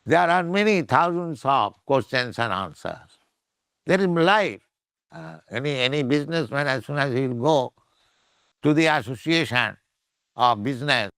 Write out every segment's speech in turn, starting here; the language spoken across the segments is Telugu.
There are many thousands of questions and answers. There is life. Any businessman, as soon as he will go to the association of business,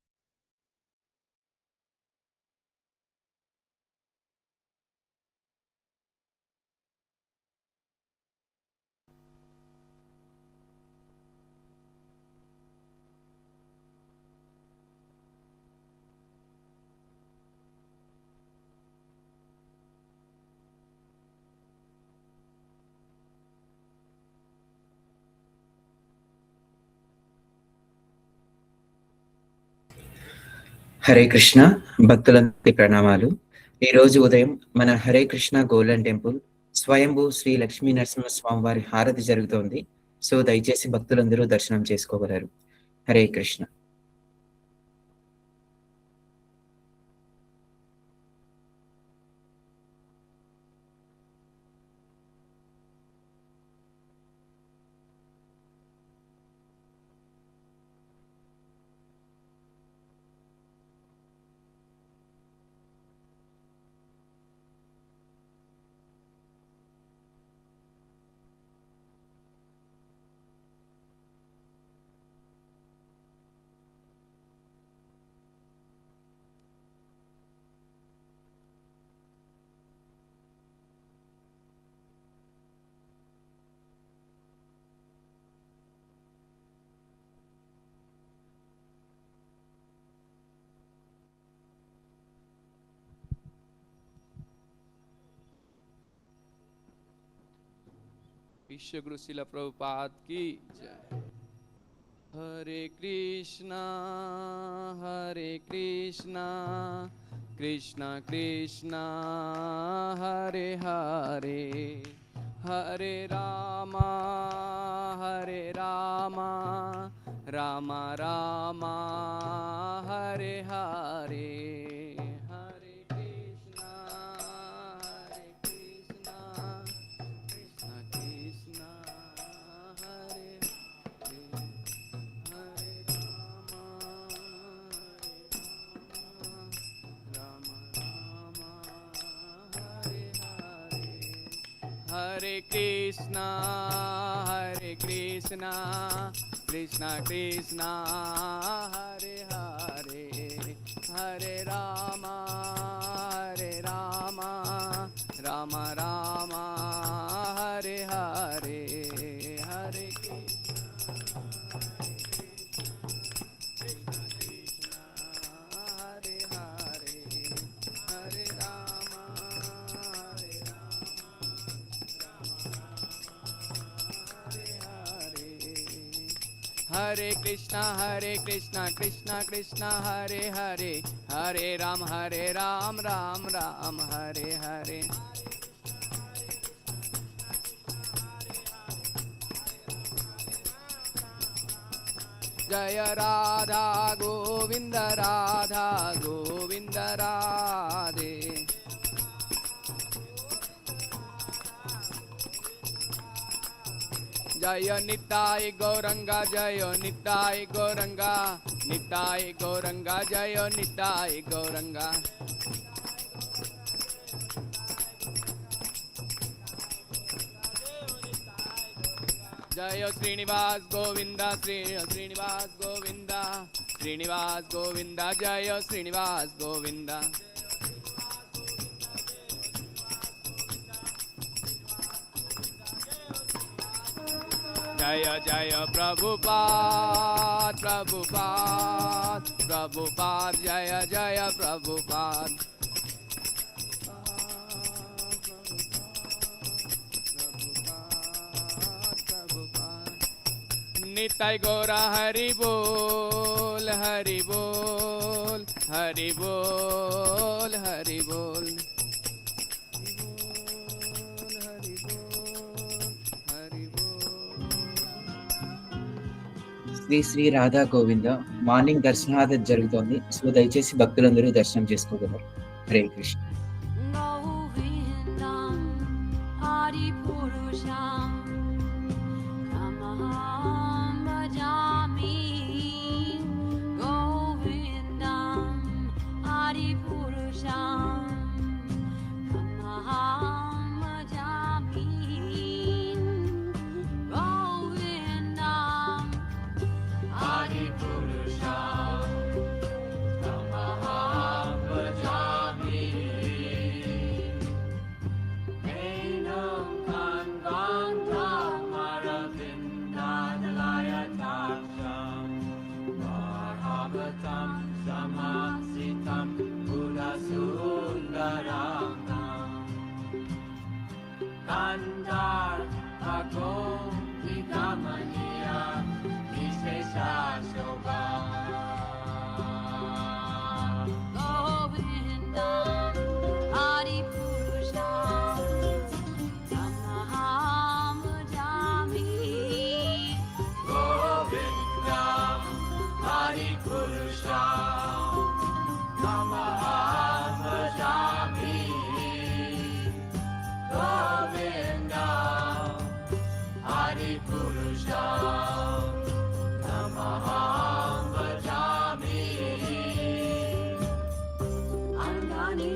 Hare Krishna భక్తులందరికీ ప్రణామాలు. ఈ రోజు ఉదయం మన హరే కృష్ణ గోల్డెన్ టెంపుల్ స్వయంభూ శ్రీ లక్ష్మీ నరసింహ స్వామి వారి హారతి జరుగుతోంది. సో దయచేసి భక్తులందరూ దర్శనం చేసుకోగలరు. హరే కృష్ణ. विश्व गुरु शिला प्रभुपाद की जय। हरे कृष्णा कृष्णा कृष्णा हरे हरे, हरे रामा रामा रामा हरे हरे। हरे कृष्णा कृष्णा कृष्णा हरे हरे, हरे रामा रामा रामा हरे हरे, हरे हरे कृष्णा कृष्णा कृष्णा हरे हरे, हरे राम राम राम हरे हरे। जय राधा गोविंद राधे। जय निताय गौरंगा जय निताय गौरंगा, निताय गौरंगा जय निताय गौरंगा। जय श्रीनिवास गोविंदा श्रीनिवास गोविंदा, श्रीनिवास गोविंदा जय श्रीनिवास गोविंदा। जय जय प्रभुपाद जय जय प्रभुपाद। निताय गौरा हरि बोल हरि बोल हरि बोल हरि बोल। శ్రీ శ్రీ రాధా గోవింద మార్నింగ్ దర్శనార్థం జరుగుతోంది. సో దయచేసి భక్తులందరూ దర్శనం చేసుకోగలరు. హరే కృష్ణ. హరే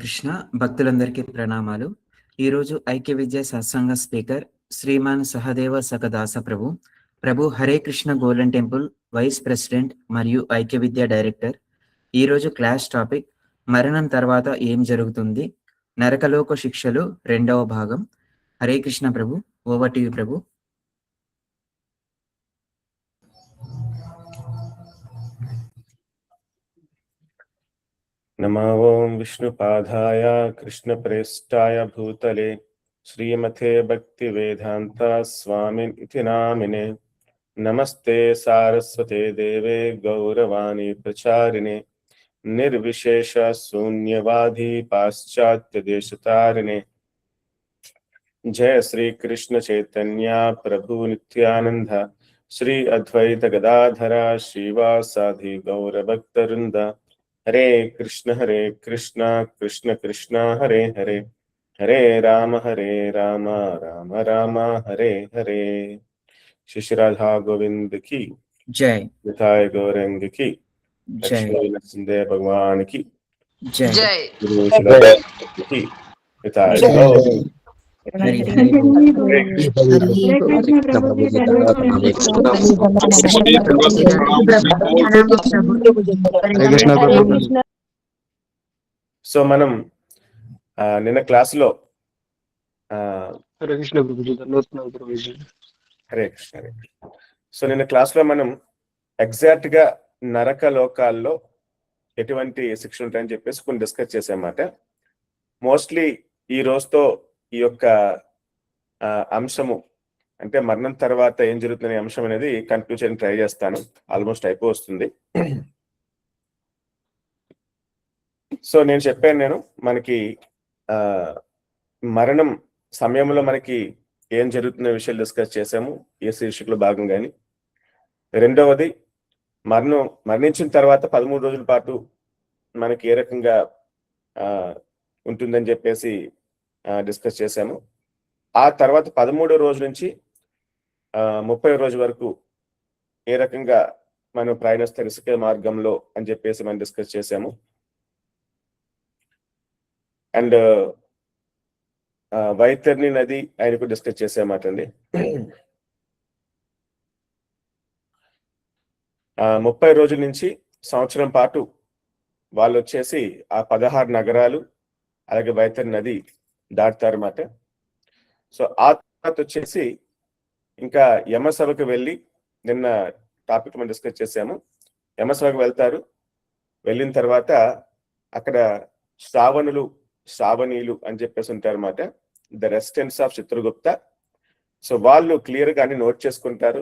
కృష్ణ భక్తులందరికీ ప్రణామాలు. ఈరోజు Aikya Vidya Satsang speaker Shriman Sahadeva Sakadasa Prabhu Hare Krishna golden temple vice president మరియు ఐక్య విద్య డైరెక్టర్. ఈరోజు క్లాస్ టాపిక్ మరణం తర్వాత ఏం జరుగుతుంది, నరకలోక శిక్షలు 2వ భాగం. Hare Krishna Prabhu, over to you Prabhu. नमो ओं विष्णुपादाय कृष्णप्रेष्ठाय भूतले श्रीमते भक्तिवेदान्ता स्वामिन् इति नामिने नमस्ते सारस्वते देवे गौरवाणी प्रचारिणे निर्विशेष शून्यवादी पाश्चात्य देशतारिणे जय श्री कृष्ण चैतन्य प्रभु नित्यानंद श्री अद्वैत गदाधर श्रीवासादि गौर भक्तवृंद. हरे कृष्ण कृष्ण कृष्ण हरे हरे, हरे राम राम राम हरे हरे. श्री राधा गोविंद की जय. निताय गौरंग की जय. लक्ष्मी नरसिंह भगवान की जय. जय. गुरु शिला की निताय गौरंग. हरि हरि సో మనం నిన్న క్లాసులో హరే కృష్ణ ప్రభుజీ, ధన్యవాదాలు ప్రభుజీ. హరే కృష్ణ సో నిన్న క్లాస్లో మనం ఎగ్జాక్ట్ గా నరక లోకాల్లో ఎటువంటి శిక్షలు ఉంటాయని చెప్పేసి కొన్ని డిస్కస్ చేసామన్నమాట. మోస్ట్లీ ఈ రోజుతో ఈ యొక్క అంశము అంటే మరణం తర్వాత ఏం జరుగుతుందనే అంశం అనేది కన్క్లూడ్ చేయడానికి ట్రై చేస్తాను. ఆల్మోస్ట్ అయిపోతుంది. సో నేను చెప్పాను, మనకి మరణం సమయంలో మనకి ఏం జరుగుతున్న విషయాలు డిస్కస్ చేసాము ఈ శీర్షికలో భాగంగాని. రెండవది మరణించిన తర్వాత 13 రోజుల పాటు మనకి ఏ రకంగా ఉంటుందని చెప్పేసి డిస్కస్ చేశాము. ఆ తర్వాత 13వ రోజు నుంచి 30వ రోజు వరకు ఏ రకంగా మనం ప్రయాణిస్తారు ఇసుక మార్గంలో అని చెప్పేసి మనం డిస్కస్ చేశాము. అండ్ వైతర్ని నది ఆయనకు డిస్కస్ చేసామాట అండి. 30 రోజుల నుంచి సంవత్సరం పాటు వాళ్ళు వచ్చేసి ఆ 16 నగరాలు అలాగే వైతర్ని నది దాటుతారన్నమాట. సో ఆ తర్వాత వచ్చేసి ఇంకా యమసభకు వెళ్ళి నిన్న టాపిక్ మనం డిస్కస్ చేసాము. యమసభకు వెళ్తారు. వెళ్ళిన తర్వాత అక్కడ శ్రావణీయులు అని చెప్పేసి ఉంటారన్నమాట. The residence of Chitragupta. So వాళ్ళు క్లియర్ గా అన్ని నోట్ చేసుకుంటారు.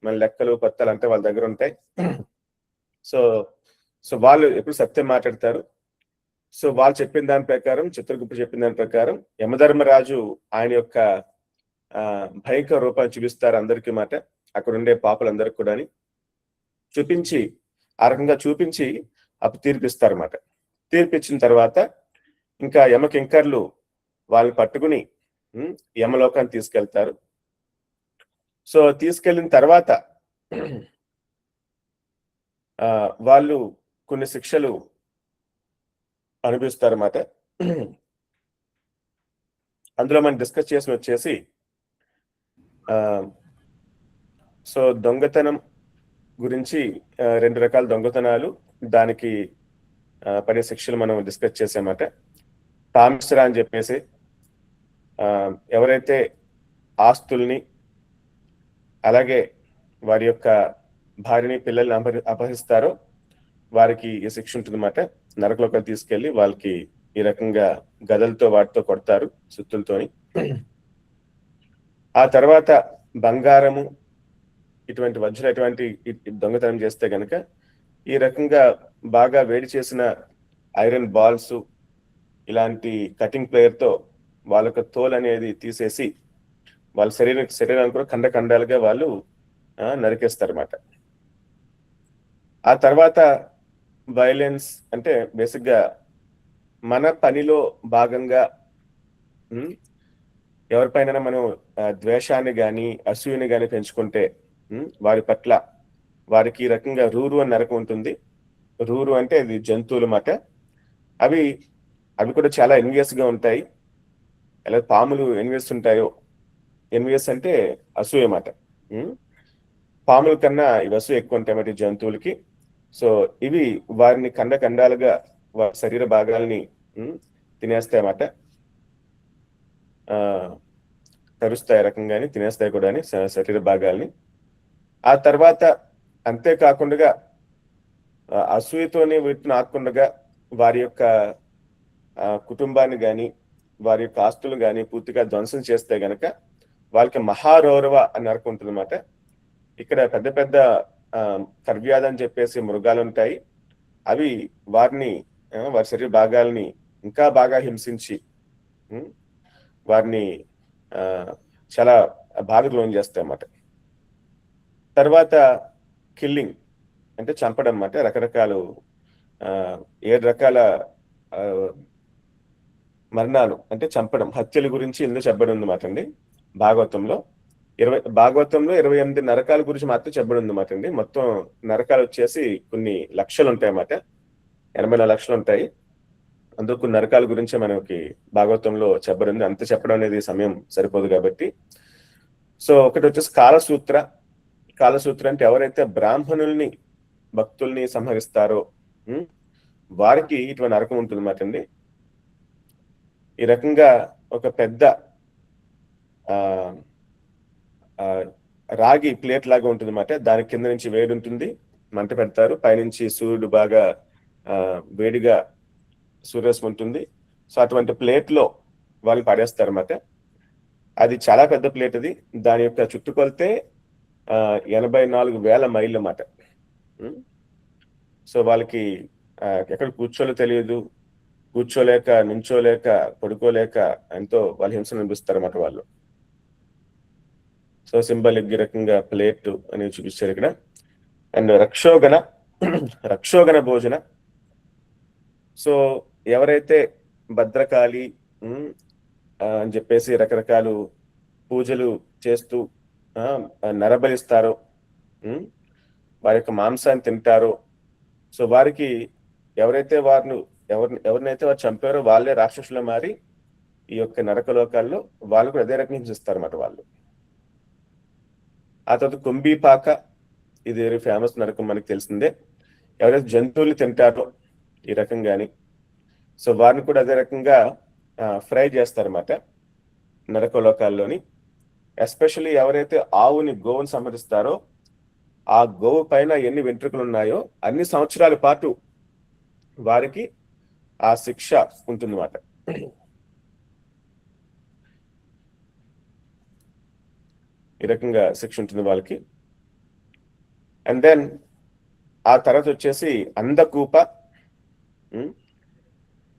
మన లెక్కలు పత్తాలు అంతా వాళ్ళ దగ్గర ఉంటాయి. సో వాళ్ళు ఎప్పుడు సత్యం మాట్లాడతారు. సో వాళ్ళు చెప్పిన దాని ప్రకారం, చిత్రగుప్త చెప్పిన దాని ప్రకారం యమధర్మరాజు ఆయన యొక్క భయంకర రూపాన్ని చూపిస్తారు అందరికీ మాట. అక్కడ ఉండే పాపలందరికి కూడా చూపించి ఆ రకంగా చూపించి అప్పుడు తీర్పిస్తారు అన్నమాట. తీర్పిచ్చిన తర్వాత ఇంకా యమకింకర్లు వాళ్ళని పట్టుకుని యమలోకాన్ని తీసుకెళ్తారు. సో తీసుకెళ్ళిన తర్వాత వాళ్ళు కొన్ని శిక్షలు అనుభవిస్తారు అన్నమాట. అందులో మనం డిస్కస్ చేసిన వచ్చేసి సో దొంగతనం గురించి 2 రకాల దొంగతనాలు, దానికి పడే శిక్షలు మనం డిస్కస్ చేసామన్నమాట. తామిశ్రా అని చెప్పేసి ఎవరైతే ఆస్తుల్ని అలాగే వారి యొక్క భార్యని పిల్లల్ని అపహరిస్తారో వారికి ఈ శిక్ష ఉంటుందన్నమాట. నరకలోకి తీసుకెళ్లి వాళ్ళకి ఈ రకంగా గదలతో వాటితో కొడతారు, సుత్తులతోని. ఆ తర్వాత బంగారము ఇటువంటి వజ్ర ఇటువంటి దొంగతనం చేస్తే గనక ఈ రకంగా బాగా వేడి చేసిన ఐరన్ బాల్స్ ఇలాంటి కటింగ్ ప్లేయర్ తో వాళ్ళ తోలు అనేది తీసేసి వాళ్ళ శరీరాన్ని కూడా ఖండాలుగా వాళ్ళు నరికేస్తారు అన్నమాట. ఆ తర్వాత వైలెన్స్ అంటే బేసిక్ గా మన పనిలో భాగంగా ఎవరిపైన మనం ద్వేషాన్ని గాని అసూయని గాని పెంచుకుంటే వారి పట్ల వారికి ఈ రకంగా రూరు అని నరకం ఉంటుంది. రూరు అంటే అది జంతువులు మాట. అవి కూడా చాలా ఎన్వియస్ గా ఉంటాయి. ఎలా పాములు ఎన్వియస్ ఉంటాయో, ఎన్వియస్ అంటే అసూయ మాట. పాముల కన్నా ఇవి అసూయ ఎక్కువ ఉంటాయి మాట జంతువులకి. సో ఇవి వారిని ఖండాలుగా వారి శరీర భాగాల్ని తినేస్తాయన్నమాట. తరుస్తాయి రకంగాని తినేస్తాయి కూడా శరీర భాగాల్ని. ఆ తర్వాత అంతేకాకుండా అసూయతోనే వీటిని ఆకుండా వారి యొక్క కుటుంబాన్ని గాని వారి యొక్క ఆస్తులు గాని పూర్తిగా ధ్వంసం చేస్తే గనక వాళ్ళకి మహారౌరవ అని నరకం ఉంటుంది అన్నమాట. ఇక్కడ పెద్ద పెద్ద కర్వ్యాధ అని చెప్పేసి మృగాలు ఉంటాయి. అవి వారి శరీర భాగాల్ని ఇంకా బాగా హింసించి వారిని చాలా బాధకు లోన్ చేస్తాయి అన్నమాట. తర్వాత కిల్లింగ్ అంటే చంపడం అన్నమాట. రకరకాలు 7 రకాల మరణాలు అంటే చంపడం, హత్యల గురించి ఇందులో చెప్పబడి ఉంది మాట అండి. భాగవతంలో 28 నరకాల గురించి మాత్రం చెప్పబడి ఉంది మాట అండి. మొత్తం నరకాలు వచ్చేసి కొన్ని లక్షలు ఉంటాయి అన్నమాట. 84 లక్షలు ఉంటాయి. అందులో కొన్ని నరకాల గురించి మనకి భాగవతంలో చెప్పబడి ఉంది. అంత చెప్పడం అనేది సమయం సరిపోదు కాబట్టి. సో ఒకటి వచ్చేసి కాలసూత్ర అంటే ఎవరైతే బ్రాహ్మణుల్ని భక్తుల్ని సంహరిస్తారో వారికి ఇటువంటి నరకం ఉంటుంది మాట అండి. ఈ రకంగా ఒక పెద్ద రాగి ప్లేట్ లాగా ఉంటుంది అన్నమాట. దాని కింద నుంచి వేడి ఉంటుంది, మంట పెడతారు, పైనుంచి సూర్యుడు బాగా వేడిగా సూర్యరశ్మి ఉంటుంది. సో అటువంటి ప్లేట్ లో వాళ్ళు పడేస్తారు అన్నమాట. అది చాలా పెద్ద ప్లేట్. అది దాని యొక్క చుట్టుకొలితే 84,000 మైళ్ళు అన్నమాట. సో వాళ్ళకి ఎక్కడ కూర్చోలో తెలియదు, కూర్చోలేక, నుంచోలేక, పడుకోలేక ఎంతో వాళ్ళు హింసను అనిపిస్తారు అన్నమాట వాళ్ళు. సో సింబాలిక్ రకంగా ప్లేట్ అని చూపించారు ఇక్కడ. అండ్ రక్షోగణ భోజన. సో ఎవరైతే భద్రకాళి అని చెప్పేసి రకరకాల పూజలు చేస్తూ నరబలిస్తారో, వారి యొక్క మాంసాన్ని తింటారో, సో వారికి ఎవరినైతే వారు చంపారో వాళ్ళే రాక్షసులు మారి ఈ యొక్క నరకలోకాల్లో వాళ్ళు కూడా అదే రకంగా హింసిస్తారు అన్నమాట వాళ్ళు. ఆ తర్వాత కుంభీపాక, ఇది వెరీ ఫేమస్ నరకం, మనకు తెలిసిందే. ఎవరైతే జంతువులు తింటారో ఈ రకంగాని, సో వారిని కూడా అదే రకంగా ఫ్రై చేస్తారన్నమాట నరకలోకాల్లోని. ఎస్పెషల్లీ ఎవరైతే గోవుని సంహరిస్తారో ఆ గోవు పైన ఎన్ని వెంట్రుకలు ఉన్నాయో అన్ని సంవత్సరాల పాటు వారికి ఆ శిక్ష ఉంటుందన్నమాట. ఈ రకంగా శిక్ష ఉంటుంది వాళ్ళకి. అండ్ దెన్ ఆ తర్వాత వచ్చేసి అందకూప.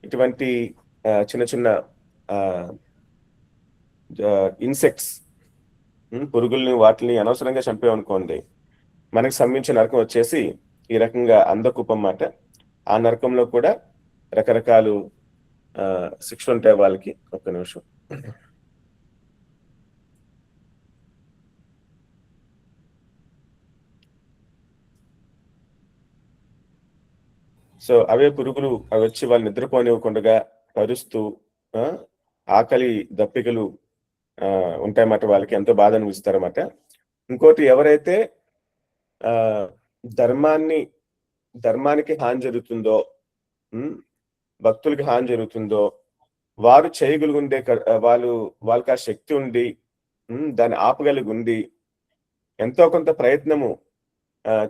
ఇటువంటి చిన్న చిన్న ఇన్సెక్ట్స్, పురుగుల్ని వాటిని అనవసరంగా చంపేమనుకోండి, మనకి సంబంధించిన నరకం వచ్చేసి ఈ రకంగా అందకూపం అన్నమాట. ఆ నరకంలో కూడా రకరకాల శిక్షలు ఉంటాయి వాళ్ళకి. ఒక్క నిమిషం. సో అవే పురుగులు అవి వచ్చి వాళ్ళు నిద్రపోనివ్వకుండా కరుస్తూ ఆకలి దప్పికలు ఉంటాయన్నమాట. వాళ్ళకి ఎంతో బాధ అనిపిస్తారన్నమాట. ఇంకోటి, ఎవరైతే ధర్మానికి హాని జరుగుతుందో, భక్తులకి హాని జరుగుతుందో, వారు చేయగలిగుండే వాళ్ళకి ఆ శక్తి ఉండి దాన్ని ఆపగలిగి ఉండి ఎంతో కొంత ప్రయత్నము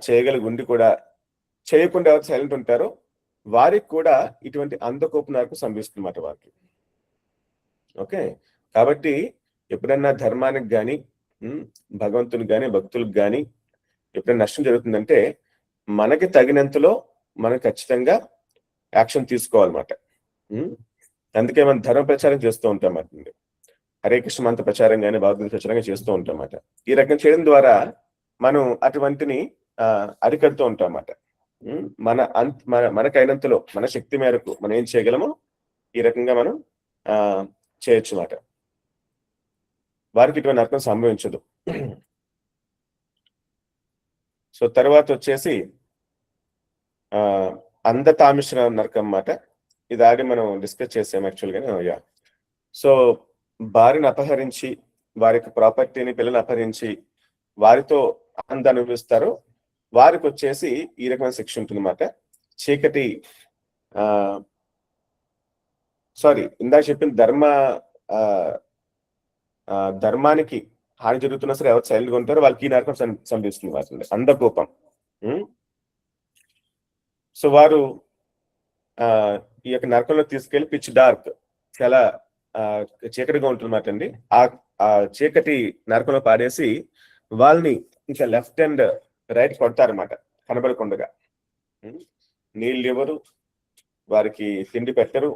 చేయగలిగి ఉండి కూడా చేయకుండా ఎవరు సైలెంట్ ఉంటారో వారికి కూడా ఇటువంటి అందకోప నరకం సంభవిస్తుందన్నమాట వారికి. ఓకే, కాబట్టి ఎప్పుడన్నా ధర్మానికి కానీ, భగవంతునికి కానీ, భక్తులకు కానీ ఎప్పుడైనా నష్టం జరుగుతుందంటే మనకి తగినంతలో మనం ఖచ్చితంగా యాక్షన్ తీసుకోవాలన్నమాట. అందుకే మనం ధర్మ ప్రచారం చేస్తూ ఉంటాం అన్నమాట. హరే కృష్ణ మంత్ర ప్రచారం కానీ, భగవద్గీత ప్రచారంగా చేస్తూ ఉంటాం అన్నమాట. ఈ రకం చేయడం ద్వారా మనం అటువంటిని అరికడుతూ ఉంటాం అన్నమాట. మనకైనంతలో, మన శక్తి మేరకు మనం ఏం చేయగలమో ఈ రకంగా మనం చేయొచ్చు అన్నమాట. వారికి ఇటువంటి నరకం సంభవించదు. సో తర్వాత వచ్చేసి అంధతామిశ్ర నరకం అన్నమాట. ఇది ఆడి మనం డిస్కస్ చేసాం యాక్చువల్గా. సో భార్యను అపహరించి, వారి యొక్క ప్రాపర్టీని, పిల్లలు అపహరించి వారితో ఆనందాన్ని అనుభవిస్తారు, వారికి వచ్చేసి ఈ రకమైన శిక్ష ఉంటుందన్నమాట. చీకటి ఇందాక చెప్పిన ధర్మానికి హాని జరుగుతున్నా సరే ఎవరు సైలెంట్గా ఉంటారో వాళ్ళకి ఈ నరకం సంభవిస్తుంది వాటి అందకోపం. సో వారు ఈ యొక్క నరకంలో తీసుకెళ్లి పిచ్ డార్క్, చాలా చీకటిగా ఉంటుందన్నమాట అండి. ఆ చీకటి నరకంలో పాడేసి వాళ్ళని ఇంకా లెఫ్ట్ అండ్ రైట్ కొడతారన్నమాట కనబడకుండా. నీళ్ళు ఇవ్వరు, వారికి తిండి పెట్టరు.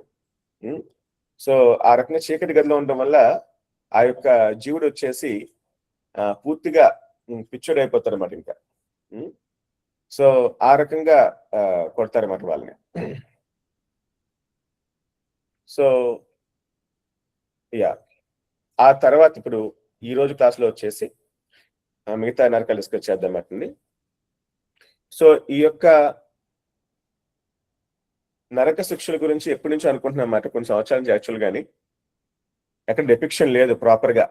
సో ఆ రకంగా చీకటి గదిలో ఉండడం వల్ల ఆ యొక్క జీవుడు వచ్చేసి పూర్తిగా పిచ్చోడు అయిపోతారు అన్నమాట ఇంకా. సో ఆ రకంగా కొడతారన్నమాట వాళ్ళని. సో ఆ తర్వాత ఇప్పుడు ఈ రోజు క్లాస్లో వచ్చేసి మిగతా నరకాలు డిస్కస్ చేద్దాం అన్నమాట. సో ఈ యొక్క నరక శిక్షల గురించి ఎప్పటి నుంచో అనుకుంటున్నాం అన్నమాట, కొన్ని సంవత్సరాల నుంచి యాక్చువల్ గాని. ఎక్కడ డెపిక్షన్ లేదు ప్రాపర్ గా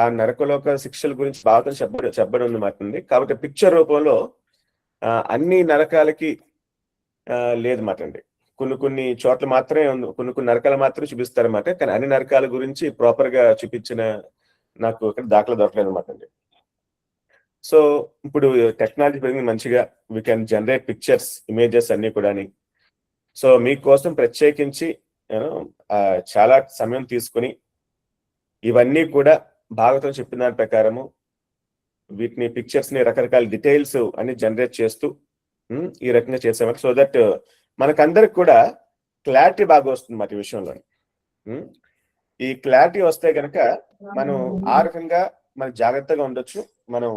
ఆ నరకలోక శిక్షల గురించి బాగా చెప్పబడి ఉంది. కాబట్టి పిక్చర్ రూపంలో అన్ని నరకాలకి లేదన్నమాట అండి. కొన్ని చోట్ల మాత్రమే కొన్ని నరకాలు మాత్రమే చూపిస్తారన్నమాట. కానీ అన్ని నరకాల గురించి ప్రాపర్ గా చూపించిన నాకు ఇక్కడ దాఖలా దొరకలేదు అన్నమాట అండి. సో ఇప్పుడు టెక్నాలజీ పెరిగింది మంచిగా, we can generate pictures, images అన్ని కూడా. సో మీకోసం ప్రత్యేకించి చాలా సమయం తీసుకుని ఇవన్నీ కూడా భాగవతం చెప్పిన దాని ప్రకారము వీటిని పిక్చర్స్ ని రకరకాల డీటెయిల్స్ అన్ని జనరేట్ చేస్తూ ఈ రకంగా చేసేవారు. సో దట్ మనకందరికి కూడా క్లారిటీ బాగా వస్తుంది మాట ఈ విషయంలో. ఈ క్లారిటీ వస్తే కనుక మనం ఆ రకంగా మనం జాగ్రత్తగా ఉండొచ్చు, మనం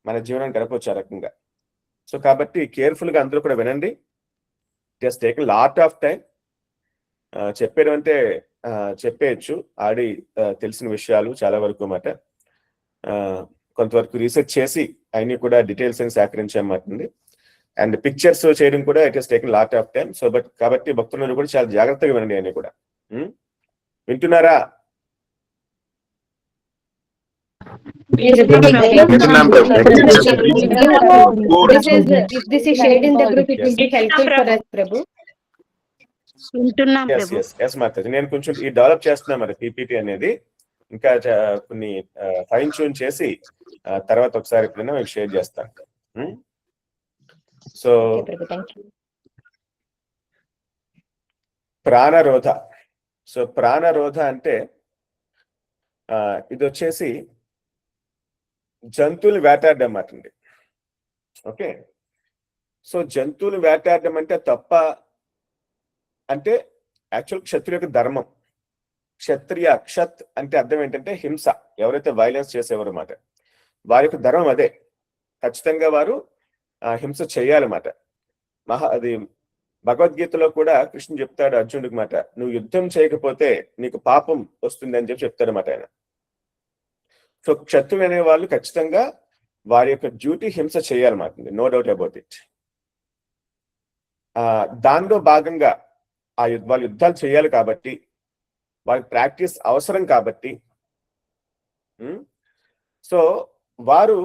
మన జీవనాన్ని గడపవచ్చు ఆ రకంగా. సో కాబట్టి కేర్ఫుల్ గా అందరూ కూడా వినండి. It has taken lot of time. చెప్పేయడం అంటే చెప్పేయచ్చు, ఆడి తెలిసిన విషయాలు చాలా వరకు అన్నమాట. కొంతవరకు రీసెర్చ్ చేసి అన్ని కూడా డీటెయిల్స్ అని సేకరించామన్నమాట. అండ్ పిక్చర్స్ చేయడం కూడా it has taken lot of time. So కాబట్టి భక్తులను కూడా చాలా జాగ్రత్తగా వినండి అన్ని కూడా. వింటున్నారా? This is shared in the group, it will be helpful for us, Prabhu. నేను కొంచెం ఈ డెవలప్ చేస్తున్నా మరి పీపీటీ అనేది, ఇంకా కొన్ని ఫైన్ ట్యూన్ చేసి తర్వాత ఒకసారి ఎప్పుడైనా మీకు షేర్ చేస్తాను. సో ప్రాణరోధ. సో ప్రాణరోధ అంటే ఇది వచ్చేసి జంతువులు వేటాడడం అన్నమాట అండి. ఓకే, సో జంతువులు వేటాడడం అంటే తప్ప అంటే యాక్చువల్ క్షత్రియ యొక్క ధర్మం. క్షత్రియ, క్షత్ అంటే అర్థం ఏంటంటే హింస, ఎవరైతే వైలెన్స్ చేసేవారు అన్నమాట, వారి యొక్క ధర్మం అదే. ఖచ్చితంగా వారు హింస చేయాలన్నమాట. అది భగవద్గీతలో కూడా కృష్ణుడు చెప్తాడు అర్జునుడికి మాట, నువ్వు యుద్ధం చేయకపోతే నీకు పాపం వస్తుంది అని చెప్తాడు అన్నమాట ఆయన. సో క్షత్రులు అనే వాళ్ళు ఖచ్చితంగా వారి యొక్క డ్యూటీ హింస చేయాలన్నమాట, నో డౌట్ అబౌట్ ఇట్. దానిలో భాగంగా వాళ్ళు యుద్ధాలు చేయాలి కాబట్టి, వాళ్ళకి ప్రాక్టీస్ అవసరం కాబట్టి, సో వారు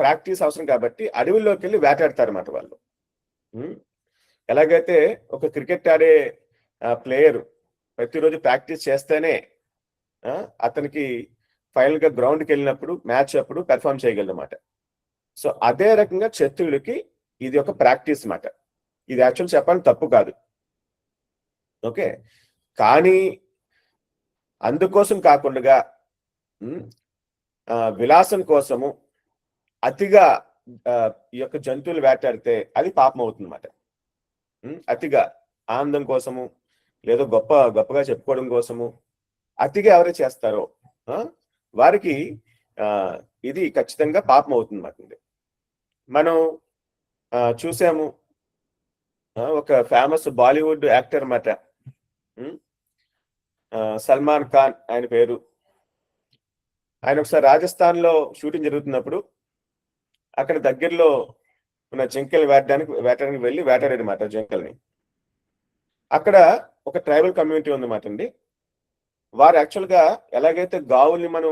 ప్రాక్టీస్ అవసరం కాబట్టి అడవుల్లోకి వెళ్ళి వేటాడతారు అన్నమాట వాళ్ళు. ఎలాగైతే ఒక క్రికెట్ ఆడే ప్లేయర్ ప్రతిరోజు ప్రాక్టీస్ చేస్తేనే అతనికి ఫైనల్ గా గ్రౌండ్కి వెళ్ళినప్పుడు మ్యాచ్ అప్పుడు పెర్ఫామ్ చేయగలదన్నమాట. సో అదే రకంగా క్షత్రులకి ఇది ఒక ప్రాక్టీస్ మాట. ఇది యాక్చువల్ చెప్పాలని తప్పు కాదు, ఓకే. కానీ అందుకోసం కాకుండా విలాసం కోసము అతిగా ఈ యొక్క జంతువులు వేటాడితే అది పాపం అవుతుంది అన్నమాట. అతిగా ఆనందం కోసము లేదో గొప్పగా చెప్పుకోవడం కోసము అతిగా ఎవరైతే చేస్తారో వారికి ఇది ఖచ్చితంగా పాపం అవుతుంది అన్నమాట. మనం చూసాము ఒక ఫేమస్ బాలీవుడ్ యాక్టర్ అన్నమాట, సల్మాన్ ఖాన్ ఆయన పేరు. ఆయన ఒకసారి రాజస్థాన్ లో షూటింగ్ జరుగుతున్నప్పుడు అక్కడ దగ్గరలో ఉన్న జింకల్ని వేటాడానికి వెళ్ళి వేటాడాడు అన్నమాట జింకల్ని. అక్కడ ఒక ట్రైబల్ కమ్యూనిటీ ఉందన్నమాట అండి. వారు యాక్చువల్ గా ఎలాగైతే గావుల్ని మనం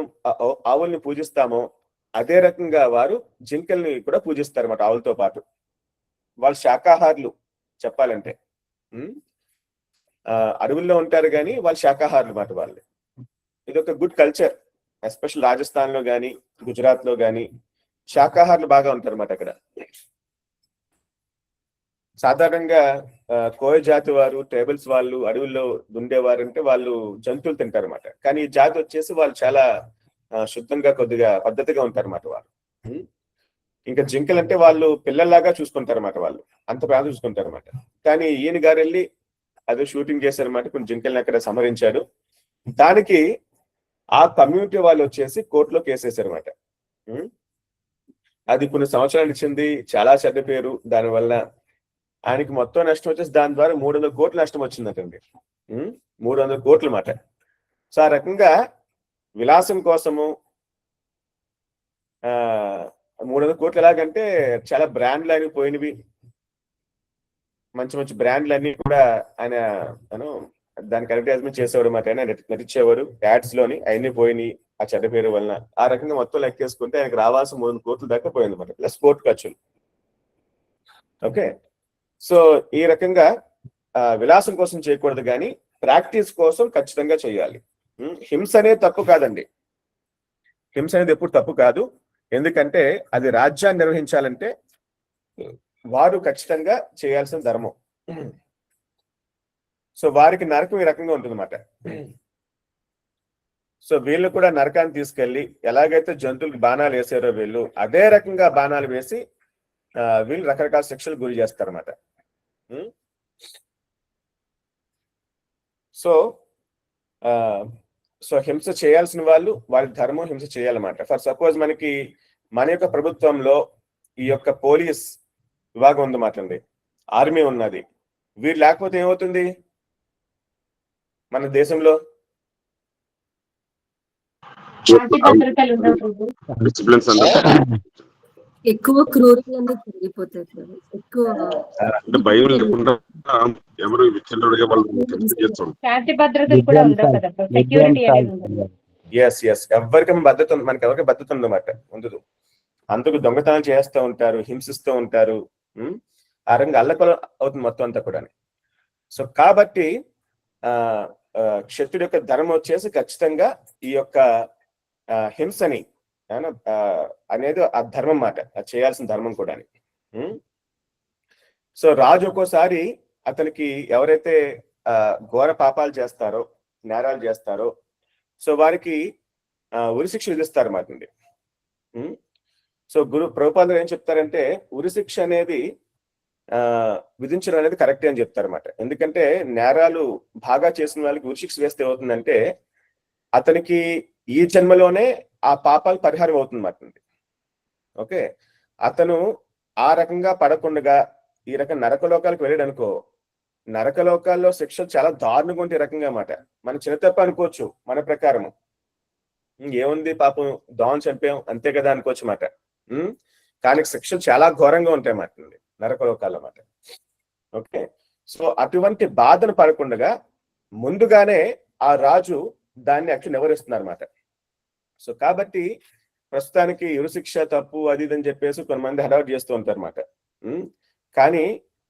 ఆవుల్ని పూజిస్తామో అదే రకంగా వారు జింకల్ని కూడా పూజిస్తారు అన్నమాట ఆవులతో పాటు. వాళ్ళు శాకాహారులు చెప్పాలంటే, అడవుల్లో ఉంటారు కానీ వాళ్ళు శాకాహారులు అన్నమాట వాళ్ళు. ఇది ఒక గుడ్ కల్చర్. ఎస్పెషల్ రాజస్థాన్ లో కానీ గుజరాత్ లో కానీ శాకాహారులు బాగా ఉంటారు అన్నమాట అక్కడ. సాధారణంగా కోయ జాతి వారు, ట్రైబల్స్ వాళ్ళు అడవుల్లో ఉండేవారు అంటే వాళ్ళు జంతువులు తింటారు అన్నమాట. కానీ ఈ జాతి వచ్చేసి వాళ్ళు చాలా శుద్ధంగా కొద్దిగా పద్ధతిగా ఉంటారు అన్నమాట వాళ్ళు. ఇంకా జింకలు అంటే వాళ్ళు పిల్లల్లాగా చూసుకుంటారు అన్నమాట, వాళ్ళు అంత ప్రాంతం చూసుకుంటారు అన్నమాట. కానీ ఈయన గారు వెళ్ళి అదే షూటింగ్ చేశారన్నమాట, కొన్ని జింకల్ని అక్కడ సంహరించాడు. దానికి ఆ కమ్యూనిటీ వాళ్ళు వచ్చేసి కోర్టులో కేసేశారు అన్నమాట. అది కొన్ని సంవత్సరాలు ఇచ్చింది, చాలా చెడ్డ పేరు. దానివల్ల ఆయనకి మొత్తం నష్టం వచ్చేసి దాని ద్వారా 300 కోట్ల నష్టం వచ్చిందటండి. 300 కోట్లు మాట. సో ఆ రకంగా విలాసం కోసము 300 కోట్లు ఎలాగంటే చాలా బ్రాండ్లు అని పోయినవి, మంచి మంచి బ్రాండ్లు అన్ని కూడా ఆయన దానికి అడ్వర్టైజ్మెంట్ చేసేవాడు మాట. ఆయన నటించేవారు యాడ్స్ లోని, అవన్నీ పోయినాయి ఆ చెడ్డ పేరు వలన. ఆ రకంగా మొత్తం లెక్కేసుకుంటే ఆయనకు రావాల్సిన 300 కోట్లు దాకా పోయింది అన్నమాట, ప్లస్ కోర్టు ఖర్చులు. ఓకే, సో ఈ రకంగా విలాసం కోసం చేయకూడదు కానీ ప్రాక్టీస్ కోసం ఖచ్చితంగా చేయాలి. హింస అనేది తప్పు కాదండి, హింస అనేది ఎప్పుడు తప్పు కాదు. ఎందుకంటే అది రాజ్యాన్ని నిర్వహించాలంటే వారు ఖచ్చితంగా చేయాల్సిన ధర్మం. సో వారికి నరకం ఈ రకంగా ఉంటుందన్నమాట. సో వీళ్ళు కూడా నరకాన్ని తీసుకెళ్లి ఎలాగైతే జంతువులకు బాణాలు వేసారో వీళ్ళు అదే రకంగా బాణాలు వేసి వీళ్ళు రకరకాల శిక్షలు గురి చేస్తారన్నమాట. సో సో హింస చేయాల్సిన వాళ్ళు వారి ధర్మం హింస చేయాలన్నమాట. ఫర్ సపోజ్ మనకి మన యొక్క ప్రభుత్వంలో ఈ యొక్క పోలీస్ విభాగం ఉంది మాట్లాడండి, ఆర్మీ ఉన్నది, వీరు లేకపోతే ఏమవుతుంది మన దేశంలో? శాంతి భద్రతలు ఉండవు ప్రభు. డిసిప్లిన్స్ ఎక్కువ క్రూరలన్నీ పెరిగిపోతాయి సార్. ఎక్కువ అంటే భయం లేకుండా ఎవరు చిల్లరగా వాళ్ళు చేస్తారు. శాంతి భద్రతలు కూడా ఉండవు కదా, సెక్యూరిటీ అనేది ఉండదు. ఎస్ ఎవరికి భద్రత మనకి ఎవరికి భద్రత ఉందన్నమాట ఉండదు. అందుకు దొంగతనం చేస్తూ ఉంటారు, హింసిస్తూ ఉంటారు, ఆ రంగా అల్లకల అవుతుంది మొత్తం అంతా కూడా. సో కాబట్టి క్షత్రుడి యొక్క ధర్మం వచ్చేసి ఖచ్చితంగా ఈ యొక్క హింసని అనేది ఆ ధర్మం మాట, అది చేయాల్సిన ధర్మం కూడా. సో రాజు ఒక్కోసారి అతనికి ఎవరైతే ఘోర పాపాలు చేస్తారో, నేరాలు చేస్తారో, సో వారికి ఉరిశిక్ష విధిస్తారు మాట. సో ప్రభుపాదులు ఏం చెప్తారంటే ఉరిశిక్ష అనేది విధించడం అనేది కరెక్టే అని చెప్తారన్నమాట. ఎందుకంటే నేరాలు బాగా చేసిన వాళ్ళకి ఉరిశిక్ష వేస్తే ఏమవుతుందంటే అతనికి ఈ జన్మలోనే ఆ పాపాలు పరిహారం అవుతుంది. ఓకే, అతను ఆ రకంగా పడకుండా ఈ రకం నరకలోకాలకు వెళ్ళాడు అనుకో, నరకలోకాల్లో శిక్షలు చాలా దారుణంగా ఉంటాయి. ఈ రకంగా మాట మన చిన్న తప్ప అనుకోవచ్చు, మన ప్రకారము ఏముంది పాపం దోమని చంపాం అంతే కదా అనుకోవచ్చు మాట. కానీ శిక్షలు చాలా ఘోరంగా ఉంటాయి మాట నరకలోకాల్లో మాట. ఓకే, సో అటువంటి బాధను పడకుండా ముందుగానే ఆ రాజు దాన్ని యాక్చువల్ నివారిస్తున్నారు అన్నమాట. సో కాబట్టి ప్రస్తుతానికి ఉరిశిక్ష తప్పు అది ఇది అని చెప్పేసి కొంతమంది హడావుడి చేస్తూ ఉంటారు అన్నమాట. కానీ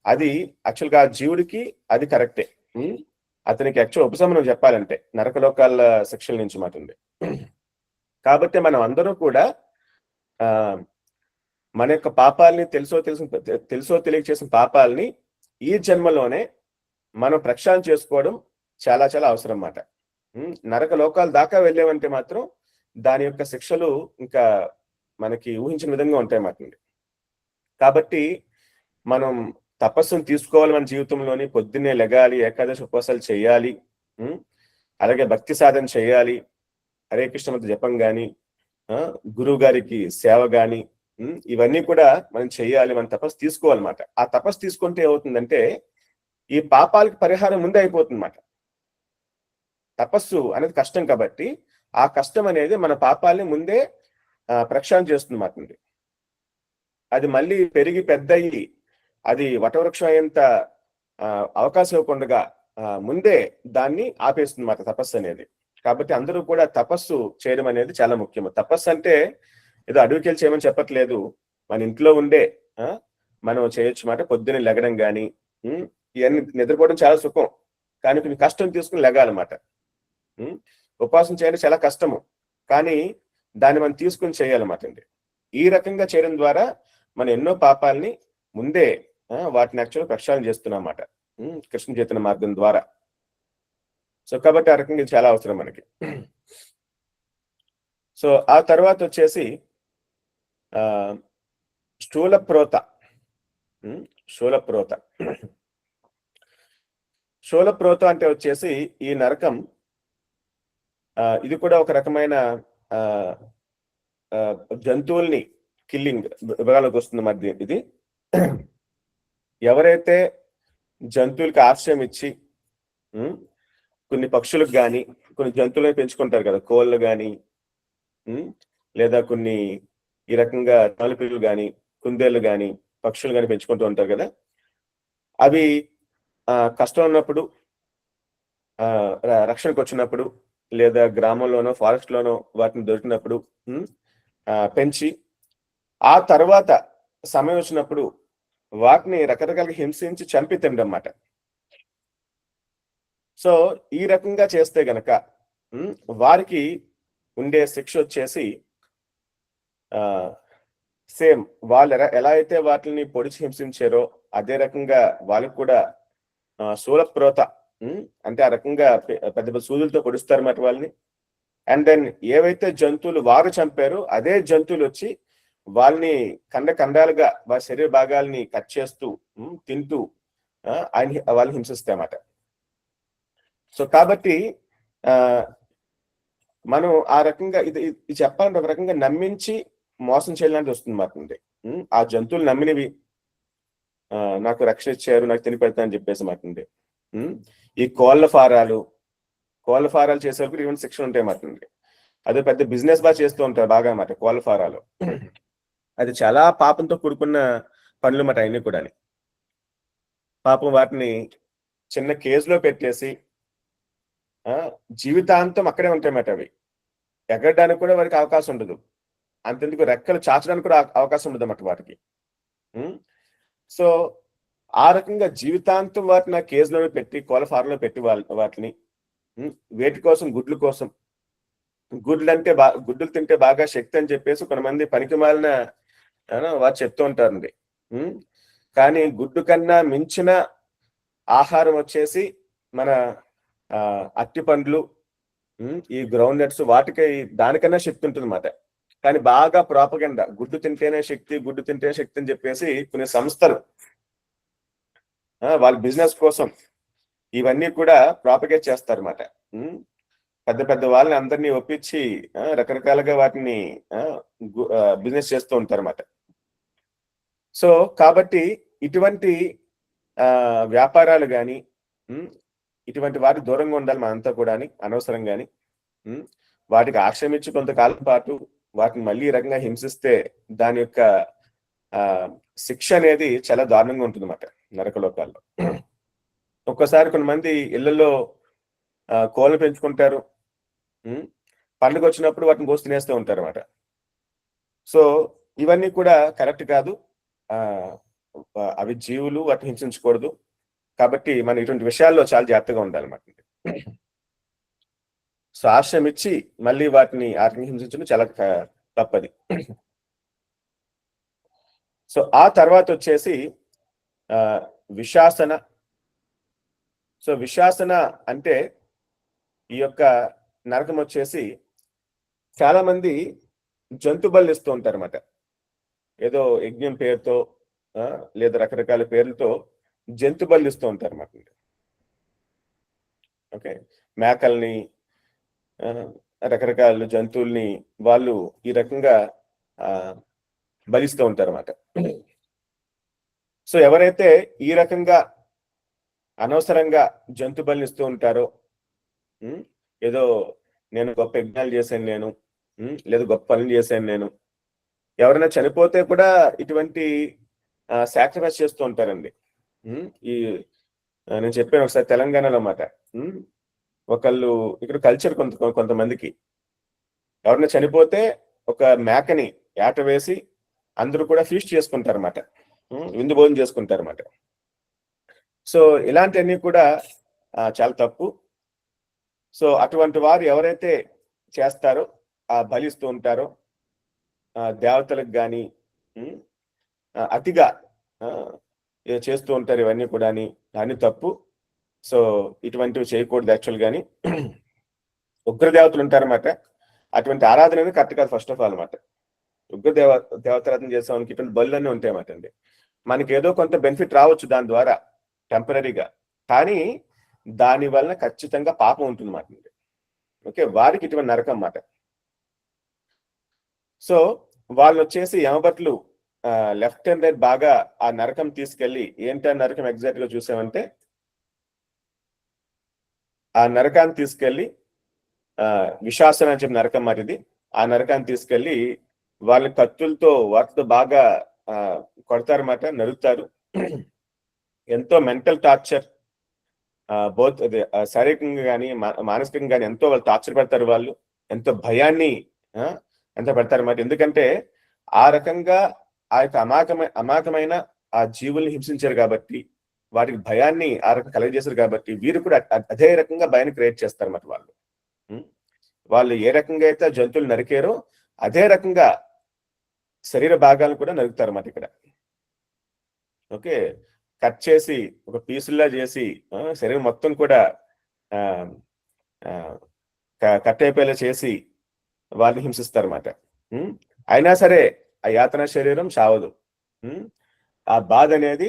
అది యాక్చువల్గా ఆ జీవుడికి అది కరెక్టే. అతనికి యాక్చువల్ ఉపశమనం చెప్పాలంటే నరకలోకాల శిక్షల నుంచి మాట ఉంది. కాబట్టి మనం అందరూ కూడా మన యొక్క పాపాలని తెలుసో తెలియక చేసిన పాపాలని ఈ జన్మలోనే మనం ప్రక్షాళన చేసుకోవడం చాలా చాలా అవసరం అన్నమాట. నరక లోకాల దాకా వెళ్ళేవంటే మాత్రం దాని యొక్క శిక్షలు ఇంకా మనకి ఊహించిన విధంగా ఉంటాయి మాట. కాబట్టి మనం తపస్సును తీసుకోవాలి మన జీవితంలోని, పొద్దున్నే లెగాలి, ఏకాదశి ఉపవాసాలు చేయాలి, అలాగే భక్తి సాధన చేయాలి, హరే కృష్ణ మంత్ర జపం గాని, గురువు గారికి సేవ గాని, ఇవన్నీ కూడా మనం చేయాలి, మనం తపస్సు తీసుకోవాలన్నమాట. ఆ తపస్సు తీసుకుంటే ఏమవుతుందంటే ఈ పాపాలకి పరిహారం ముందే అయిపోతుందన్నమాట. తపస్సు అనేది కష్టం కాబట్టి ఆ కష్టం అనేది మన పాపాలని ముందే ప్రక్షాళన చేస్తుంది. అది మళ్ళీ పెరిగి పెద్దయి అది వటవృక్షం అయ్యేంత అవకాశం ఇవ్వకుండా ముందే దాన్ని ఆపేస్తుంది మాట తపస్సు అనేది. కాబట్టి అందరూ కూడా తపస్సు చేయడం అనేది చాలా ముఖ్యము. తపస్సు అంటే ఏదో అడవికెళ్ళి చేయమని చెప్పట్లేదు, మన ఇంట్లో ఉండే మనం చేయొచ్చు మాట. పొద్దున్నే లెగడం కానీ ఇవన్నీ నిద్రపోవడం చాలా సుఖం, కానీ కొంచెం కష్టం తీసుకుని లెగాలన్నమాట. ఉపవాసం చేయడం చాలా కష్టము, కానీ దాన్ని మనం తీసుకుని చేయాలన్నమాట అండి. ఈ రకంగా చేయడం ద్వారా మనం ఎన్నో పాపాలని ముందే వాటిని యాక్చువల్గా ప్రక్షాళన చేస్తున్నాం అన్నమాట కృష్ణ చైతన్య మార్గం ద్వారా. సో కాబట్టి ఆ రకంగా ఇది చాలా అవసరం మనకి. సో ఆ తర్వాత వచ్చేసి శూలప్రోత. శూలప్రోత అంటే వచ్చేసి ఈ నరకం, ఇది కూడా ఒక రకమైన జంతువుల్ని కిల్లింగ్ విభాగాలకు వస్తుంది మరి. ఇది ఎవరైతే జంతువులకి ఆశ్రయం ఇచ్చి కొన్ని పక్షులకు కానీ కొన్ని జంతువులను పెంచుకుంటారు కదా, కోళ్ళు కానీ లేదా కొన్ని ఈ రకంగా తలుపులు కానీ కుందేళ్ళు కానీ పక్షులు కానీ పెంచుకుంటూ ఉంటారు కదా, అవి కష్టం ఉన్నప్పుడు రక్షణకు వచ్చినప్పుడు లేదా గ్రామంలోనో ఫారెస్ట్ లోనో వాటిని దొరికినప్పుడు పెంచి ఆ తర్వాత సమయం వచ్చినప్పుడు వాటిని రకరకాలుగా హింసించి చంపి తినడమాట. సో ఈ రకంగా చేస్తే గనక వారికి ఉండే శిక్ష వచ్చేసి సేమ్ వాళ్ళు ఎలా అయితే వాటిని పొడిచి హింసించారో అదే రకంగా వాళ్ళకు కూడా శూలప్రోత, అంటే ఆ రకంగా పెద్ద పెద్ద సూదులతో పొడుస్తారు మాట వాళ్ళని. అండ్ దెన్ ఏవైతే జంతువులు వారు చంపారో అదే జంతువులు వచ్చి వాళ్ళని ఖండాలుగా వాళ్ళ శరీర భాగాల్ని కట్ చేస్తూ తింటూ వాళ్ళు హింసిస్తాయన్నమాట. సో కాబట్టి మనం ఆ రకంగా ఇది చెప్పాలంటే ఒక రకంగా నమ్మించి మోసం చేయాలంటే వస్తుంది మాట. ఆ జంతువులు నమ్మినవి నాకు రక్షణ ఇచ్చారు, నాకు తిని పెడతానని చెప్పేసి మాట. ఈ కోళ్ళ ఫారాలు చేసే వరకు ఈవెన్ శిక్షణ ఉంటాయి మాట. అదే పెద్ద బిజినెస్ బాగా చేస్తూ ఉంటారు బాగా మాట కోళ్ళ ఫారాలు. అది చాలా పాపంతో కూడుకున్న పనులు మాట అన్ని కూడా. పాపం వాటిని చిన్న కేసులో పెట్టేసి జీవితాంతం అక్కడే ఉంటాయన్నమాట. అవి ఎగరడానికి కూడా వారికి అవకాశం ఉండదు, అంతెందుకు రెక్కలు చాచడానికి కూడా అవకాశం ఉండదు అన్నమాట వాటికి. సో ఆ రకంగా జీవితాంతం వాటిని ఆ కేసులో పెట్టి కోళ్ళ ఫారంలో పెట్టి వాటిని వేటి కోసం, గుడ్ల కోసం. గుడ్లు తింటే బాగా శక్తి అని చెప్పేసి కొంతమంది పనికి మాలిన వారు చెప్తూ ఉంటారండి. కానీ గుడ్డు కన్నా మించిన ఆహారం వచ్చేసి మన అట్టి పండ్లు, ఈ గ్రౌండ్ నట్స్, వాటికి దానికన్నా శక్తి ఉంటుంది అన్నమాట. కానీ బాగా ప్రాపగండా గుడ్డు తింటేనే శక్తి అని చెప్పేసి కొన్ని సంస్థలు వాళ్ళ బిజినెస్ కోసం ఇవన్నీ కూడా ప్రాపగేట్ చేస్తారన్నమాట. పెద్ద పెద్ద వాళ్ళని అందరినీ ఒప్పించి రకరకాలుగా వాటిని బిజినెస్ చేస్తూ ఉంటారన్నమాట. సో కాబట్టి ఇటువంటి వ్యాపారాలు కానీ ఇటువంటి వాటి దూరంగా ఉండాలి మనంతా కూడా, అనవసరం కానీ. వాటికి ఆశ్రమించి కొంతకాలం పాటు వాటిని మళ్ళీ ఈ రకంగా హింసిస్తే దాని యొక్క శిక్ష అనేది చాలా దారుణంగా ఉంటుంది అన్నమాట నరకలోకాల్లో. ఒక్కసారి కొంతమంది ఇళ్లలో కోళ్ళు పెంచుకుంటారు, పండుగ వచ్చినప్పుడు వాటిని కోసి తినేస్తూ ఉంటారు అన్నమాట. సో ఇవన్నీ కూడా కరెక్ట్ కాదు. అవి జీవులు, వాటిని హింసించకూడదు. కాబట్టి మనం ఇటువంటి విషయాల్లో చాలా జాగ్రత్తగా ఉండాలన్నమాట. సో ఆశ్రయం ఇచ్చి మళ్ళీ వాటిని హింసించడం చాలా తప్పది. సో ఆ తర్వాత వచ్చేసి విశాసన. సో విశాసన అంటే ఈ యొక్క నరకం వచ్చేసి చాలా మంది జంతు బలు ఇస్తూ ఉంటారు అన్నమాట. ఏదో యజ్ఞం పేరుతో లేదా రకరకాల పేర్లతో జంతు బలు ఇస్తూ ఉంటారు అన్నమాట. ఓకే, మేకల్ని, రకరకాల జంతువుల్ని వాళ్ళు ఈ రకంగా బలిస్తూ ఉంటారు అన్నమాట. సో ఎవరైతే ఈ రకంగా అనవసరంగా జంతు బలిని ఇస్తూ ఉంటారో, ఏదో నేను గొప్ప యజ్ఞాలు చేశాను లేదా గొప్ప పనులు చేశాను నేను, ఎవరైనా చనిపోతే కూడా ఇటువంటి సాక్రిఫైస్ చేస్తూ ఉంటారండి. ఈ నేను చెప్పాను ఒకసారి తెలంగాణలో అన్నమాట. ఒకళ్ళు ఇక్కడ కల్చర్ కొంతమందికి ఎవరైనా చనిపోతే ఒక మేకని ఏట వేసి అందరూ కూడా ఫీస్ట్ చేసుకుంటారు అన్నమాట, విందు భోజనం చేసుకుంటారు అన్నమాట. సో ఇలాంటివన్నీ కూడా చాలా తప్పు. సో అటువంటి వారు ఎవరైతే చేస్తారో, బలిస్తూ ఉంటారో దేవతలకు కానీ అతిగా చేస్తూ ఉంటారు, ఇవన్నీ కూడా అన్ని తప్పు. సో ఇటువంటివి చేయకూడదు యాక్చువల్ గాని. ఉగ్రదేవతలు ఉంటారన్నమాట, అటువంటి ఆరాధన అనేది కరెక్ట్ కాదు ఫస్ట్ ఆఫ్ ఆల్ అన్నమాట. దేవతారాధన చేసామనికి ఇటువంటి బలులన్నీ ఉంటాయి అన్నమాట అండి. మనకి ఏదో కొంత బెనిఫిట్ రావచ్చు దాని ద్వారా టెంపరీగా, కానీ దాని వలన ఖచ్చితంగా పాపం ఉంటుంది అన్నమాట. ఓకే, వారికి ఇటువంటి నరకం అన్నమాట. సో వాళ్ళు వచ్చేసి యమభట్లు లెఫ్ట్ అండ్ రైట్ బాగా ఆ నరకం తీసుకెళ్లి, ఏంటి ఆ నరకం ఎగ్జాక్ట్ గా చూసామంటే, ఆ నరకాన్ని తీసుకెళ్లి విశాసన అని చెప్పి నరకం మరి ఇది, ఆ నరకాన్ని తీసుకెళ్లి వాళ్ళ కత్తులతో వాటితో బాగా కొడతారన్నమాట, నరుకుతారు. ఎంతో మెంటల్ టార్చర్, బోత్ శారీరకంగా కానీ మానసికంగా కానీ ఎంతో వాళ్ళు టార్చర్ పెడతారు. వాళ్ళు ఎంతో భయాన్ని ఎంత పెడతారన్నమాట. ఎందుకంటే ఆ రకంగా ఆ యొక్క అమాయకమైన ఆ జీవుల్ని హింసించారు కాబట్టి, వాటికి భయాన్ని ఆ రకంగా కలగజేశారు కాబట్టి, వీరు కూడా అదే రకంగా భయాన్ని క్రియేట్ చేస్తారన్నమాట. వాళ్ళు ఏ రకంగా అయితే జంతువులు నరికారో అదే రకంగా శరీర భాగాలను కూడా నరుకుతారు అన్నమాట ఇక్కడ. ఓకే, కట్ చేసి ఒక పీసుల్లా చేసి శరీరం మొత్తం కూడా కట్ అయిపోయేలా చేసి వాళ్ళని హింసిస్తారన్నమాట. అయినా సరే ఆ యాతన శరీరం చావదు. ఆ బాధ అనేది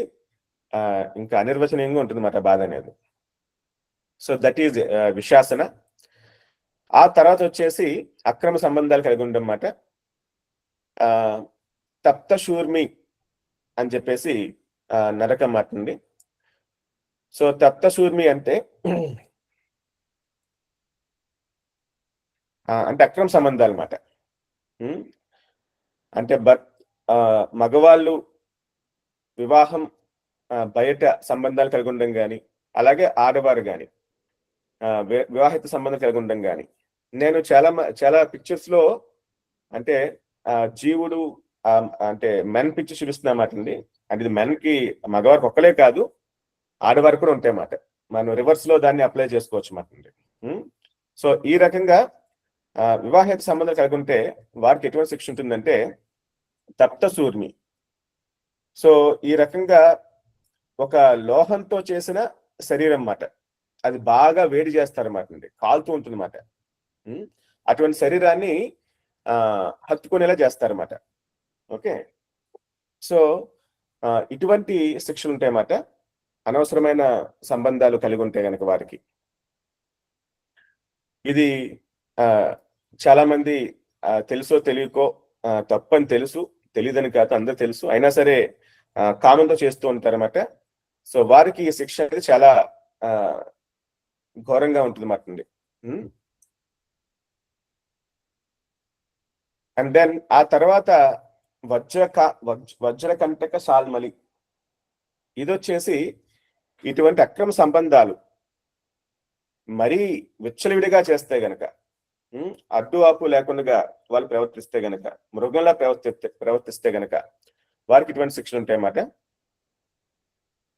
ఇంకా అనిర్వచనీయంగా ఉంటుంది అన్నమాట బాధ అనేది. సో దట్ ఈజ్ విశాసన. ఆ తర్వాత వచ్చేసి అక్రమ సంబంధాలు కలిగి ఉండడం అన్నమాట. తప్త శూర్మి అని చెప్పేసి నరకం మాటండి. సో తప్త శూర్మి అంటే అంటే అక్రమ సంబంధాలు అన్నమాట. అంటే మగవాళ్ళు వివాహం బయట సంబంధాలు కలిగి ఉండడం కానీ, అలాగే ఆడవారు కానీ వివాహిత సంబంధం కలిగి ఉండడం కానీ, నేను చాలా పిక్చర్స్ లో అంటే జీవుడు అంటే మెన్ పిక్చర్ చూపిస్తున్నమాట అండి. అంటే ఇది మెన్ కి మగవారికి ఒక్కలే కాదు, ఆడవారికి కూడా ఉంటాయి అన్నమాట. మనం రివర్స్ లో దాన్ని అప్లై చేసుకోవచ్చు అన్నమాట అండి. సో ఈ రకంగా వివాహిత సంబంధం కలిగి ఉంటే వారికి ఎటువంటి శిక్ష ఉంటుందంటే తప్త శూర్మి. సో ఈ రకంగా ఒక లోహంతో చేసిన శరీరం అన్నమాట, అది బాగా వేడి చేస్తారన్నమాట అండి, కాలుతూ ఉంటుంది అన్నమాట. అటువంటి శరీరాన్ని హత్తుకునేలా చేస్తారన్నమాట. ఓకే, సో ఇటువంటి శిక్షలు ఉంటాయన్నమాట అనవసరమైన సంబంధాలు కలిగి ఉంటే కనుక వారికి. ఇది చాలా మంది తెలుసో తెలియకో తప్పని తెలుసు, తెలియదని కాదు, అందరూ తెలుసు, అయినా సరే కామంతో చేస్తూ ఉంటారన్నమాట. సో వారికి ఈ శిక్ష అనేది చాలా ఘోరంగా ఉంటుంది అన్నమాట. అండ్ దెన్ ఆ తర్వాత వజ్రకంటక సాల్మలి, ఇది వచ్చేసి ఇటువంటి అక్రమ సంబంధాలు మరీ విచ్చలవిడిగా చేస్తే గనక, అడ్డు ఆపు లేకుండా వాళ్ళు ప్రవర్తిస్తే గనక, మృగంలా ప్రవర్తిస్తే గనక వారికి ఇటువంటి శిక్షలు ఉంటాయన్నమాట.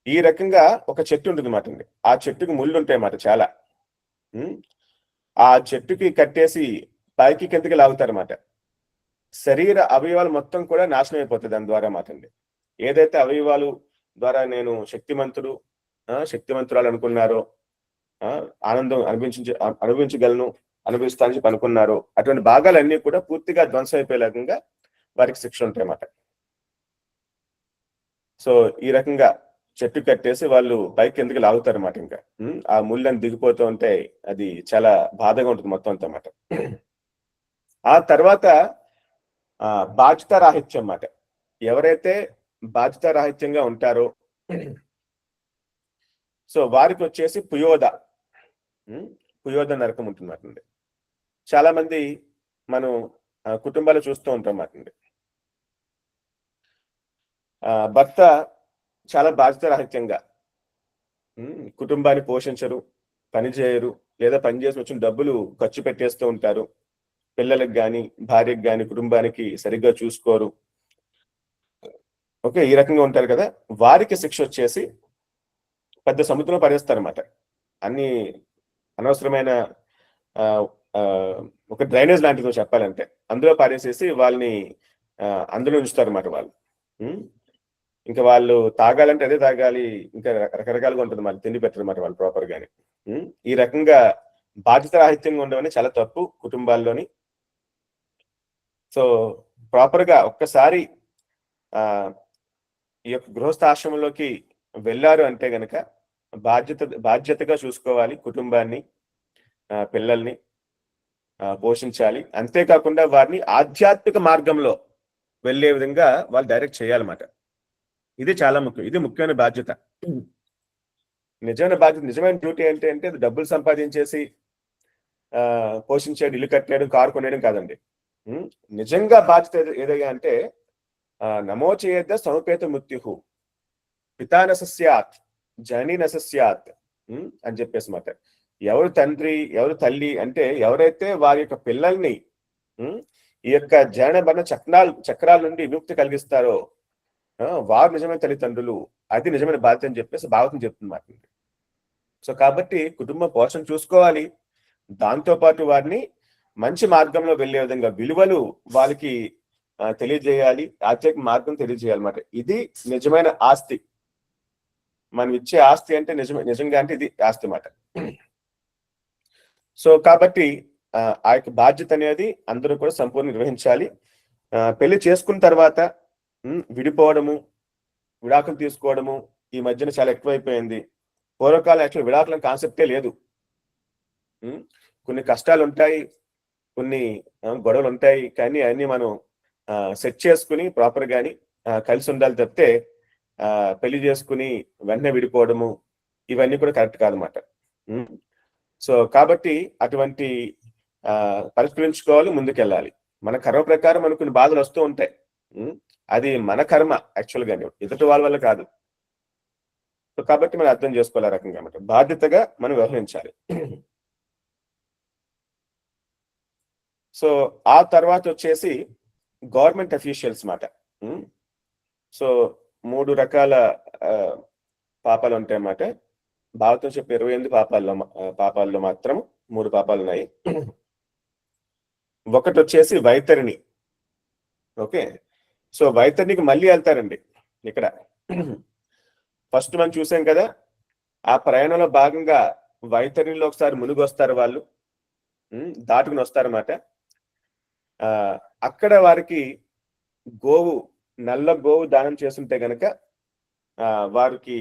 ఈ రకంగా ఒక చెట్టు ఉంటుంది అన్నమాట అండి, ఆ చెట్టుకి ముళ్ళు ఉంటాయన్నమాట చాలా. ఆ చెట్టుకి కట్టేసి పైకి కిందకి లాగుతారన్నమాట. శరీర అవయవాలు మొత్తం కూడా నాశనం అయిపోతుంది దాని ద్వారా మాటండి. ఏదైతే అవయవాలు ద్వారా నేను శక్తిమంతురాలు అనుకున్నారో, ఆనందం అనుభవించగలను, అనుభవిస్తానని చెప్పి అనుకున్నారో, అటువంటి భాగాలన్నీ కూడా పూర్తిగా ధ్వంసం అయిపోయేలాగా వారికి శిక్ష ఉంటాయన్నమాట. సో ఈ రకంగా చెట్టు కట్టేసి వాళ్ళు పైకి ఎందుకు లాగుతారు అన్నమాట. ఇంకా ఆ ముళ్ళని దిగిపోతూ ఉంటే అది చాలా బాధగా ఉంటుంది మొత్తం అంతా అన్నమాట. ఆ తర్వాత బాధ్యత రాహిత్యం అన్నమాట. ఎవరైతే బాధ్యత రాహిత్యంగా ఉంటారో సో వారికి వచ్చేసి పుయోద నరకం ఉంటుందన్నమాట. చాలా మంది మనం కుటుంబాలు చూస్తూ ఉంటాం అన్నమాట. భర్త చాలా బాధ్యత రాహిత్యంగా కుటుంబాన్ని పోషించరు, పని చేయరు, లేదా పని చేసి వచ్చిన డబ్బులు ఖర్చు పెట్టేస్తూ ఉంటారు. పిల్లలకు కానీ, భార్యకు కానీ, కుటుంబానికి సరిగ్గా చూసుకోరు. ఓకే, ఈ రకంగా ఉంటారు కదా. వారికి శిక్ష వచ్చేసి పెద్ద సముద్రంలో పడేస్తారన్నమాట. అన్ని అనవసరమైన ఒక డ్రైనేజ్ లాంటిదో చెప్పాలంటే అందులో పారేసేసి వాళ్ళని అందులో ఉంచుతారన్నమాట. వాళ్ళు ఇంకా వాళ్ళు తాగాలంటే అదే తాగాలి, ఇంకా రకరకాలుగా ఉంటుంది, మళ్ళీ తిండి పెట్టరన్నమాట వాళ్ళు ప్రాపర్ గాని. ఈ రకంగా బాధ్యత రాహిత్యంగా ఉండవని చాలా తప్పు కుటుంబాల్లోని. సో ప్రాపర్ గా ఒక్కసారి ఈ యొక్క గృహస్థాశ్రమంలోకి వెళ్ళారు అంటే గనక బాధ్యతగా చూసుకోవాలి, కుటుంబాన్ని, పిల్లల్ని పోషించాలి. అంతేకాకుండా వారిని ఆధ్యాత్మిక మార్గంలో వెళ్ళే విధంగా వాళ్ళు డైరెక్ట్ చేయాలన్నమాట. ఇది చాలా ముఖ్యం, ఇది ముఖ్యమైన బాధ్యత. నిజమైన బాధ్యత, నిజమైన డ్యూటీ ఏంటంటే డబ్బులు సంపాదించేసి పోషించేయడం, ఇల్లు కట్టేయడం, కారు కొనేయడం కాదండి. నిజంగా బాధ్యత ఏదైనా అంటే నమో చేయద్ద సముపేత మృత్యు పితానస స్యాత్ జనీనస స్యాత్ అని చెప్పేసి మాట. ఎవరు తండ్రి, ఎవరు తల్లి అంటే ఎవరైతే వారి యొక్క పిల్లల్ని ఈ యొక్క జనన మరణ చక్రాల నుండి విముక్తి కలిగిస్తారో వారు నిజమైన తల్లిదండ్రులు, అది నిజమైన బాధ్యత అని చెప్పేసి భాగవతం చెప్తున్నమాట. సో కాబట్టి కుటుంబ పోషణ చూసుకోవాలి, దాంతో పాటు వారిని మంచి మార్గంలో వెళ్లే విధంగా విలువలు వాళ్ళకి తెలియజేయాలి, ఆధ్యాత్మిక మార్గం తెలియజేయాలన్నమాట. ఇది నిజమైన ఆస్తి. మనం ఇచ్చే ఆస్తి అంటే నిజంగా అంటే ఇది ఆస్తి అన్నమాట. సో కాబట్టి ఆ యొక్క బాధ్యత అనేది అందరూ కూడా సంపూర్ణ నిర్వహించాలి. పెళ్లి చేసుకున్న తర్వాత విడిపోవడము, విడాకులు తీసుకోవడము ఈ మధ్యన చాలా ఎక్కువైపోయింది. పూర్వకాలం యాక్చువల్ విడాకుల కాన్సెప్టే లేదు. కొన్ని కష్టాలు ఉంటాయి, కొన్ని గొడవలు ఉంటాయి, కానీ అన్ని మనం సెట్ చేసుకుని ప్రాపర్ గాని కలిసి ఉండాలి తప్పితే పెళ్లి చేసుకుని వెంటనే విడిపోవడము ఇవన్నీ కూడా కరెక్ట్ కాదన్నమాట. సో కాబట్టి అటువంటి పరిష్కరించుకోవాలి, ముందుకెళ్ళాలి. మన కర్మ ప్రకారం మనకు కొన్ని బాధలు వస్తూ ఉంటాయి. అది మన కర్మ యాక్చువల్ గానే, ఎదుటి వాళ్ళ వల్ల కాదు. సో కాబట్టి మనం అర్థం చేసుకోవాలి ఆ రకంగా అన్నమాట. బాధ్యతగా మనం వ్యవహరించాలి. సో ఆ తర్వాత వచ్చేసి గవర్నమెంట్ అఫీషియల్స్ మాట. సో 3 రకాల పాపాలు ఉంటాయన్నమాట. భారతం చెప్పే 28 పాపాల్లో మాత్రం 3 పాపాలు ఉన్నాయి. ఒకటి వచ్చేసి వైతరిణి. ఓకే, సో వైతరిణికి మళ్ళీ వెళ్తారండి. ఇక్కడ ఫస్ట్ మనం చూసాం కదా, ఆ ప్రయాణంలో భాగంగా వైతరిణిలో ఒకసారి మునిగి వస్తారు వాళ్ళు, దాటుకుని వస్తారన్నమాట. అక్కడ వారికి గోవు, నల్ల గోవు దానం చేస్తుంటే గనక వారికి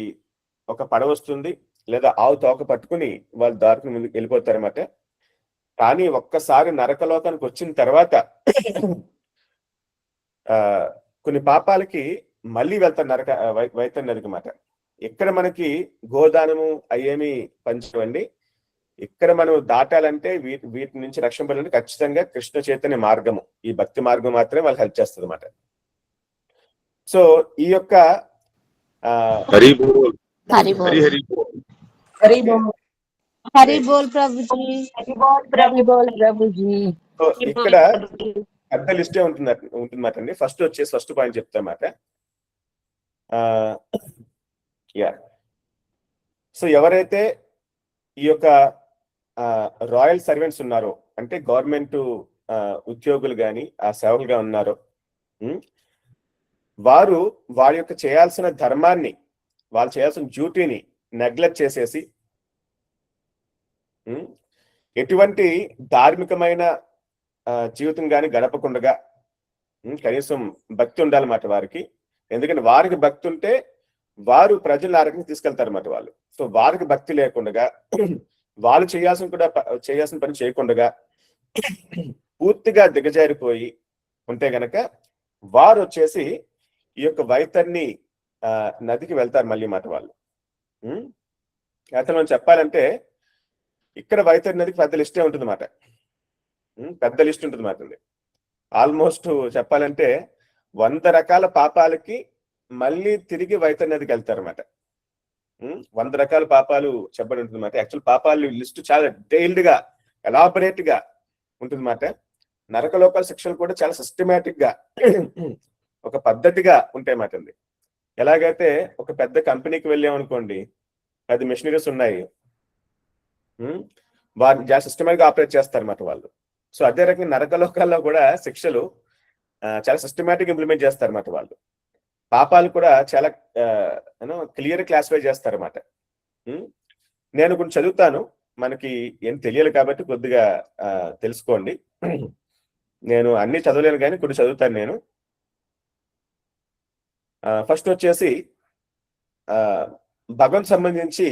ఒక పడవ వస్తుంది, లేదా ఆవు తోక పట్టుకుని వాళ్ళు దాటుకుని ముందుకు వెళ్ళిపోతారన్నమాట. కానీ ఒక్కసారి నరకలోకానికి వచ్చిన తర్వాత కొన్ని పాపాలకి మళ్ళీ వెళ్తారు వైతరిణి నదికి మాట. ఇక్కడ మనకి గోదానము అయ్యేమి పంచవండి. ఇక్కడ మనం దాటాలంటే వీటి నుంచి రక్షింపడాలంటే ఖచ్చితంగా కృష్ణ చైతన్య మార్గము, ఈ భక్తి మార్గం మాత్రమే వాళ్ళకి హెల్ప్ చేస్తుంది అన్నమాట. సో ఈ యొక్క హరి బోల్, హరి హరి బోల్, హరి బోల్, హరి బోల్ ప్రభుజీ, హరి బోల్ ప్రభుజీ. సో ఇక్కడ పెద్ద లిస్టే ఉంటుందన్నమాట అండి. First point చెప్తామాట. సో ఎవరైతే ఈ యొక్క రాయల్ సర్వెంట్స్ ఉన్నారో, అంటే గవర్నమెంట్ ఉద్యోగులు కానీ ఆ సేవకులుగా ఉన్నారో, వారు వారి యొక్క చేయాల్సిన ధర్మాన్ని, వాళ్ళు చేయాల్సిన డ్యూటీని నెగ్లెక్ట్ చేసేసి ఎటువంటి ధార్మికమైన జీవితం కానీ గడపకుండా కనీసం భక్తి ఉండాలన్నమాట వారికి. ఎందుకంటే వారికి భక్తి ఉంటే వారు ప్రజల ఆరోగ్యం తీసుకెళ్తారన్నమాట వాళ్ళు. సో వారికి భక్తి లేకుండా, వాళ్ళు చేయాల్సిన పని చేయకుండా పూర్తిగా దిగజారిపోయి ఉంటే గనక వారు వచ్చేసి ఈ యొక్క వైతరిణి నదికి వెళ్తారు మళ్ళీ మాట వాళ్ళు. అయితే మనం చెప్పాలంటే ఇక్కడ వైతరిణి నదికి పెద్ద లిస్టే ఉంటుంది మాట. పెద్ద లిస్ట్ ఉంటుంది మాట. ఆల్మోస్ట్ చెప్పాలంటే 100 రకాల పాపాలకి మళ్ళీ తిరిగి వైతరిణి నదికి వెళ్తారన్నమాట. 100 రకాల పాపాలు చెప్పబడి ఉంటుంది మాట. యాక్చువల్ పాపాలు లిస్ట్ చాలా డీటెయిల్డ్ గా, ఎలాబరేట్ గా ఉంటుంది మాట. నరకలోకాల శిక్షలు కూడా చాలా సిస్టమేటిక్ గా, ఒక పద్ధతిగా ఉంటాయి మాట. ఎలాగైతే ఒక పెద్ద కంపెనీకి వెళ్ళామనుకోండి, 10 మెషినరీస్ ఉన్నాయి, వారిని చాలా సిస్టమేటిక్ గా ఆపరేట్ చేస్తారన్నమాట వాళ్ళు. సో అదే రకంగా నరకలోకాల్లో కూడా శిక్షలు చాలా సిస్టమేటిక్ ఇంప్లిమెంట్ చేస్తారన్నమాట వాళ్ళు. పాపాలు కూడా చాలా క్లియర్ క్లాసిఫై చేస్తారన్నమాట. నేను కొంచెం చదువుతాను, మనకి ఏం తెలియాలి కాబట్టి కొద్దిగా తెలుసుకోండి. నేను అన్ని చదవలేను కానీ కొన్ని చదువుతాను నేను. ఫస్ట్ వచ్చేసి భగవంత్ సంబంధించి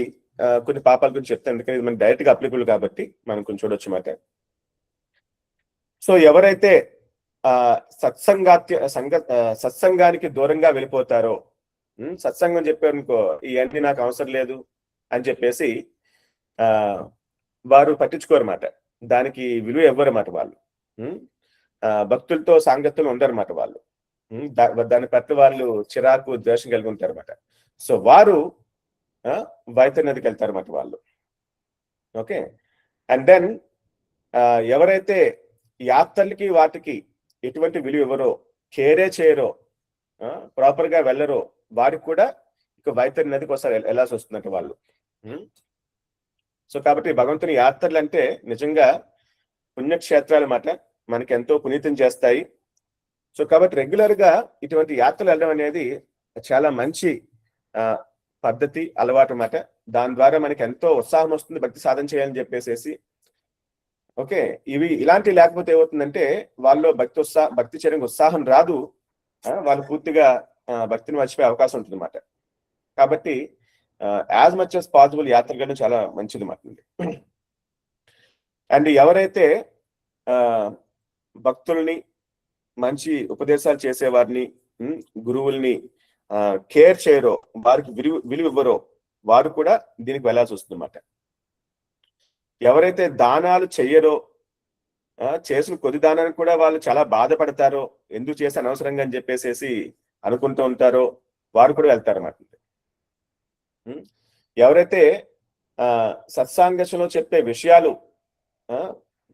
కొన్ని పాపాల గురించి చెప్తాను, ఎందుకంటే ఇది మనకి డైరెక్ట్ గా అప్లికబుల్ కాబట్టి మనం కొంచెం చూడొచ్చు మాట. సో ఎవరైతే సత్సంగానికి దూరంగా వెళ్ళిపోతారో, సత్సంగం చెప్పారనుకో ఇవన్నీ నాకు అవసరం లేదు అని చెప్పేసి వారు పట్టించుకోరన్నమాట, దానికి విలువ ఇవ్వరన్నమాట వాళ్ళు. భక్తులతో సాంగత్యంలో ఉండరన్నమాట వాళ్ళు. దాని పట్ల వాళ్ళు చిరాకు, ద్వేషం కలిగి ఉంటారన్నమాట. సో వారు వైతరిణి నదికి వెళ్తారన్నమాట వాళ్ళు. ఓకే, అండ్ దెన్ ఎవరైతే యాత్రలకి వాటికి ఎటువంటి విలువ ఇవ్వరో, కేరే చేయరో, ప్రాపర్ గా వెళ్ళరో, వారికి కూడా ఇక వైతరిణి నదికి ఒకసారి వెళ్ళాల్సి వస్తుందంట వాళ్ళు. సో కాబట్టి భగవంతుని యాత్రలు అంటే నిజంగా పుణ్యక్షేత్రాలు మాట, మనకి ఎంతో పునీతం చేస్తాయి. సో కాబట్టి రెగ్యులర్ గా ఇటువంటి యాత్రలు వెళ్ళడం అనేది చాలా మంచి పద్ధతి, అలవాటు అన్నమాట. దాని ద్వారా మనకి ఎంతో ఉత్సాహం వస్తుంది భక్తి సాధన చేయాలని చెప్పేసి. ఓకే, ఇలాంటివి లేకపోతే ఏమవుతుందంటే వాళ్ళు భక్తి చేయడానికి ఉత్సాహం రాదు, వాళ్ళు పూర్తిగా భక్తిని మర్చిపోయే అవకాశం ఉంటుంది అన్నమాట. కాబట్టి యాజ్ మచ్ యాజ్ పాసిబుల్ యాత్ర చేయడం చాలా మంచిది అన్నమాట. అండ్ ఎవరైతే భక్తుల్ని, మంచి ఉపదేశాలు చేసేవారిని, గురువుల్ని కేర్ చేయరో, వారికి విలువ ఇవ్వరో వారు కూడా దీనికి వెళ్ళాల్సి వస్తుంది అన్నమాట. ఎవరైతే దానాలు చెయ్యరో, చేసిన కొద్ది దానానికి కూడా వాళ్ళు చాలా బాధపడతారో, ఎందుకు చేసి అనవసరంగా అని చెప్పేసి అనుకుంటూ ఉంటారో వారు కూడా వెళ్తారన్నమాట. ఎవరైతే సత్సాంగంలో చెప్పే విషయాలు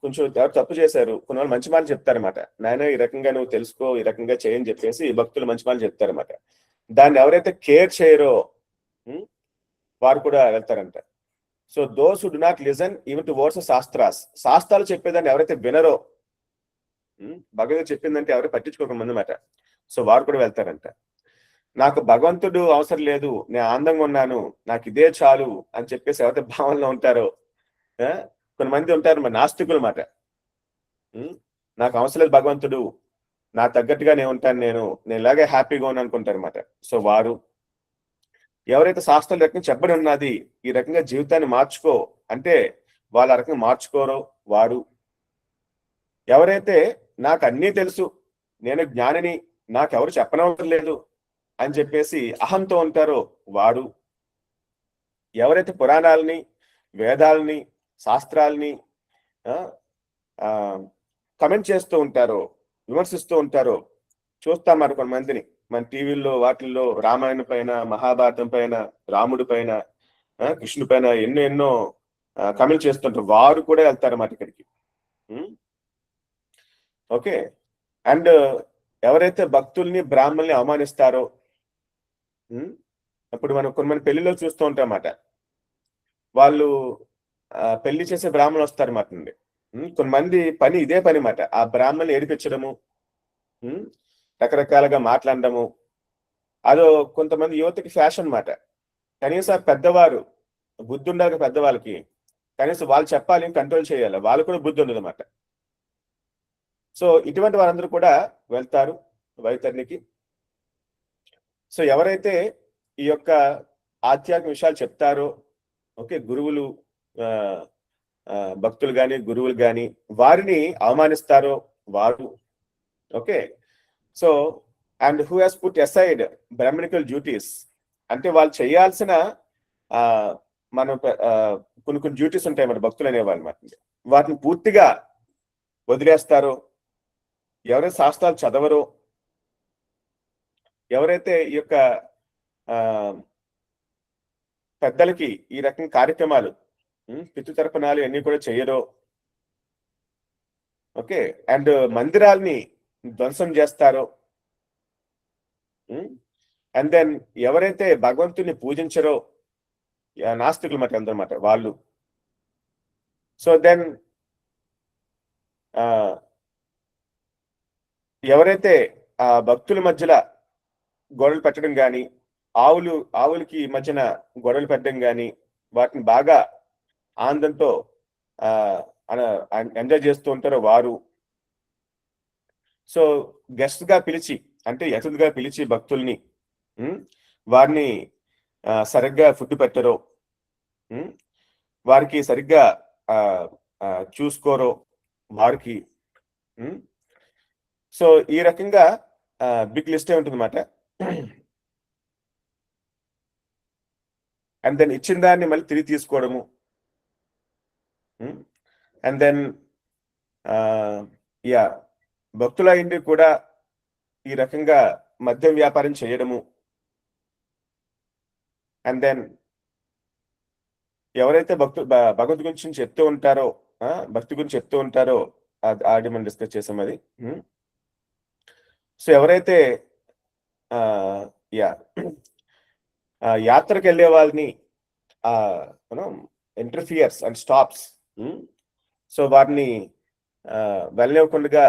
కొంచెం ఎవరు తప్పు చేశారు, కొన్ని వాళ్ళు మంచి మాటలు చెప్తారన్నమాట. నాయన ఈ రకంగా నువ్వు తెలుసుకో, ఈ రకంగా చేయని చెప్పేసి భక్తులు మంచి మాటలు చెప్తారన్నమాట. దాన్ని ఎవరైతే కేర్ చేయరో వారు కూడా వెళ్తారంట. So those who do not listen even to words of shastras, శాస్త్రాలు చెప్పేదాన్ని ఎవరైతే వినరో, భగవద్గీత చెప్పిందంటే ఎవరు పట్టించుకోకముందు అన్నమాట. సో వారు కూడా వెళ్తారంట. నాకు భగవంతుడు అవసరం లేదు, నేను ఆనందంగా ఉన్నాను, నాకు ఇదే చాలు అని చెప్పేసి ఎవరైతే భావనలో ఉంటారో, కొంతమంది ఉంటారు మరి నాస్తికులు మాట. నాకు అవసరం లేదు భగవంతుడు, నా తగ్గట్టుగా నేను ఉంటాను, నేను ఇలాగే హ్యాపీగా ఉన్నాను అనుకుంటారు అన్నమాట. సో వారు ఎవరైతే శాస్త్రాల రకంగా చెప్పబడి ఉన్నది ఈ రకంగా జీవితాన్ని మార్చుకో అంటే వాళ్ళు ఆ రకంగా మార్చుకోరో వారు. ఎవరైతే నాకు అన్నీ తెలుసు, నేను జ్ఞానిని, నాకెవరు చెప్పనవసరం లేదు అని చెప్పేసి అహంతో ఉంటారో వాడు. ఎవరైతే పురాణాలని, వేదాలని, శాస్త్రాలని కమెంట్ చేస్తూ ఉంటారో, విమర్శిస్తూ ఉంటారో చూస్తాం మరి కొంతమందిని మన టీవీల్లో వాటిల్లో. రామాయణం పైన, మహాభారతం పైన, రాముడి పైన, కృష్ణుడి పైన ఎన్నో కమెంట్ చేస్తుంటారు. వారు కూడా వెళ్తారన్నమాట ఇక్కడికి. ఓకే, అండ్ ఎవరైతే భక్తుల్ని, బ్రాహ్మణుల్ని అవమానిస్తారో, అప్పుడు మనం కొంతమంది పెళ్లిలో చూస్తూ ఉంటాం అన్నమాట. వాళ్ళు పెళ్లి చేసే బ్రాహ్మణులు వస్తారన్నమాట అండి. కొంతమంది పని ఇదే పని అన్నమాట, ఆ బ్రాహ్మణులు ఏడిపించడము, రకరకాలుగా మాట్లాడడము. అదో కొంతమంది యువతకి ఫ్యాషన్ అన్నమాట. కనీసం పెద్దవారు బుద్ధి ఉండాలి, పెద్దవాళ్ళకి కనీసం వాళ్ళు చెప్పాలి, కంట్రోల్ చేయాలి, వాళ్ళు కూడా బుద్ధి ఉండదు అన్నమాట. సో ఇటువంటి వారందరూ కూడా వెళ్తారు వైతరణికి. సో ఎవరైతే ఈ యొక్క ఆధ్యాత్మిక విషయాలు చెప్తారో, ఓకే, గురువులు, భక్తులు కానీ, గురువులు కానీ వారిని అవమానిస్తారో వారు. Okay, so and who has put aside Brahminical duties, అంటే వాళ్ళు చేయాల్సిన మనం కొన్ని డ్యూటీస్ ఉంటాయి మన భక్తులు అనేవాళ్ళు మాట, వాటిని పూర్తిగా వదిలేస్తారో, ఎవరైతే శాస్త్రాలు చదవరో, ఎవరైతే ఈ యొక్క పెద్దలకి ఈ రకం కార్యక్రమాలు, పితృతర్పణాలు అన్ని కూడా చేయరో, ఓకే, అండ్ మందిరాల్ని ధ్వంసం చేస్తారో, అండ్ దెన్ ఎవరైతే భగవంతుని పూజించరో, నాస్తికులు మాట అందరమాట వాళ్ళు. సో దెన్ ఎవరైతే ఆ భక్తుల మధ్యలో గొడవలు పెట్టడం కానీ, ఆవులకి మధ్యన గొడవలు పెట్టడం కానీ, వాటిని బాగా ఆనందంతో ఎంజాయ్ చేస్తూ ఉంటారో వారు. సో గెస్ట్ గా పిలిచి, అంటే అతిథిగా పిలిచి భక్తుల్ని, వారిని సరిగ్గా ఫుడ్ పెట్టరో, వారికి సరిగ్గా చూసుకోరో వారికి. సో ఈ రకంగా బిగ్ లిస్టే ఉంటుంది అన్నమాట. అండ్ దెన్ ఇచ్చిన దాన్ని మళ్ళీ తిరిగి తీసుకోవడము, అండ్ దెన్ భక్తుల ఇంటి కూడా ఈ రకంగా మద్యం వ్యాపారం చేయడము, అండ్ దెన్ ఎవరైతే భగవద్ గురించి చెప్తూ ఉంటారో, భక్తి గురించి చెప్తూ ఉంటారో, అది మనం డిస్కస్ చేసాం అది. సో ఎవరైతే యాత్రకు వెళ్ళే వాళ్ళని ఇంటర్ఫియర్స్ అండ్ స్టాప్స్, సో వారిని వెళ్ళనివ్వకుండా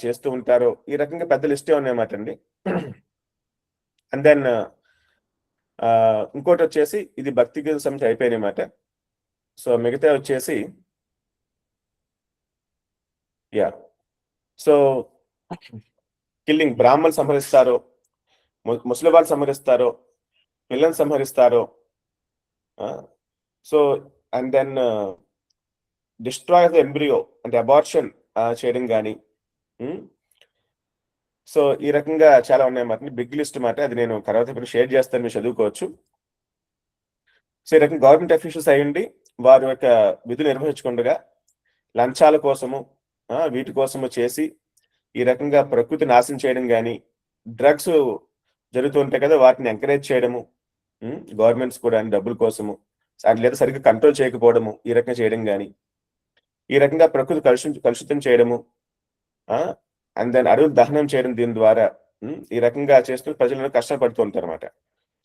చేస్తూ ఉంటారో, ఈ రకంగా పెద్ద లిస్టే ఉన్నాయన్నమాట అండి. అండ్ దెన్ ఇంకోటి వచ్చేసి ఇది భక్తి గీత సంబంధించి అయిపోయినమాట. సో మిగతా వచ్చేసి సో కిల్లింగ్, బ్రాహ్మణులు సంహరిస్తారో, ముసలి వాళ్ళు సంహరిస్తారో, పిల్లల్ని సంహరిస్తారో, so and then destroy the embryo అంటే అబార్షన్ చేయడం కానీ. సో ఈ రకంగా చాలా ఉన్నాయన్నమాట. బిగ్ లిస్ట్ మాట, అది నేను తర్వాత ఇప్పుడు షేర్ చేస్తాను, మీరు చదువుకోవచ్చు. సో ఈ రకంగా గవర్నమెంట్ అఫీషియల్స్ అయ్యండి వారి యొక్క విధులు నిర్వహించకుండా లంచాల కోసము వీటి కోసము చేసి ఈ రకంగా ప్రకృతి నాశనం చేయడం కానీ, డ్రగ్స్ జరుగుతూ ఉంటాయి కదా వాటిని ఎంకరేజ్ చేయడము, గవర్నమెంట్స్ కూడా డబ్బుల కోసము, లేదా సరిగ్గా కంట్రోల్ చేయకపోవడము, ఈ రకంగా చేయడం కానీ, ఈ రకంగా ప్రకృతి కలుషితం చేయడము, అండ్ దెన్ అడవులు దహనం చేయడం, దీని ద్వారా ఈ రకంగా చేస్తూ ప్రజలను కష్టపడుతూ ఉంటారు అనమాట.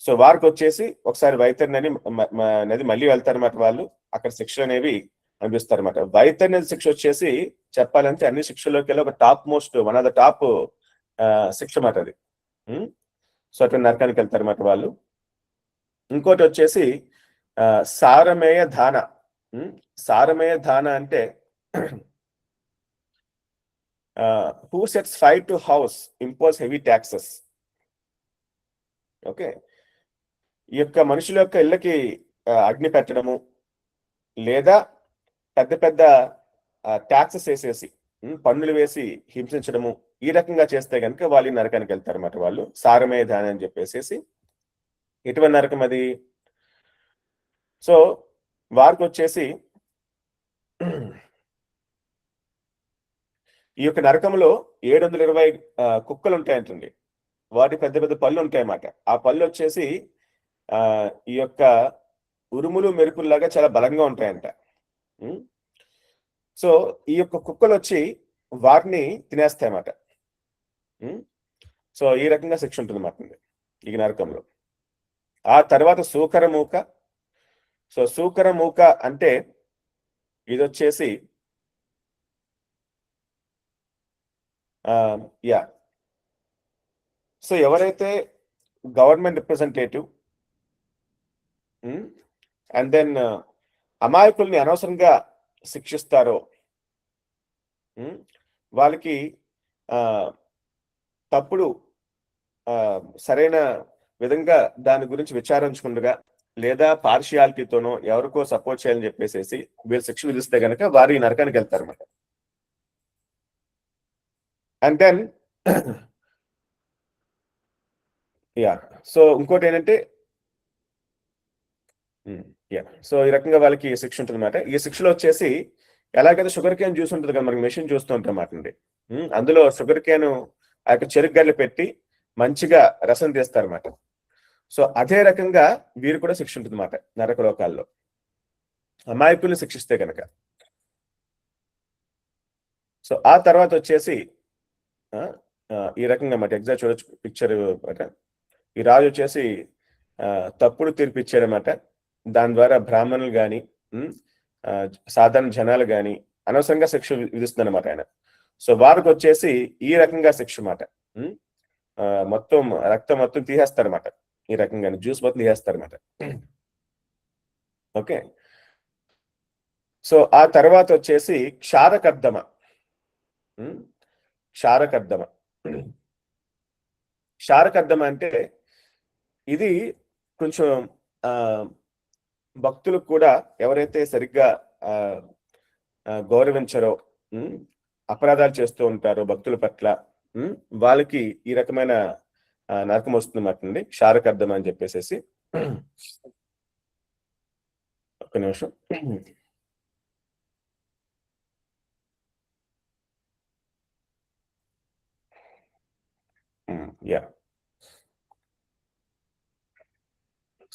సో వారికి వచ్చేసి ఒకసారి వైతరిణి నది మళ్ళీ వెళ్తారన్నమాట. వాళ్ళు అక్కడ శిక్షలు అనేవి అనిపిస్తారు అనమాట. వైతరిణి శిక్ష వచ్చేసి చెప్పాలంటే అన్ని శిక్షల్లోకి వెళ్ళి ఒక top most, one of the top శిక్ష మాట అది. సో అటువంటి నరకానికి వెళ్తారన్నమాట వాళ్ళు. ఇంకోటి వచ్చేసి సారమేయ దాన. సారమేయ దాన అంటే who sets fire to house impose heavy taxes. Okay, ఈ యొక్క మనుషుల యొక్క ఇళ్ళకి అగ్ని పెట్టడము, లేదా పెద్ద పెద్ద ట్యాక్సెస్ వేసేసి పన్నులు వేసి హింసించడము, ఈ రకంగా చేస్తే కనుక వాళ్ళు నరకానికి వెళ్తారన్నమాట. వాళ్ళు సారమేయ దాన అని చెప్పేసి. ఎటువంటి నరకం అది? సో వారికి వచ్చేసి ఈ యొక్క నరకంలో 720 కుక్కలు ఉంటాయంటండి. వాటి పెద్ద పెద్ద పళ్ళు ఉంటాయన్నమాట. ఆ పళ్ళు వచ్చేసి ఈ యొక్క ఉరుములు మెరుపుల్లాగా చాలా బలంగా ఉంటాయంట. సో ఈ యొక్క కుక్కలు వచ్చి వాటిని తినేస్తాయన్నమాట. సో ఈ రకంగా శిక్ష ఉంటుంది అన్నమాట ఈ నరకంలో. ఆ తర్వాత సూకరమూక. సో సూకరమూక అంటే ఇది వచ్చేసి సో ఎవరైతే గవర్నమెంట్ రిప్రజెంటేటివ్ అండ్ దెన్ అమాయకుల్ని అనవసరంగా శిక్షిస్తారో, వాళ్ళకి తప్పుడు సరైన విధంగా దాని గురించి విచారించకుండా, లేదా పార్షియాలిటీతోనో ఎవరికో సపోర్ట్ చేయాలని చెప్పేసి వీళ్ళు శిక్ష విధిస్తే కనుక వారు ఈ నరకానికి వెళ్తారు అన్నమాట. అండ్ దెన్ సో ఇంకోటి ఏంటంటే సో ఈ రకంగా వాళ్ళకి శిక్ష ఉంటుంది అన్నమాట. ఈ శిక్షలో వచ్చేసి ఎలాగైతే షుగర్ కేన్ జ్యూస్ ఉంటుంది కదా, మనకి మెషిన్ చూస్తూ ఉంటాం అన్నమాట అండి. అందులో షుగర్ కేన్ ఆ యొక్క చెరుకు గడ్డలు పెట్టి మంచిగా రసం తీస్తారన్నమాట. సో అదే రకంగా వీరు కూడా శిక్ష ఉంటుంది అన్నమాట నరక లోకాల్లో, అమాయకుల్ని శిక్షిస్తే కనుక. సో ఆ తర్వాత వచ్చేసి ఈ రకంగా అన్నమాట. ఎగ్జాక్ట్ చూడొచ్చు పిక్చర్ అన్నమాట. ఈ రాజు వచ్చేసి తప్పుడు తీర్పు ఇచ్చాడనమాట. దాని ద్వారా బ్రాహ్మణులు కానీ సాధారణ జనాలు కానీ అనవసరంగా శిక్ష విధిస్తుందన్నమాట ఆయన. సో వారికి వచ్చేసి ఈ రకంగా శిక్ష అన్నమాట. మొత్తం రక్తం మొత్తం తీసేస్తారన్నమాట. ఈ రకంగా జ్యూస్ మొత్తం తీసేస్తారన్నమాట. ఓకే, సో ఆ తర్వాత వచ్చేసి క్షారకర్దమ. క్షారకర్దమ క్షారకర్దమ అంటే ఇది కొంచెం భక్తులకు కూడా ఎవరైతే సరిగ్గా గౌరవించరో, అపరాధాలు చేస్తూ ఉంటారో భక్తుల పట్ల, వాళ్ళకి ఈ రకమైన నరకం వస్తుందన్నమాట. క్షారకర్దమ అని చెప్పేసి. ఒక్క నిమిషం.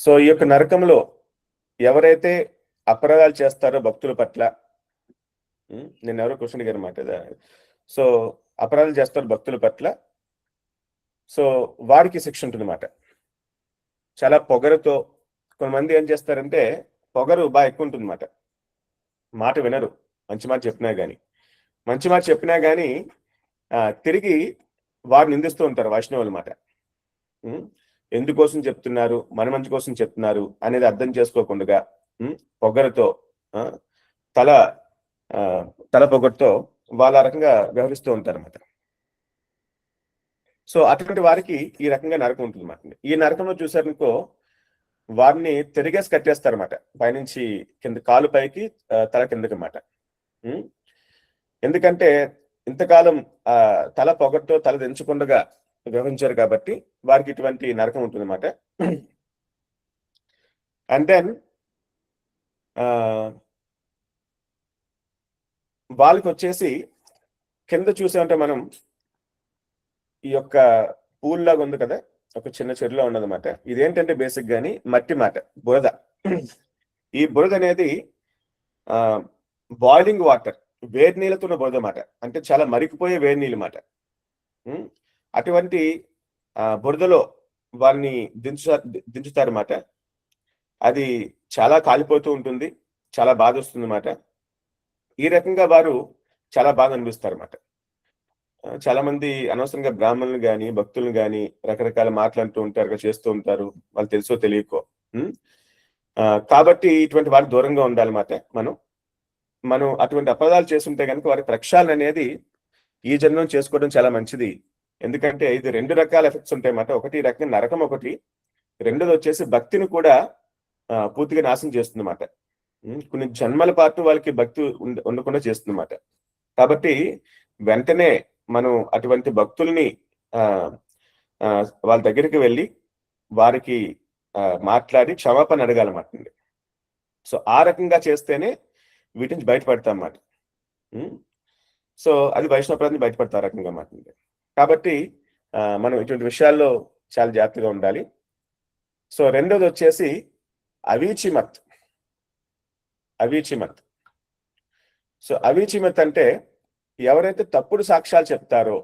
సో ఈ యొక్క నరకంలో ఎవరైతే అపరాధాలు చేస్తారో భక్తుల పట్ల, నేను ఎవరో క్వశ్చన్ అడిగారు అన్నమాట. సో అపరాధాలు చేస్తారు భక్తుల పట్ల, సో వారికి శిక్ష ఉంటుంది అన్నమాట. చాలా పొగరుతో కొంతమంది ఏం చేస్తారంటే పొగరు బాగా ఎక్కువ ఉంటుంది అన్నమాట. మాట వినరు, మంచి మాట చెప్పినా కానీ తిరిగి వారు నిందిస్తూ ఉంటారు వైష్ణవులు మాట. ఎందుకోసం చెప్తున్నారు, మన మంచి కోసం చెప్తున్నారు అనేది అర్థం చేసుకోకుండా పొగరుతో తల పొగరుతో వాళ్ళ రకంగా వ్యవహరిస్తూ ఉంటారు అన్నమాట. సో అటువంటి వారికి ఈ రకంగా నరకం ఉంటుంది అన్నమాట. ఈ నరకంలో చూసారనుకో వారిని తిరిగేసి కట్టేస్తారన్నమాట, పైనుంచి కింద కాలు పైకి తల కిందకి అన్నమాట. ఎందుకంటే ఇంతకాలం తల పొగట్టుతో తల దించకుండా వ్యవహరించారు కాబట్టి వారికి ఇటువంటి నరకం ఉంటుంది అన్నమాట. అండ్ దెన్ వాళ్ళకి వచ్చేసి కింద చూసామంటే మనం ఈ యొక్క పూల్ లాగా ఉంది కదా, ఒక చిన్న చెరువులో ఉన్నదన్నమాట. ఇదేంటంటే బేసిక్ గాని మట్టి మాట, బురద. ఈ బురద అనేది బాయిలింగ్ వాటర్, వేడి నీళ్ళతో ఉన్న బురద మాట, అంటే చాలా మరిగిపోయే వేడి నీళ్ళు మాట. అటువంటి బురదలో వారిని దించుతారన్నమాట. అది చాలా కాలిపోతూ ఉంటుంది, చాలా బాధ వస్తుంది అన్నమాట. ఈ రకంగా వారు చాలా బాధ అనిపిస్తారన్నమాట. చాలా మంది అనవసరంగా బ్రాహ్మణులు కానీ భక్తులను కానీ రకరకాల మాట్లాడుతూ ఉంటారు, చేస్తూ ఉంటారు, వాళ్ళు తెలుసో తెలియకో. కాబట్టి ఇటువంటి వారికి దూరంగా ఉండాలన్నమాట. మనం అటువంటి అపరాధాలు చేస్తుంటే కనుక వారి ప్రక్షాళన అనేది ఈ జన్మం చేసుకోవడం చాలా మంచిది. ఎందుకంటే ఇది 2 రకాల ఎఫెక్ట్స్ ఉంటాయి అన్నమాట. ఒకటి ఈ రకంగా నరకం, ఒకటి రెండోది వచ్చేసి భక్తిని కూడా పూర్తిగా నాశనం చేస్తుంది అన్నమాట. కొన్ని జన్మల పాటు వాళ్ళకి భక్తి ఉండకుండా చేస్తుంది అన్నమాట. కాబట్టి వెంటనే మనం అటువంటి భక్తుల్ని వాళ్ళ దగ్గరికి వెళ్ళి వారికి మాట్లాడి క్షమాపణ అడగాలన్నమాట. సో ఆ రకంగా చేస్తేనే వీటి నుంచి బయటపడతాం అన్నమాట. సో అది వైష్ణవప్రాన్ని బయటపడతారు రకంగా అన్నమాట. కాబట్టి మనం ఇటువంటి విషయాల్లో చాలా జాగ్రత్తగా ఉండాలి. సో రెండోది వచ్చేసి అవీచిమత్. సో అవీచిమత్ అంటే ఎవరైతే తప్పుడు సాక్ష్యాలు చెప్తారో,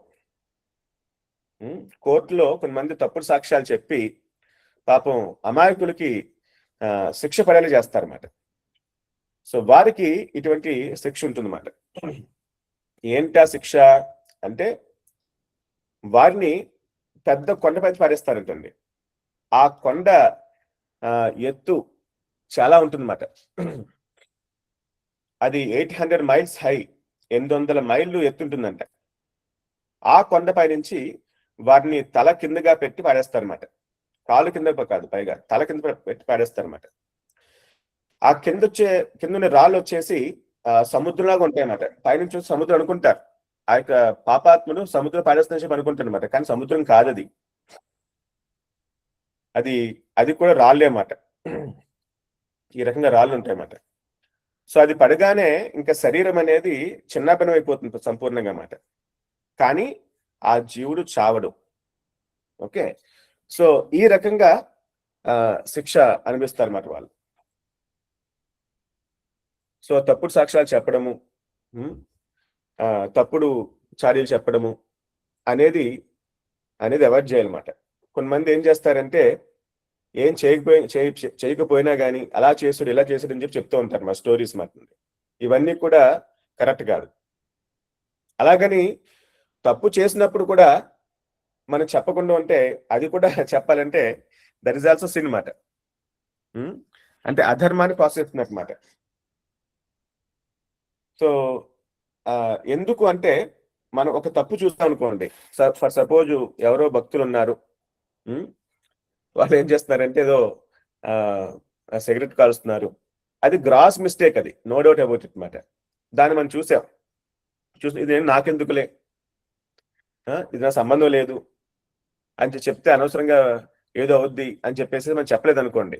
కోర్టులో కొంతమంది తప్పుడు సాక్ష్యాలు చెప్పి పాపం అమాయకులకి శిక్ష పడేలా చేస్తారన్నమాట. సో వారికి ఇటువంటి శిక్ష ఉంటుందన్నమాట. ఏంటా శిక్ష అంటే వారిని పెద్ద కొండపై పారేస్తారంటండి. ఆ కొండ ఎత్తు చాలా ఉంటుందన్నమాట. అది 800 మైల్స్ హై, 800 మైళ్ళు ఎత్తుంటుందంట. ఆ కొండపై నుంచి వారిని తల కిందగా పెట్టి పాడేస్తారన్నమాట. కాలు కింద కాదు, పైగా తల కింద పెట్టి పాడేస్తారన్నమాట. ఆ కింద రాళ్ళు వచ్చేసి సముద్రంలాగా ఉంటాయన్నమాట. పైనుంచి సముద్రం అనుకుంటారు, ఆ యొక్క పాపాత్ముడు సముద్రం పాడేస్తున్న చెప్పి అనుకుంటారు అనమాట. కానీ సముద్రం కాదు అది కూడా రాళ్ళే అన్నమాట. ఈ రకంగా రాళ్ళు ఉంటాయన్నమాట. సో అది పడగానే ఇంకా శరీరం అనేది చిన్నాభిన్నం అయిపోతుంది సంపూర్ణంగా అన్నమాట. కానీ ఆ జీవుడు చావడు. ఓకే, సో ఈ రకంగా శిక్ష అనిపిస్తారన్నమాట వాళ్ళు. సో తప్పుడు సాక్ష్యాలు చెప్పడము, తప్పుడు చార్యలు చెప్పడము అనేది అవాయిడ్ చేయాలన్నమాట. కొంతమంది ఏం చేస్తారంటే ఏం చేయకపోయినా కానీ అలా చేసుడు ఇలా చేసుడు అని చెప్తూ ఉంటారు మా స్టోరీస్ మాత్రం. ఇవన్నీ కూడా కరెక్ట్ కాదు. అలాగని తప్పు చేసినప్పుడు కూడా మనం చెప్పకుండా ఉంటే అది కూడా చెప్పాలంటే దట్ ఈస్ ఆల్సో సిన్ మాట. అంటే అధర్మాన్ని ప్రోత్సహిస్తున్నమాట. సో ఎందుకు అంటే మనం ఒక తప్పు చూస్తాం అనుకోండి, ఫర్ సపోజ్ ఎవరో భక్తులు ఉన్నారు, వాళ్ళు ఏం చేస్తున్నారంటే ఏదో సిగరెట్ కాలుస్తున్నారు. అది గ్రాస్ మిస్టేక్, అది నో డౌట్ అబౌట్ ఇట్ మాట. దాన్ని మనం చూసాం, ఇది నాకెందుకులే, ఇది నా సంబంధం లేదు అని చెప్తే అనవసరంగా ఏదో అవుద్ది అని చెప్పేసి మనం చెప్పలేదు అనుకోండి,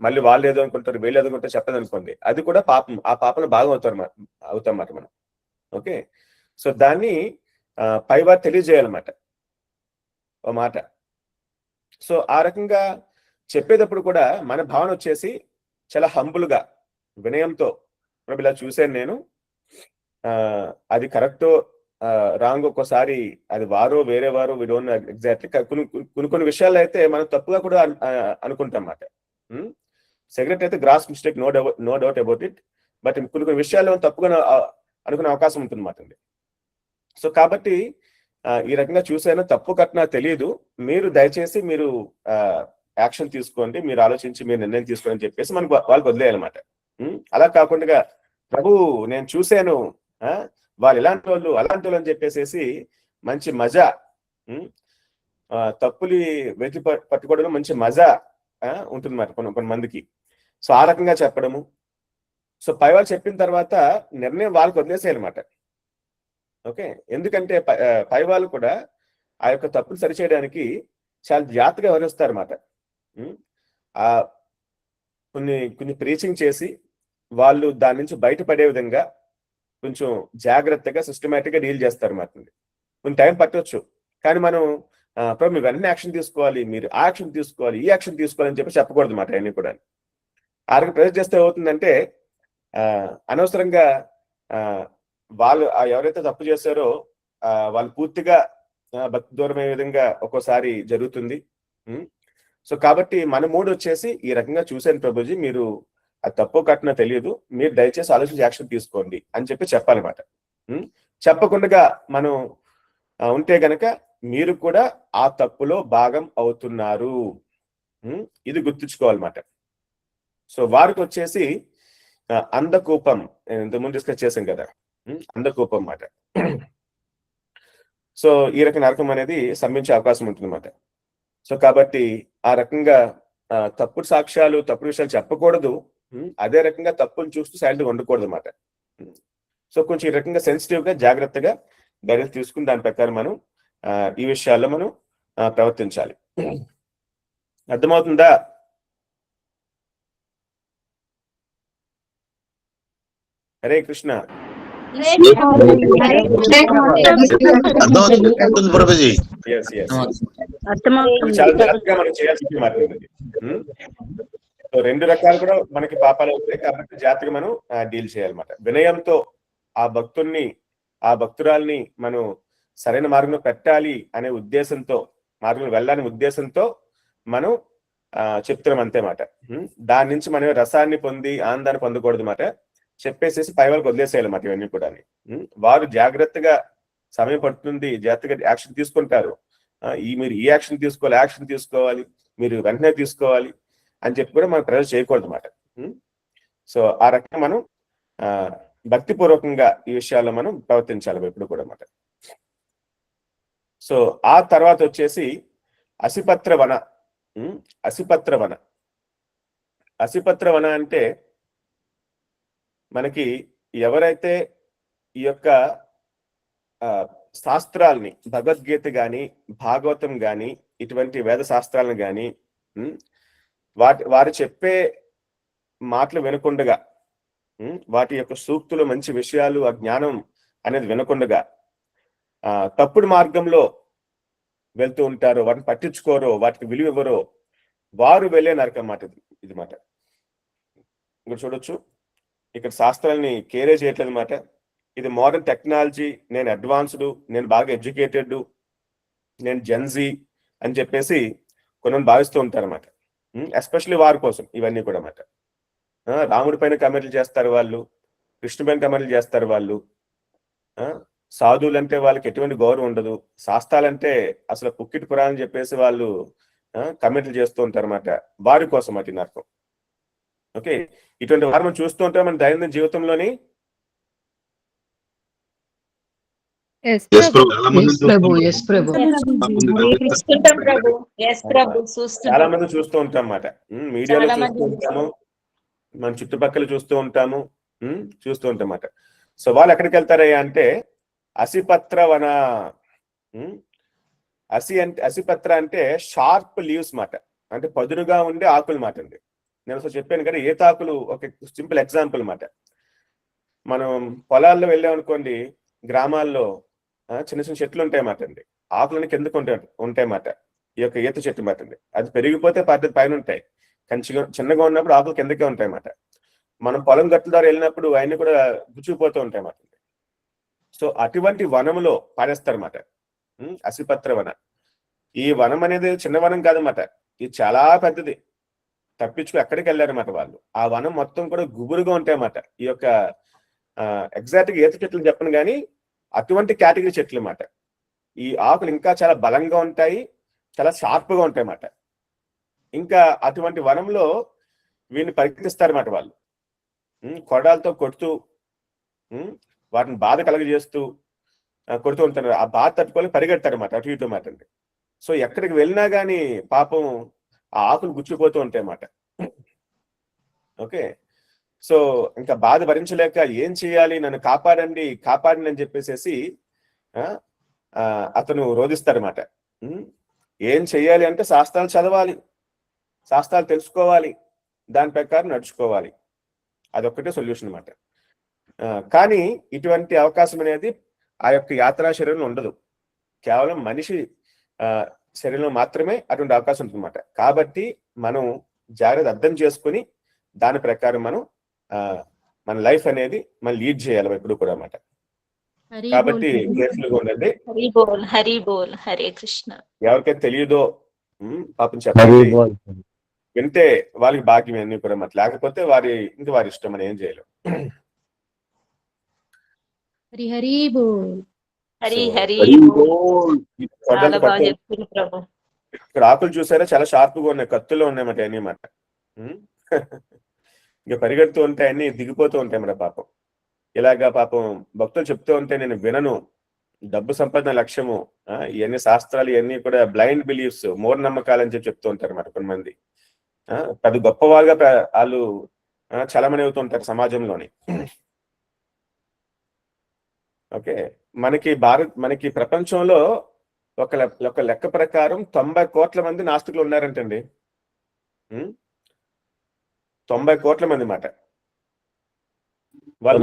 మళ్ళీ వాళ్ళు ఏదో అనుకుంటారు వీళ్ళు ఏదో అనుకుంటారు చెప్పలేదు అనుకోండి, అది కూడా పాపం. ఆ పాపను భాగం అవుతాం మాట మనం. ఓకే, సో దాన్ని పైవారు తెలియజేయాలన్నమాట ఓ మాట. సో ఆ రకంగా చెప్పేటప్పుడు కూడా మన భావన వచ్చేసి చాలా హంబుల్గా, వినయంతో, ఇలా చూశాను నేను, అది కరెక్టో రాంగ్, ఒక్కోసారి అది వారో వేరే వారో వి డోంట్ నో ఎగ్జాక్ట్లీ. కొన్ని విషయాల్లో అయితే మనం తప్పుగా కూడా అనుకుంటాం అన్నమాట. సిగరెట్ అయితే gross mistake, no doubt about it. But కొన్ని విషయాల్లో తప్పుగా అనుకునే అవకాశం ఉంటుంది అన్నమాట. సో కాబట్టి ఈ రకంగా చూసైనా తప్పు కట్టినా తెలియదు, మీరు దయచేసి మీరు యాక్షన్ తీసుకోండి, మీరు ఆలోచించి మీరు నిర్ణయం తీసుకోండి అని చెప్పేసి మనకు వాళ్ళకి వదిలేయాలన్నమాట. అలా కాకుండా ప్రభు నేను చూశాను, వాళ్ళు ఇలాంటి వాళ్ళు అలాంటి వాళ్ళు అని చెప్పేసి మంచి మజా, తప్పులు వెతి పట్టుకోవడంలో మంచి మజా ఉంటుంది మాట కొంతమందికి. సో ఆ రకంగా చెప్పడము. సో పై వాళ్ళు చెప్పిన తర్వాత నిర్ణయం వాళ్ళకి వదిలేసేయాలన్నమాట. ఓకే, ఎందుకంటే పై వాళ్ళు కూడా ఆ యొక్క తప్పులు సరిచేయడానికి చాలా జాగ్రత్తగా వ్యవహరిస్తారు అన్నమాట. కొన్ని ప్రీచింగ్ చేసి వాళ్ళు దాని నుంచి బయటపడే విధంగా కొంచెం జాగ్రత్తగా సిస్టమేటిక్ గా డీల్ చేస్తారు అన్నమాట. కొంచెం టైం పట్టవచ్చు, కానీ మనం మీరు వెంటనే యాక్షన్ తీసుకోవాలి, మీరు ఆ యాక్షన్ తీసుకోవాలి, ఈ యాక్షన్ తీసుకోవాలని చెప్పి చెప్పకూడదు అన్నమాట. అన్ని కూడా ఆ రకంగా ప్రెజర్ చేస్తే ఏమవుతుందంటే అనవసరంగా వాళ్ళు ఎవరైతే తప్పు చేశారో వాళ్ళు పూర్తిగా భక్తి దూరమయ్యే విధంగా ఒక్కోసారి జరుగుతుంది. సో కాబట్టి మన మూడు వచ్చేసి ఈ రకంగా చూశాను ప్రభుజీ, మీరు అది తప్పు కట్టినా తెలియదు, మీరు దయచేసి ఆలోచించి యాక్షన్ తీసుకోండి అని చెప్పి చెప్పాలన్నమాట. చెప్పకుండా మనం ఉంటే గనక మీరు కూడా ఆ తప్పులో భాగం అవుతున్నారు, ఇది గుర్తుంచుకోవాలన్నమాట. సో వారికి వచ్చేసి అందకూపం, ఇంతకుముందు డిస్కస్ చేశాం కదా, అందకూపం మాట. సో ఈ రకమైన నరకం అనేది సంభవించే అవకాశం ఉంటుంది అన్నమాట. సో కాబట్టి ఆ రకంగా తప్పుడు సాక్ష్యాలు, తప్పుడు విషయాలు చెప్పకూడదు, అదే రకంగా తప్పులు చూస్తూ సైలెంట్గా ఉండకూడదు అన్నమాట. సో కొంచెం ఈ రకంగా సెన్సిటివ్ గా జాగ్రత్తగా గైడెన్స్ తీసుకుని దాని ప్రకారం మనం ఈ విషయాల్లో మనం ప్రవర్తించాలి. అర్థమవుతుందా? హరే కృష్ణ. చాలా జాగ్రత్తగా మనం చేయాల్సి మాట్లాడింది. సో రెండు రకాలు కూడా మనకి పాపాలు అవుతాయి కాబట్టి జాగ్రత్తగా మనం డీల్ చేయాలన్నమాట. వినయంతో ఆ భక్తుల్ని, ఆ భక్తురాల్ని మనం సరైన మార్గంలో పెట్టాలి అనే ఉద్దేశంతో, మార్గంలో వెళ్ళాలనే ఉద్దేశంతో మనం చెప్తున్నాం అంతే మాట. దాని నుంచి మనం రసాన్ని పొంది ఆనందాన్ని పొందకూడదు మాట. చెప్పేసేసి పై వాళ్ళకి వదిలేసేయాలన్నమాట. ఇవన్నీ కూడా వారు జాగ్రత్తగా సమయం పడుతుంది, జాగ్రత్తగా యాక్షన్ తీసుకుంటారు. మీరు ఈ యాక్షన్ తీసుకోవాలి, యాక్షన్ తీసుకోవాలి, మీరు వెంటనే తీసుకోవాలి అని చెప్పి కూడా మనం ప్రెజర్ చేయకూడదు అన్నమాట. సో ఆ రకంగా మనం భక్తిపూర్వకంగా ఈ విషయాల్లో మనం ప్రవర్తించాలి ఎప్పుడు కూడా అన్నమాట. సో ఆ తర్వాత వచ్చేసి అసిపత్ర వన. అసిపత్ర వన, అసిపత్ర వన అంటే మనకి ఎవరైతే ఈ యొక్క శాస్త్రాల్ని, భగవద్గీత గాని, భాగవతం గాని, ఇటువంటి వేద శాస్త్రాలను గాని వారు చెప్పే మాటలు వినకుండగా, వాటి యొక్క సూక్తులు, మంచి విషయాలు, ఆ జ్ఞానం అనేది వినకుండగా తప్పుడు మార్గంలో వెళ్తూ ఉంటారో, వాటిని పట్టించుకోరో, వాటికి విలువ ఇవ్వరో, వారు వెళ్ళే నరకం మాట ఇది మాట. ఇక్కడ చూడొచ్చు, ఇక్కడ శాస్త్రాలని కేరే చేయట్లేదు అనమాట. ఇది మోడర్న్ టెక్నాలజీ, నేను అడ్వాన్స్డ్, నేను బాగా ఎడ్యుకేటెడ్, నేను జెన్జీ అని చెప్పేసి కొంతమంది భావిస్తూ ఉంటారన్నమాట. ఎస్పెషల్లీ వారి కోసం ఇవన్నీ కూడా అన్నమాట. రాముడి పైన కమెంట్లు చేస్తారు వాళ్ళు, కృష్ణుడి పైన కమెంట్లు చేస్తారు వాళ్ళు. సాధువులు అంటే వాళ్ళకి ఎటువంటి గౌరవం ఉండదు, శాస్త్రాలంటే అసలు పుక్కిటి పురాణం చెప్పేసి వాళ్ళు కమెంట్లు చేస్తూ ఉంటారు అన్నమాట. వారి కోసం అటు నరకం. ఓకే, ఇటువంటి వారు మనం చూస్తూ ఉంటాం మన దైనందిన జీవితంలోని. చాలా మంది చూస్తూ ఉంటాం అన్నమాట. మీడియాలో చూస్తూ ఉంటాము, మన చుట్టుపక్కల చూస్తూ ఉంటాము, చూస్తూ ఉంటాం అన్నమాట. సో వాళ్ళు ఎక్కడికి వెళ్తారయ్యా అంటే అసిపత్ర వన. అసిపత్ర అంటే షార్ప్ లీవ్స్ మాట, అంటే పదునుగా ఉండే ఆకులు మాట అండి. నేను అసలు చెప్పాను కదా, ఏతాకులు ఒక సింపుల్ ఎగ్జాంపుల్ మాట. మనం పొలాల్లో వెళ్ళామనుకోండి, గ్రామాల్లో చిన్న చిన్న చెట్లు ఉంటాయన్నమాట అండి. ఆకులని కిందకు ఉంటాయన్నమాట. ఈ యొక్క ఈత చెట్టు మాట అండి. అది పెరిగిపోతే పద్ధతి పైన ఉంటాయి, కానీ చిన్నగా ఉన్నప్పుడు ఆకులు కిందకే ఉంటాయన్నమాట. మనం పొలం గట్ల ద్వారా వెళ్ళినప్పుడు అవన్నీ కూడా గుచ్చుకుపోతూ ఉంటాయన్నమాట. సో అటువంటి వనంలో పాడేస్తారన్నమాట అసిపత్ర వన. ఈ వనం అనేది చిన్న వనం కాదన్నమాట, ఇది చాలా పెద్దది. తప్పించుకు ఎక్కడికి వెళ్ళారన్నమాట వాళ్ళు. ఆ వనం మొత్తం కూడా గుబురుగా ఉంటాయన్నమాట. ఈ యొక్క ఎగ్జాక్ట్ గా ఈత చెట్లు చెప్పను కానీ అటువంటి కేటగిరీ చెట్లు అన్నమాట. ఈ ఆకులు ఇంకా చాలా బలంగా ఉంటాయి, చాలా షార్ప్గా ఉంటాయి అన్నమాట. ఇంకా అటువంటి వనంలో వీడిని పరిగెత్తిస్తారన్నమాట వాళ్ళు. కొడాలతో కొడుతూ వాటిని బాధ కలగజేస్తూ కొడుతూ ఉంటారు. ఆ బాధ తట్టుకొని పరిగెడతారన్నమాట అటు ఇటు మాట అండి. సో ఎక్కడికి వెళ్ళినా కానీ పాపం ఆ ఆకులు గుచ్చుకుపోతూ ఉంటాయి అన్నమాట. ఓకే, సో ఇంకా బాధ భరించలేక ఏం చేయాలి, నన్ను కాపాడండి కాపాడండి అని చెప్పేసి అతను రోధిస్తాడనమాట. ఏం చెయ్యాలి అంటే శాస్త్రాలు చదవాలి, శాస్త్రాలు తెలుసుకోవాలి, దాని ప్రకారం నడుచుకోవాలి. అదొక్కటే సొల్యూషన్ అనమాట. కానీ ఇటువంటి అవకాశం అనేది ఆ యొక్క యాత్రా శరీరంలో ఉండదు. కేవలం మనిషి శరీరంలో మాత్రమే అటువంటి అవకాశం ఉంటుందన్నమాట. కాబట్టి మనం జాగ్రత్త అర్థం చేసుకుని దాని ప్రకారం మనం మన లైఫ్ అనేది మనం లీడ్ చేయాలి ఎప్పుడు కూడా అన్నమాట. కాబట్టి కేర్ఫుల్ గా ఉండండి. హరి బోల్ హరే కృష్ణ. ఎవరికైతే తెలియదో పాపం చెప్పండి, వింటే వాళ్ళకి భాగ్యం అన్ని కూడా అన్నమాట. లేకపోతే వారి ఇష్టం, మనం ఏం చేయలేం. హరి హరి బోల్. హరి హరి ఇక్కడ ఆకులు చూసారా, చాలా షార్ప్గా ఉన్నాయి, కత్తుల్లో ఉన్నాయన్నమాట అన్ని అన్నమాట. ఇంకా పరిగెడుతూ ఉంటాయి, అన్ని దిగిపోతూ ఉంటాయి అన్నమాట. పాపం ఇలాగా పాపం భక్తులు చెప్తూ ఉంటే నేను వినను, డబ్బు సంపాదన లక్ష్యము, ఇవన్నీ శాస్త్రాలు ఇవన్నీ కూడా బ్లైండ్ బిలీఫ్స్, మూఢనమ్మకాలు అని చెప్తూ ఉంటారు అన్నమాట. కొంతమంది పెద్ద గొప్పవాళ్ళుగా వాళ్ళు చలమణి అవుతూ ఉంటారు సమాజంలోని. ఓకే, మనకి ప్రపంచంలో ఒక లెక్క ప్రకారం 90 కోట్ల మంది నాస్తికులు ఉన్నారంటండి. 90 కోట్ల మంది మాట. వాళ్ళు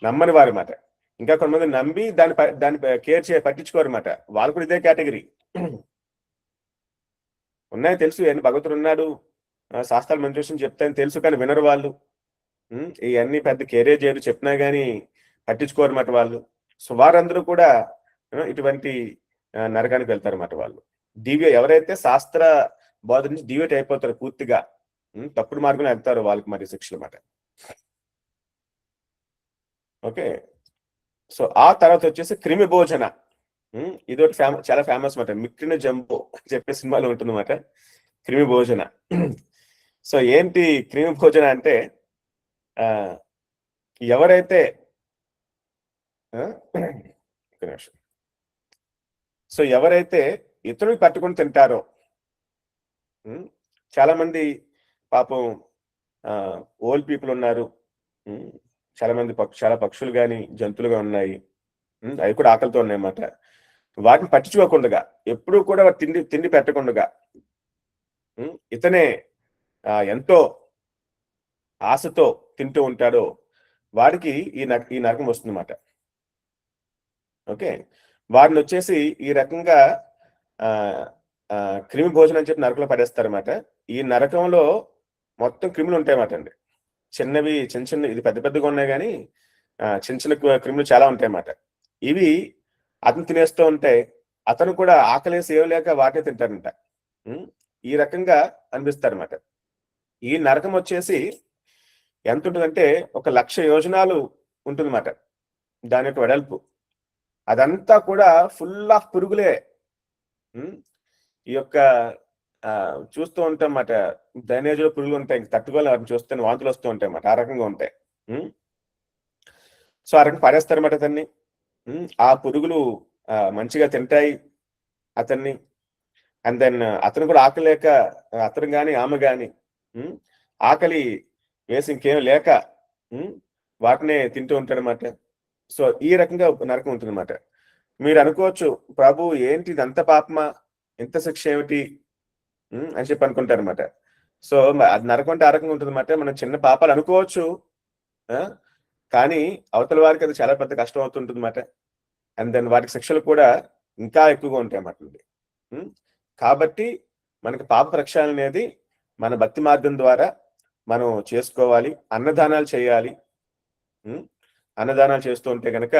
నమ్మని వారి మాట. ఇంకా కొంతమంది నమ్మి దాన్ని కేర్ పట్టించుకోరు మాట. వాళ్ళు కూడా ఇదే కేటగిరీ. ఉన్నాయి తెలుసు, భగవంతుడు ఉన్నాడు, శాస్త్రాలు మంచి విషయం చెప్తాయని తెలుసు, కానీ వినరు వాళ్ళు. ఇవన్నీ పెద్ద కేరే చేయరు, చెప్పినా కానీ పట్టించుకోరు మాట వాళ్ళు. సో వారందరూ కూడా ఇటువంటి నరకానికి వెళ్తారు అన్నమాట. వాళ్ళు ఎవరైతే శాస్త్ర బోధ నుంచి డివేట్ అయిపోతారు పూర్తిగా, తప్పుడు మార్గంలో వెళ్తారు, వాళ్ళకి మరి శిక్షలు అన్నమాట. ఓకే, సో ఆ తర్వాత వచ్చేసి క్రిమి భోజన. ఇదొకటి చాలా ఫేమస్ మాట. మిక్కిన జంబో చెప్పే సినిమాలో ఉంటుందన్నమాట క్రిమి భోజన. సో ఏంటి క్రిమి భోజన అంటే, ఎవరైతే ఇతరులు పట్టుకొని తింటారో, చాలా మంది పాపం ఓల్డ్ పీపుల్ ఉన్నారు, చాలా మంది చాలా పక్షులు కానీ జంతువులుగా ఉన్నాయి, అవి కూడా ఆకలితో ఉన్నాయన్నమాట. వాటిని పట్టించుకోకుండా, ఎప్పుడూ కూడా తిండి పెట్టకుండా ఇతనే ఎంతో ఆశతో తింటూ ఉంటాడో వాడికి ఈ నరకం వస్తుందన్నమాట. ఓకే, వారిని వచ్చేసి ఈ రకంగా క్రిమి భోజనం అని చెప్పి నరకంలో పడేస్తారన్నమాట. ఈ నరకంలో మొత్తం క్రిములు ఉంటాయన్నమాట అండి. చిన్న ఇది పెద్దగా ఉన్నాయి, కానీ చిన్న క్రిములు చాలా ఉంటాయన్నమాట. ఇవి అతను తినేస్తూ ఉంటే అతను కూడా ఆకలేసి ఏం లేక వాటిని తింటారంట. ఈ రకంగా అనిపిస్తారన్నమాట. ఈ నరకం వచ్చేసి ఎంత ఉంటుందంటే 1,00,000 యోజనాలు ఉంటుందన్నమాట దాని యొక్క వెడల్పు. అదంతా కూడా ఫుల్ ఆఫ్ పురుగులే. ఈ యొక్క చూస్తూ ఉంటాం అన్నమాట, డ్రైనేజ్లో పురుగులు ఉంటాయి, తట్టుకోవాలి, వాటిని చూస్తే వాంతులు వస్తూ ఉంటాయి అన్నమాట. ఆ రకంగా ఉంటాయి. సో ఆ రకంగా పడేస్తారన్నమాట అతన్ని. ఆ పురుగులు మంచిగా తింటాయి అతన్ని. అండ్ దెన్ అతను కూడా ఆకలి లేక, అతను కానీ ఆమె కానీ ఆకలి వేసి ఇంకేం లేక వాటినే తింటూ ఉంటారన్నమాట. సో ఈ రకంగా నరకం ఉంటుందన్నమాట. మీరు అనుకోవచ్చు, ప్రభు ఏంటి ఇదంత పాపమా, ఎంత శిక్ష ఏమిటి అని చెప్పి అనుకుంటారన్నమాట. సో అది నరకం అంటే ఆ రకంగా ఉంటుందన్నమాట. మనం చిన్న పాపాలు అనుకోవచ్చు, కానీ అవతల వారికి అది చాలా పెద్ద కష్టం అవుతుంటుందన్నమాట. అండ్ దెన్ వాటికి శిక్షలు కూడా ఇంకా ఎక్కువగా ఉంటాయి అన్నమాట. కాబట్టి మనకి పాప ప్రక్షాళన అనేది మన భక్తి మార్గం ద్వారా మనం చేసుకోవాలి. అన్నదానాలు చేయాలి. అన్నదానాలు చేస్తూ ఉంటే కనుక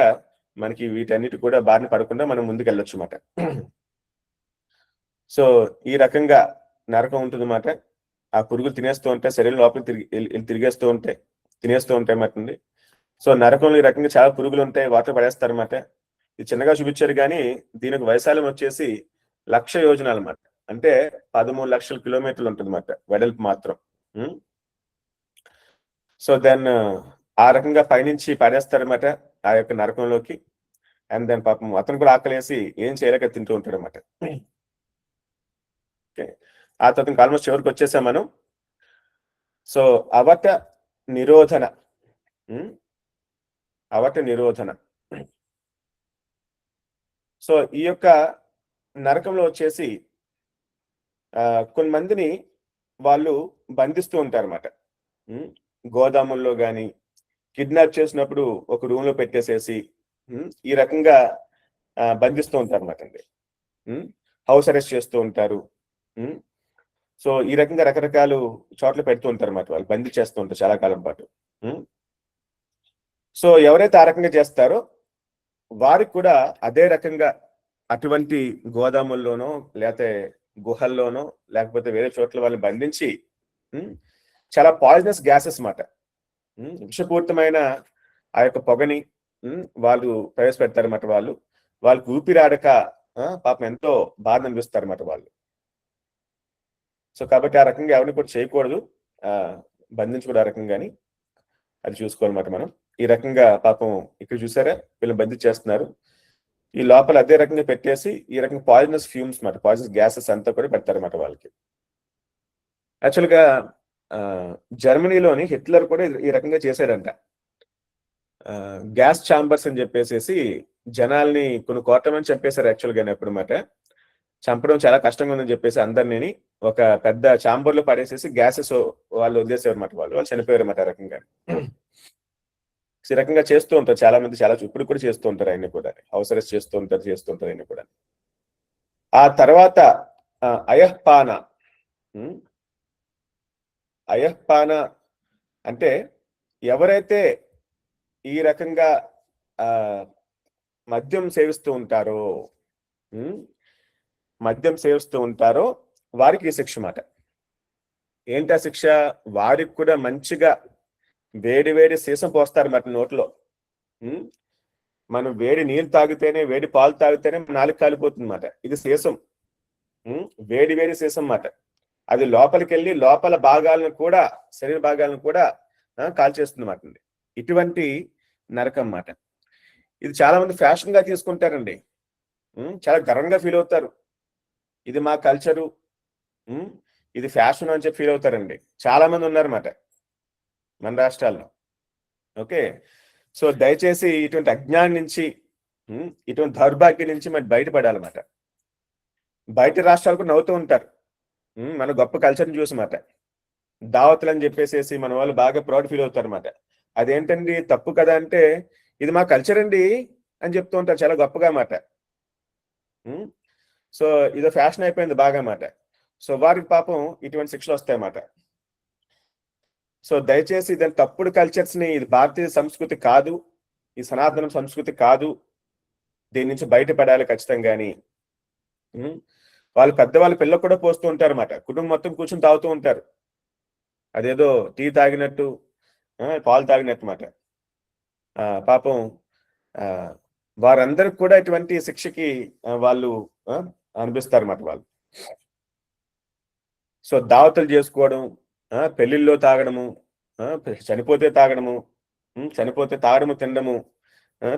మనకి వీటన్నిటి కూడా బారిన పడకుండా మనం ముందుకు వెళ్ళొచ్చు అన్నమాట. సో ఈ రకంగా నరకం ఉంటుందన్నమాట. ఆ పురుగులు తినేస్తూ ఉంటాయి, శరీరం లోపల తిరిగేస్తూ ఉంటాయి, తినేస్తూ ఉంటాయి అన్నమాట. సో నరకంలో ఈ రకంగా చాలా పురుగులు ఉంటాయి, వాటర్ పడేస్తారు అనమాట. ఇది చిన్నగా చూపించారు కానీ దీనికి వైశాల్యం వచ్చేసి 1,00,000 యోజనాలు అనమాట. అంటే 13 లక్షల కిలోమీటర్లు ఉంటుంది అనమాట వెడల్పు మాత్రం. సో దెన్ ఆ రకంగా పైనుంచి పడేస్తారనమాట ఆ యొక్క నరకంలోకి. అండ్ దెన్ పాపం అతను కూడా ఆకలేసి ఏం చేయలేక తింటూ ఉంటాడు అనమాట. ఆ తర్వాత ఆల్మోస్ట్ చివరికి వచ్చేసాం మనం. సో అవట నిరోధన, అవట నిరోధన. సో ఈ యొక్క నరకంలో వచ్చేసి కొంతమందిని వాళ్ళు బంధిస్తూ ఉంటారన్నమాట. గోదాముల్లో కానీ కిడ్నాప్ చేసినప్పుడు ఒక రూమ్ లో పెట్టేసేసి ఈ రకంగా బంధిస్తూ ఉంటారు అనమాట అండి. హౌస్ అరెస్ట్ చేస్తూ ఉంటారు. సో ఈ రకంగా రకరకాల చోట్ల పెడుతూ ఉంటారు అన్నమాట, వాళ్ళు బందీ చేస్తూ ఉంటారు చాలా కాలం పాటు. సో ఎవరైతే ఆ రకంగా చేస్తారో వారికి కూడా అదే రకంగా అటువంటి గోదాముల్లోనో లేకపోతే గుహల్లోనో లేకపోతే వేరే చోట్ల వాళ్ళని బంధించి చాలా పాయిజనస్ గ్యాసెస్ మాట, విషపూరితమైన ఆ యొక్క పొగని వాళ్ళు ప్రవేశపెడతారన్నమాట. వాళ్ళకి ఊపిరాడక పాపం ఎంతో బాధ అనిపిస్తారన్నమాట వాళ్ళు. సో కాబట్టి ఆ రకంగా ఎవరిని కూడా చేయకూడదు, బంధించకూడదు ఆ రకంగాని, అది చూసుకోవాలన్నమాట మనం. ఈ రకంగా పాపం ఇక్కడ చూసారా వీళ్ళు బంధించేస్తున్నారు. ఈ లోపల అదే రకంగా పెట్టేసి ఈ రకంగా పాయిజనస్ ఫ్యూమ్స్ మాట, పాయిజనస్ గ్యాసెస్ అంతా కూడా పెడతారన్నమాట వాళ్ళకి. యాక్చువల్గా జర్మనీలోని హిట్లర్ కూడా ఈ రకంగా చేశాడంట. గ్యాస్ ఛాంబర్స్ అని చెప్పేసి జనాల్ని కొన్ని కోట్ల మంది చంపేశారు యాక్చువల్గా ఎప్పుడు మాట. చంపడం చాలా కష్టంగా ఉందని చెప్పేసి అందరినీ ఒక పెద్ద ఛాంబర్ లో పడేసేసి గ్యాసెస్ వాళ్ళు వదిలేసేవారు అన్నమాట. వాళ్ళు చనిపోయారు అన్నమాట ఆ రకంగా. ఈ రకంగా చేస్తూ ఉంటారు చాలా మంది, చాలా ఇప్పుడు కూడా చేస్తూ ఉంటారు ఆయన కూడా, హౌస్ అరెస్ట్ చేస్తూ ఉంటారు ఆయన కూడా. ఆ తర్వాత అయఃపాన. అయఃపాన అంటే ఎవరైతే ఈ రకంగా మద్యం సేవిస్తూ ఉంటారో వారికి ఈ శిక్ష మాట. ఏంటా శిక్ష? వారికి కూడా మంచిగా వేడి వేడి సీసం పోస్తారు మాట నోట్లో. మనం వేడి నీళ్ళు తాగితేనే, వేడి పాలు తాగితేనే నాలుగు కాలిపోతుంది మాట. ఇది సీసం, వేడి వేడి సీసం మాట. అది లోపలికి వెళ్ళి లోపల భాగాలను కూడా, శరీర భాగాలను కూడా కాల్చేస్తుంది మాట. ఇటువంటి నరకం మాట. ఇది చాలా మంది ఫ్యాషన్ గా తీసుకుంటారండి, చాలా గర్వంగా ఫీల్ అవుతారు. ఇది మా కల్చరు, ఇది ఫ్యాషన్ అని చెప్పి ఫీల్ అవుతారండి. చాలా మంది ఉన్నారన్నమాట మన రాష్ట్రాల్లో. ఓకే, సో దయచేసి ఇటువంటి అజ్ఞానం నుంచి, ఇటువంటి దౌర్భాగ్యం నుంచి మనం బయటపడాలన్నమాట. బయట రాష్ట్రాలకు నవ్వుతూ ఉంటారు మన గొప్ప కల్చర్ని చూసన్నమాట. దావతులు అని చెప్పేసి మన వాళ్ళు బాగా ప్రౌడ్ ఫీల్ అవుతారు అన్నమాట. అదేంటండి తప్పు కదా అంటే, ఇది మా కల్చర్ అండి అని చెప్తూ ఉంటారు చాలా గొప్పగా అన్నమాట. సో ఇదో ఫ్యాషన్ అయిపోయింది బాగా అన్నమాట. సో వారికి పాపం ఇటువంటి శిక్షలు వస్తాయన్నమాట. సో దయచేసి దాని తప్పుడు కల్చర్స్ ని, ఇది భారతీయ సంస్కృతి కాదు, ఈ సనాతన సంస్కృతి కాదు, దీని నుంచి బయటపడాలి ఖచ్చితంగాని. వాళ్ళు పెద్దవాళ్ళు పిల్లలు కూడా పోస్తూ ఉంటారు అన్నమాట. కుటుంబం మొత్తం కూర్చొని తాగుతూ ఉంటారు, అదేదో టీ తాగినట్టు, పాలు తాగినట్టు అన్నమాట. పాపం వారందరికి కూడా ఇటువంటి శిక్షకి వాళ్ళు అనిపిస్తారు అన్నమాట వాళ్ళు. సో దావతులు చేసుకోవడం, పెళ్లిల్లో తాగడము, చనిపోతే తాగడము, తినడము,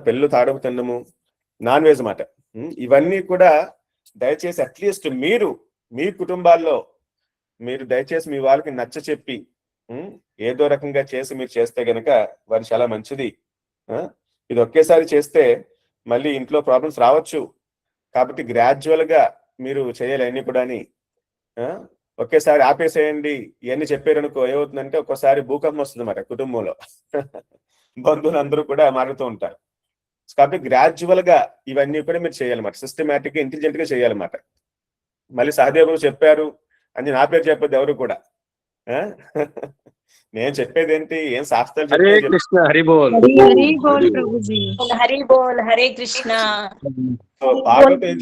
పెళ్ళిళ్ళు తాగడము తినడము, నాన్ వెజ్ మాట. ఇవన్నీ కూడా దయచేసి అట్లీస్ట్ మీరు మీ కుటుంబాల్లో మీరు దయచేసి మీ వాళ్ళకి నచ్చ చెప్పి ఏదో రకంగా చేసి మీరు చేస్తే గనక వారు చాలా మంచిది. ఇది ఒకేసారి చేస్తే మళ్ళీ ఇంట్లో ప్రాబ్లమ్స్ రావచ్చు. కాబట్టి గ్రాడ్యువల్ గా మీరు చేయాలి అన్ని కూడా. ఒకేసారి ఆపేసేయండి ఇవన్నీ చెప్పారనుకో ఏమవుతుందంటే ఒక్కోసారి భూకంపం వస్తుంది అన్నమాట కుటుంబంలో. బంధువులు అందరూ కూడా మారుతూ ఉంటారు. కాబట్టి గ్రాడ్యువల్ గా ఇవన్నీ కూడా మీరు చేయాలన్నమాట, సిస్టమేటిక్ గా, ఇంటెలిజెంట్ గా చేయాలన్నమాట. మళ్ళీ సహదేవులు చెప్పారు అని నా పేరు చెప్పదు ఎవరు కూడా. నేను చెప్పేది ఏంటి, ఏం శాస్త్రాలు హరే కృష్ణ, హరి బోల్. హరి బోల్ ప్రభుజీ. హరి బోల్, హరే కృష్ణ. భాగవతం ఏం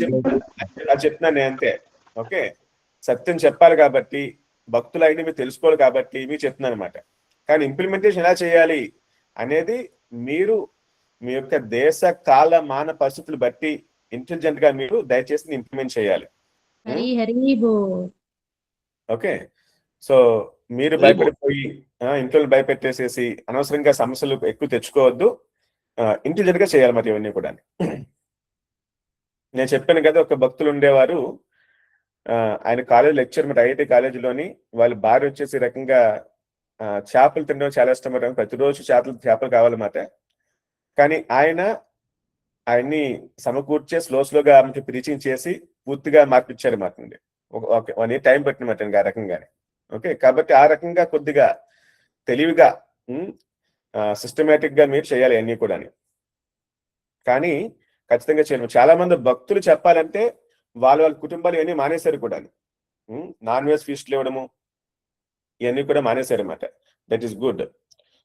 చెప్తున్నా నేను అంతే. ఓకే, సత్యం చెప్పాలి కాబట్టి, భక్తులు అయినా మీరు తెలుసుకోవాలి కాబట్టి మీకు చెప్తున్నాను అనమాట. కానీ ఇంప్లిమెంటేషన్ ఎలా చేయాలి అనేది మీరు మీ యొక్క దేశ కాల మాన పరిస్థితులు బట్టి ఇంటెలిజెంట్ గా మీరు దయచేసి ఇంప్లిమెంట్ చేయాలి. హరి హరి బోల్. ఓకే, సో మీరు భయపడిపోయి ఇంట్లో భయపెట్టేసేసి అనవసరంగా సమస్యలు ఎక్కువ తెచ్చుకోవద్దు. ఇంటెలిజెంట్ గా చేయాలి మరి ఇవన్నీ కూడా. నేను చెప్పాను కదా, ఒక భక్తులు ఉండేవారు, ఆయన కాలేజ్ లెక్చర్ మరి ఐఐటి కాలేజీలోని, వాళ్ళ భార్య వచ్చేసి ఈ రకంగా చేపలు తినడం చాలా ఇష్టం అన్నమాట. ప్రతిరోజు చేపలు కావాలన్నమాట. కానీ ఆయన్ని సమకూర్చే స్లోగా ఆమెకి ప్రీచింగ్ చేసి పూర్తిగా మార్పిచ్చారు మాట. ఒక 1 year టైం పట్టినమాట ఆ రకంగానే. ఓకే, కాబట్టి ఆ రకంగా కొద్దిగా తెలివిగా సిస్టమేటిక్ గా మీరు చేయాలి అన్నీ కూడా. కానీ ఖచ్చితంగా చేయలేము. చాలా మంది భక్తులు చెప్పాలంటే వాళ్ళ కుటుంబాలు ఇవన్నీ మానేశారు కూడా. నాన్ వెజ్ ఫీస్ట్లు ఇవ్వడము ఇవన్నీ కూడా మానేశారు అన్నమాట. That is good.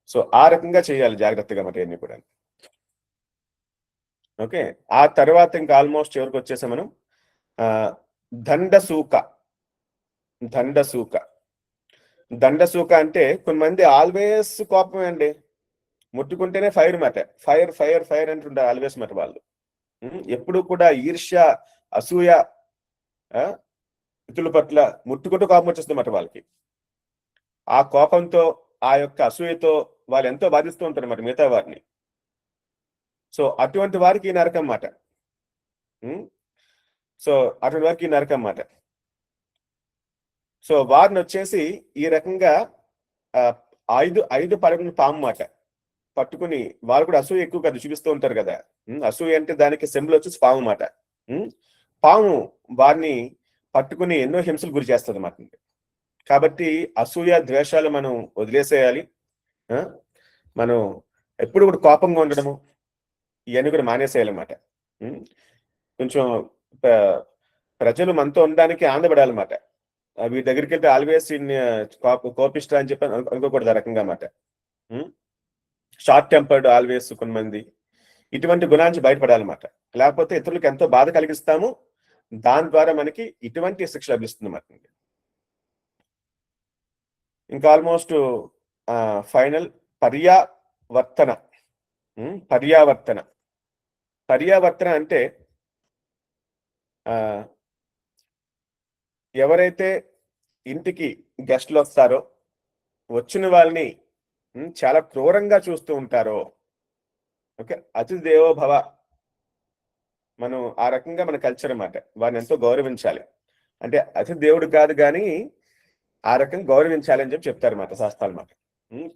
సో ఆ రకంగా చేయాలి జాగ్రత్తగా అన్నమాట ఇవన్నీ కూడా. ఓకే, ఆ తర్వాత ఇంకా ఆల్మోస్ట్ ఎవరికి వచ్చేసాం మనం. దండసూక అంటే కొంతమంది ఆల్వేస్ కోపమే అండి. ముట్టుకుంటేనే ఫైర్ మాట. ఫైర్ అంటుంటారు ఆల్వేస్ మాట వాళ్ళు. ఎప్పుడు కూడా ఈర్ష్య, అసూయ, ఇతరుల పట్ల ముట్టుకుంటూ కోపం వచ్చేస్తుంది మాట వాళ్ళకి. ఆ కోపంతో, ఆ యొక్క అసూయతో వాళ్ళు ఎంతో బాధిస్తూ ఉంటారు అన్నమాట మిగతా వారిని. సో అటువంటి వారికి నరకం మాట. సో వారిని వచ్చేసి ఈ రకంగా 5 పడగల పాము మాట పట్టుకుని, వాళ్ళు కూడా అసూయ ఎక్కువ కదా చూపిస్తూ ఉంటారు కదా. అసూయ అంటే దానికి సింబల్ వచ్చేసి పాము మాట. పాము వారిని పట్టుకుని ఎన్నో హింసలు గురి చేస్తుంది అన్నమాట. కాబట్టి అసూయ ద్వేషాలు మనం వదిలేసేయాలి. మనం ఎప్పుడు కూడా కోపంగా ఉండడము ఇవన్నీ కూడా మానేసేయాలన్నమాట. కొంచెం ప్రజలు మనతో ఉండడానికి ఆనందపడాలన్నమాట. వీటి దగ్గరికి వెళ్తే ఆల్వేస్ కోపిస్తా అని చెప్పి అనుకోకూడదు ఆ రకంగా అన్నమాట. షార్ట్ టెంపర్డ్ ఆల్వేస్ కొంతమంది, ఇటువంటి గుణానికి బయటపడాలన్నమాట. లేకపోతే ఇతరులకు ఎంతో బాధ కలిగిస్తాము, దాని ద్వారా మనకి ఇటువంటి శిక్ష లభిస్తుంది అన్నమాట. ఇంకా ఆల్మోస్ట్ ఫైనల్ పర్యావర్తన అంటే ఎవరైతే ఇంటికి గెస్ట్లు వస్తారో, వచ్చిన వాళ్ళని చాలా క్రూరంగా చూస్తూ ఉంటారో, ఓకే, అతిథి దేవో భవ, మనం ఆ రకంగా మన కల్చర్ అన్నమాట. వారిని ఎంతో గౌరవించాలి. అంటే అతిథి దేవుడు కాదు కానీ ఆ రకంగా గౌరవించాలి అని చెప్తారు అన్నమాట శాస్త్రాలు అన్నమాట.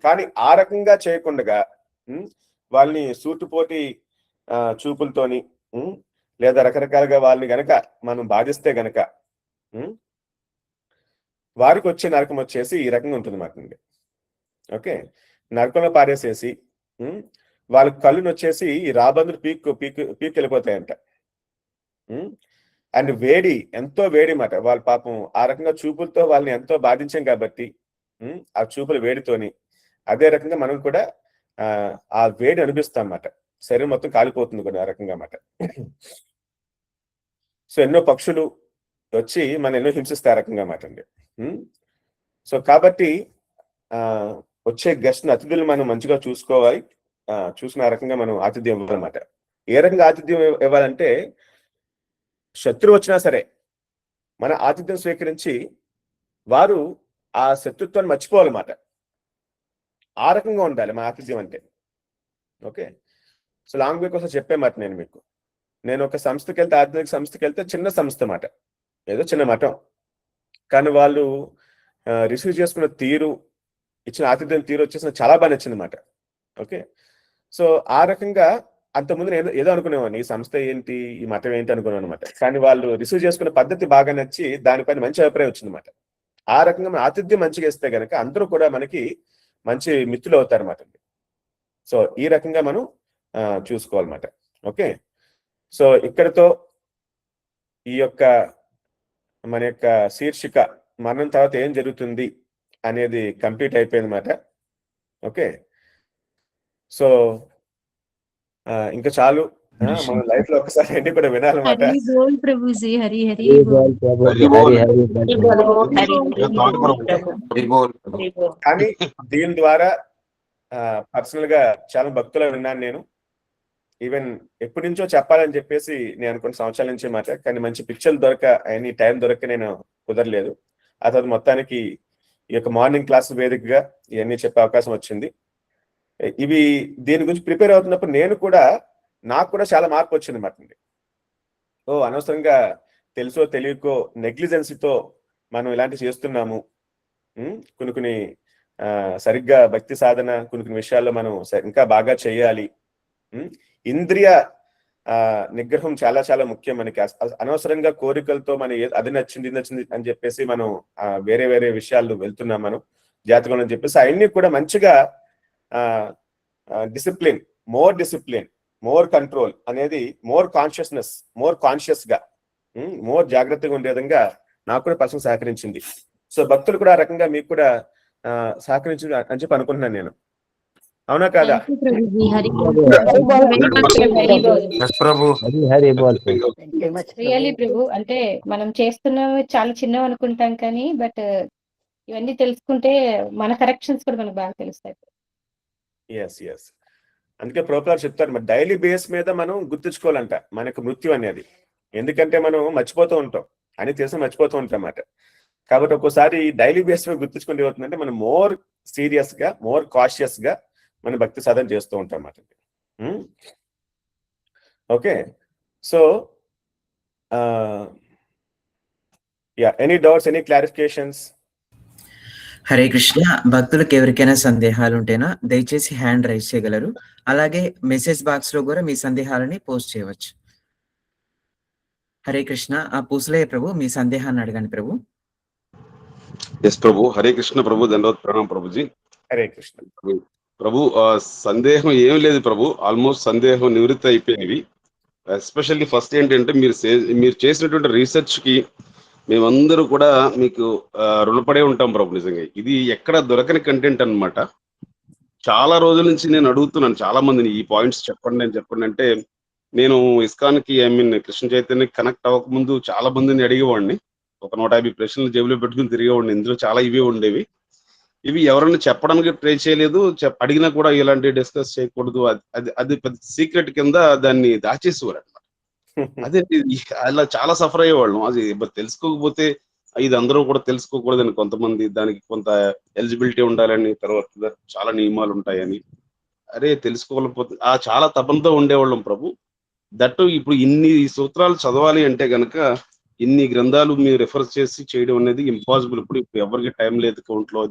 కానీ ఆ రకంగా చేయకుండా వాళ్ళని సూటుపోటి చూపులతోని లేదా రకరకాలుగా వాళ్ళని గనక మనం బాధిస్తే గనక వారికి వచ్చే నరకం వచ్చేసి ఈ రకంగా ఉంటుంది అన్నమాట. ఓకే, నరకంలో పారేసేసి వాళ్ళ కళ్ళుని వచ్చేసి ఈ రాబందులు పీక్ వెళ్ళిపోతాయంట. అండ్ వేడి, ఎంతో వేడి మాట. వాళ్ళ పాపం ఆ రకంగా చూపులతో వాళ్ళని ఎంతో బాధించాం కాబట్టి ఆ చూపుల వేడితోని అదే రకంగా మనం కూడా ఆ వేడి అనిపిస్తాం అన్నమాట. శరీరం మొత్తం కాలిపోతుంది కూడా ఆ రకంగా అన్నమాట. సో ఎన్నో పక్షులు వచ్చి మనం ఎన్నో హింసిస్తే ఆ రకంగా అన్నమాట అండి. సో కాబట్టి వచ్చే గెస్ట్ అతిథులు మనం మంచిగా చూసుకోవాలి. చూసిన ఆ రకంగా మనం ఆతిథ్యం ఇవ్వాలన్నమాట. ఏ రకంగా ఆతిథ్యం ఇవ్వాలంటే, శత్రువు వచ్చినా సరే మన ఆతిథ్యం స్వీకరించి వారు ఆ శత్రుత్వాన్ని మర్చిపోవాలన్నమాట. ఆ రకంగా ఉండాలి మన ఆతిథ్యం అంటే. ఓకే, సో లాంగ్ వే కోసం చెప్పే మాట నేను మీకు. నేను ఒక సంస్థకి వెళ్తే, ఆధ్యాత్మిక సంస్థకి వెళ్తే, చిన్న సంస్థ మాట, ఏదో చిన్న మఠం, కానీ వాళ్ళు రిసీవ్ చేసుకున్న తీరు, ఇచ్చిన ఆతిథ్యం తీరు వచ్చేసి చాలా బాగా నచ్చింది అన్నమాట. ఓకే, సో ఆ రకంగా అంతకుముందు నేను ఏదో అనుకునేవాడిని, ఈ సంస్థ ఏంటి, ఈ మఠం ఏంటి అనుకున్నాను అనమాట. కానీ వాళ్ళు రిసీవ్ చేసుకున్న పద్ధతి బాగా నచ్చి దానిపైన మంచి అభిప్రాయం వచ్చిందన్నమాట. ఆ రకంగా మన ఆతిథ్యం మంచిగా ఇస్తే గనక అందరూ కూడా మనకి మంచి మిత్రులు అవుతారు అన్నమాట. సో ఈ రకంగా మనం చూసుకోవాలన్నమాట. ఓకే, సో ఇక్కడితో ఈ యొక్క మన యొక్క శీర్షిక మరణం తర్వాత ఏం జరుగుతుంది అనేది కంప్లీట్ అయిపోయింది అన్నమాట. ఓకే, సో ఇంకా చాలు, మన లైఫ్ లో ఒకసారి అన్ని కూడా వినాలన్నమాట. హరి బోల్ ప్రభుజీ, హరి హరి కానీ దీని ద్వారా పర్సనల్ గా చాలా భక్తులు విన్నాను నేను. ఈవెన్ ఎప్పటి నుంచో చెప్పాలని చెప్పేసి నేను అనుకున్న సంవత్సరాల నుంచి మాట, కానీ మంచి పిక్చర్లు అవన్నీ టైం దొరక నేను కుదరలేదు. ఆ తర్వాత మొత్తానికి ఈ యొక్క మార్నింగ్ క్లాస్ వేదికగా ఇవన్నీ చెప్పే అవకాశం వచ్చింది. ఇవి దీని గురించి ప్రిపేర్ అవుతున్నప్పుడు నాకు కూడా చాలా మార్పు వచ్చింది అన్నమాట. అనవసరంగా తెలుసో తెలియకో నెగ్లిజెన్సీతో మనం ఇలాంటివి చేస్తున్నాము. కొన్ని సరిగ్గా భక్తి సాధన కొన్ని విషయాల్లో మనం ఇంకా బాగా చేయాలి. ఇంద్రియ నిగ్రహం చాలా చాలా ముఖ్యం మనకి. అనవసరంగా కోరికలతో మనం అది నచ్చింది అని చెప్పేసి మనం వేరే వేరే విషయాలు వెళ్తున్నాం మనం జాతకంలో అని చెప్పేసి అవన్నీ కూడా మంచిగా డిసిప్లిన్, మోర్ కంట్రోల్ అనేది, మోర్ కాన్షియస్ గా మోర్ జాగ్రత్తగా ఉండే విధంగా నాకు కూడా పర్సనల్ సహకరించింది. సో భక్తులు కూడా ఆ రకంగా మీకు కూడా సహకరించింది అని చెప్పి అనుకుంటున్నాను నేను. అవునా కాదా? రియల్లీ ప్రభు, అంటే మనం చేస్తున్నవి చాలా చిన్నవి అనుకుంటాం కానీ బట్ ఇవన్నీ తెలుసుకుంటే మన కరెక్షన్స్ కూడా మనకు బాగా తెలుస్తాయి. ఎస్ అందుకే ప్రభుపాదులు చెప్తారు, మరి డైలీ బేస్ మీద మనం గుర్తుంచుకోవాలంట మనకు మృత్యు అనేది. ఎందుకంటే మనం మర్చిపోతూ ఉంటాం, అని తెలిసి మర్చిపోతూ ఉంటాం అన్నమాట. కాబట్టి ఒక్కోసారి డైలీ బేస్ మీద గుర్తుంచుకుంటే ఏమవుతుందంటే మనం మోర్ సీరియస్ గా, మోర్ కాషియస్ గా మన భక్తి సాధన చేస్తూ ఉంటాం అన్నమాట. Okay, so any doubts, any clarifications? Hare Krishna. భక్తులకు ఎవరికైనా సందేహాలు ఉంటేనా దయచేసి హ్యాండ్ రైజ్ చేయగలరు. అలాగే మెసేజ్ బాక్స్ లో కూడా మీ సందేహాలని పోస్ట్ చేయవచ్చు. హరే కృష్ణ. పూసలయ్య ప్రభు, మీ సందేహాన్ని అడగండి ప్రభు. ఎస్ ప్రభు. హరే కృష్ణ ప్రభు. ధన్యవాద ప్రణాం ప్రభుజీ. హరే కృష్ణ ప్రభు. సందేహం ఏం లేదు ప్రభు, ఆల్మోస్ట్ సందేహం నివృత్తి అయిపోయినవి. ఎస్పెషల్లీ ఫస్ట్ ఏంటంటే మీరు చేసినటువంటి రీసెర్చ్ కి మేమందరూ కూడా మీకు రుణపడే ఉంటాం ప్రభు. నిజంగా ఇది ఎక్కడ దొరకని కంటెంట్ అన్నమాట. చాలా రోజుల నుంచి నేను అడుగుతున్నాను చాలా మందిని, ఈ పాయింట్స్ చెప్పండి అంటే, నేను ఇస్కాన్ కి కృష్ణ చైతన్య కనెక్ట్ అవ్వకముందు చాలా మందిని అడిగేవాడిని. ఒక 150 ప్రశ్నలు జేబులో పెట్టుకుని తిరిగేవాడిని. ఇందులో చాలా ఇవే ఉండేవి. ఇవి ఎవరైనా చెప్పడానికి ట్రై చేయలేదు, అడిగినా కూడా ఇలాంటి డిస్కస్ చేయకూడదు, అది పెద్ద సీక్రెట్ కింద దాన్ని దాచేసేవారు అనమాట. అదే అలా చాలా సఫర్ అయ్యేవాళ్ళం. అది తెలుసుకోకపోతే ఇది అందరూ కూడా తెలుసుకోకూడదని కొంతమంది, దానికి కొంత ఎలిజిబిలిటీ ఉండాలని, తర్వాత చాలా నియమాలు ఉంటాయని, అరే తెలుసుకోకపోతే చాలా తపనతో ఉండేవాళ్ళం ప్రభు. దట్టు ఇప్పుడు ఇన్ని సూత్రాలు చదవాలి అంటే గనక ఇన్ని గ్రంథాలు మీరు రెఫర్ చేసి చేయడం అనేది ఇంపాసిబుల్. ఇప్పుడు ఎవరికి టైం లేదు కౌంట్లో.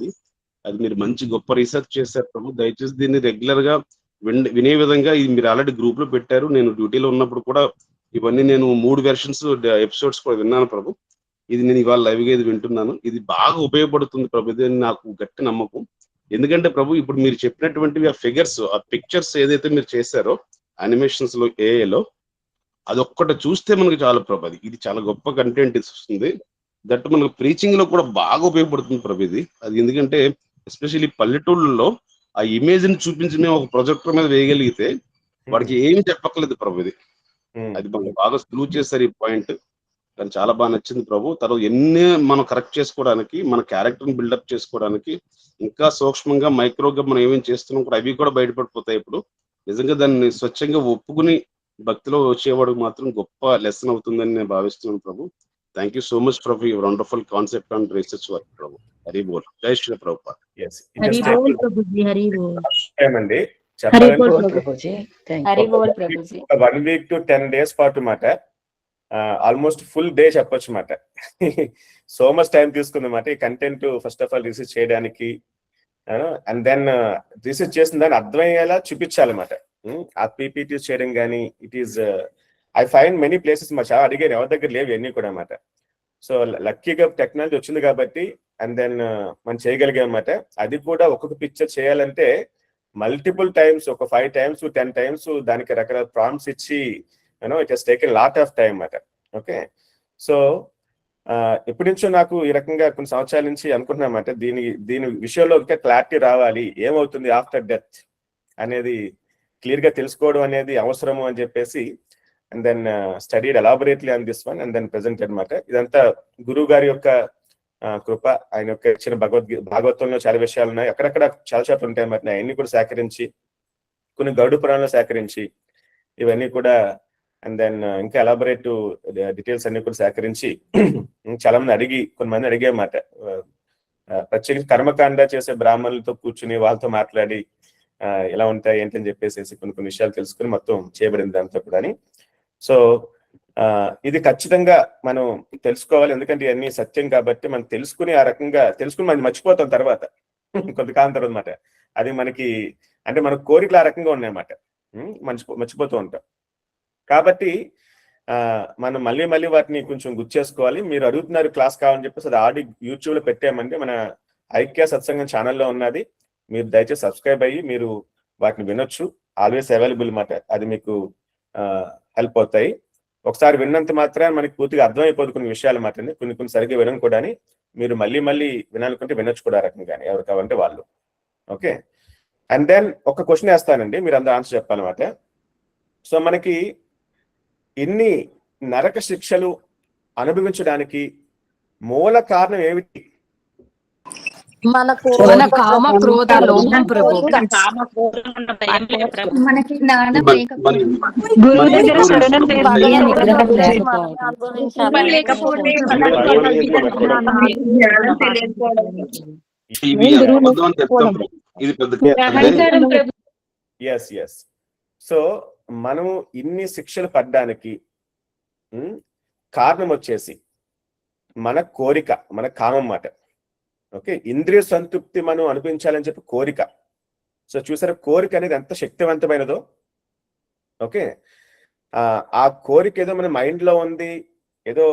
అది మీరు మంచి గొప్ప రీసెర్చ్ చేశారు ప్రభు. దయచేసి దీన్ని రెగ్యులర్ గా వినే విధంగా, ఇది మీరు ఆల్రెడీ గ్రూప్ లో పెట్టారు. నేను డ్యూటీలో ఉన్నప్పుడు కూడా ఇవన్నీ నేను 3 వెర్షన్స్ ఎపిసోడ్స్ కూడా విన్నాను ప్రభు. ఇది నేను ఇవాళ లైవ్ గా ఇది వింటున్నాను. ఇది బాగా ఉపయోగపడుతుంది ప్రభు. ఇది నాకు గట్టి నమ్మకం. ఎందుకంటే ప్రభు ఇప్పుడు మీరు చెప్పినటువంటివి ఆ ఫిగర్స్, ఆ పిక్చర్స్ ఏదైతే మీరు చేశారో అనిమేషన్స్ లో, ఏఏలో, అదొక్కటి చూస్తే మనకు చాలా ప్రభు. ఇది చాలా గొప్ప కంటెంట్ ఇస్తుంది. దట్ మనకు ప్రీచింగ్ లో కూడా బాగా ఉపయోగపడుతుంది ప్రభు ఇది. అది ఎందుకంటే ఎస్పెషల్లీ పల్లెటూళ్ళలో ఆ ఇమేజ్ ని చూపించి మేము ఒక ప్రొజెక్టర్ మీద వేయగలిగితే వాడికి ఏమి చెప్పక్కర్లేదు ప్రభు. అది మనకు బాగా స్లూవ్ చేస్తారు ఈ పాయింట్. కానీ చాలా బాగా నచ్చింది ప్రభు. తర్వాత ఎన్ని మనం కరెక్ట్ చేసుకోవడానికి, మన క్యారెక్టర్ ని బిల్డప్ చేసుకోవడానికి, ఇంకా సూక్ష్మంగా మైక్రోగా మనం ఏమేమి చేస్తున్నాం కూడా అవి కూడా బయటపడిపోతాయి. ఇప్పుడు నిజంగా దాన్ని స్వచ్ఛంగా ఒప్పుకుని భక్తిలో వచ్చేవాడు మాత్రం గొప్ప లెసన్ అవుతుందని నేను భావిస్తున్నాను Prabhu. Thank you so much Prabhu, your wonderful concept and research work Prabhu. Hari Bol. జై శ్రీ ప్రభుపాద. అండి హరి బోల్ ప్రభుజీ. 1 week to 10 days పాటు మాట, ఆల్మోస్ట్ ఫుల్ డే చెప్పొచ్చు మాట. సో మచ్ టైం తీసుకుందన్నమాట ఈ content first of all research చేయడానికి. అండ్ దెన్ రీసెర్చ్ చేసిన దాన్ని అర్థమయ్యేలా చూపించాలన్నమాట. ఆ పీపీటీస్ చేయడం కానీ, it is I find many places మా చాలా అడిగారు, ఎవరి దగ్గర లేవు ఇవన్నీ కూడా అన్నమాట. సో లక్కీగా టెక్నాలజీ వచ్చింది కాబట్టి అండ్ దెన్ మనం చేయగలిగాం అన్నమాట. అది కూడా ఒక్కొక్క పిక్చర్ చేయాలంటే మల్టిపుల్ టైమ్స్, ఒక 5 times 10 times దానికి రకరకాల ప్రాంప్ట్స్ ఇచ్చి it has taken lot of time అన్నమాట. ఓకే, సో ఎప్పటి నుంచో నాకు ఈ రకంగా కొన్ని సంవత్సరాల నుంచి అనుకుంటున్నామాట, దీని విషయంలో ఇంకా క్లారిటీ రావాలి, ఏమవుతుంది ఆఫ్టర్ డెత్ అనేది క్లియర్ గా తెలుసుకోవడం అనేది అవసరము అని చెప్పేసి and then studied elaborately on this one and then present అనమాట. ఇదంతా గురువు గారి యొక్క కృప, ఆయన యొక్క ఇచ్చిన భాగవతంలో చాలా విషయాలు ఉన్నాయి, అక్కడక్కడ చాలా చోట్ల ఉంటాయి. మరి అవన్నీ కూడా సేకరించి, కొన్ని గరుడు పురాణంలో సేకరించి, ఇవన్నీ కూడా అండ్ దెన్ ఇంకా ఎలాబొరేట్ డీటెయిల్స్ అన్ని కూడా సేకరించి చాలా మంది కొంతమంది అడిగే మాట, ప్రత్యేకించి కర్మకాండ చేసే బ్రాహ్మణులతో కూర్చుని వాళ్ళతో మాట్లాడి ఎలా ఉంటాయి ఏంటని చెప్పేసి కొన్ని విషయాలు తెలుసుకుని మొత్తం చేయబడింది దాంతో కూడా అని. సో ఇది ఖచ్చితంగా మనం తెలుసుకోవాలి, ఎందుకంటే ఇవన్నీ సత్యం కాబట్టి మనం తెలుసుకుని ఆ రకంగా తెలుసుకుని మనం మర్చిపోతాం తర్వాత కొంతకాలం తర్వాత అనమాట. అది మనకి అంటే మన కోరికలు ఆ రకంగా ఉన్నాయన్నమాట, మర్చిపోతూ ఉంటాం. కాబట్టి మనం మళ్ళీ వాటిని కొంచెం గుర్తు చేసుకోవాలి. మీరు అడుగుతున్నారు క్లాస్ కావాలని చెప్పేసి అది ఆడి యూట్యూబ్ లో పెట్టామంటే మన ఐక్య సత్సంగం ఛానల్లో ఉన్నది, మీరు దయచేసి సబ్స్క్రైబ్ అయ్యి మీరు వాటిని వినొచ్చు. ఆల్వేస్ అవైలబుల్ మాట, అది మీకు హెల్ప్ అవుతాయి. ఒకసారి విన్నంత మాత్రం మనకి పూర్తిగా అర్థమైపోదు కొన్ని విషయాలు మాత్రమే, కొన్ని సరిగ్గా వినను కూడా. మీరు మళ్ళీ వినాలనుకుంటే వినొచ్చు కూడా రకంగానే, ఎవరు కావాలంటే వాళ్ళు. ఓకే, అండ్ దెన్ ఒక క్వశ్చన్ వేస్తానండి, మీరు అందరూ ఆన్సర్ చెప్పాలన్నమాట. సో మనకి ఇన్ని నరక శిక్షలు అనుభవించడానికి మూల కారణం ఏమిటి? మన కామ క్రోధ లోభం ప్రభు. మనకి జ్ఞానం గురువు దగ్గర శరణం ఎస్. సో మనము ఇన్ని శిక్షలు పడ్డానికి కారణం వచ్చేసి మన కోరిక, మన కామం మాట. ఓకే, ఇంద్రియ సంతృప్తి మనం అనిపించాలని చెప్పి కోరిక. సో చూసారా, కోరిక అనేది ఎంత శక్తివంతమైనదో. ఓకే, ఆ కోరిక ఏదో మన మైండ్ లో ఉంది, ఏదో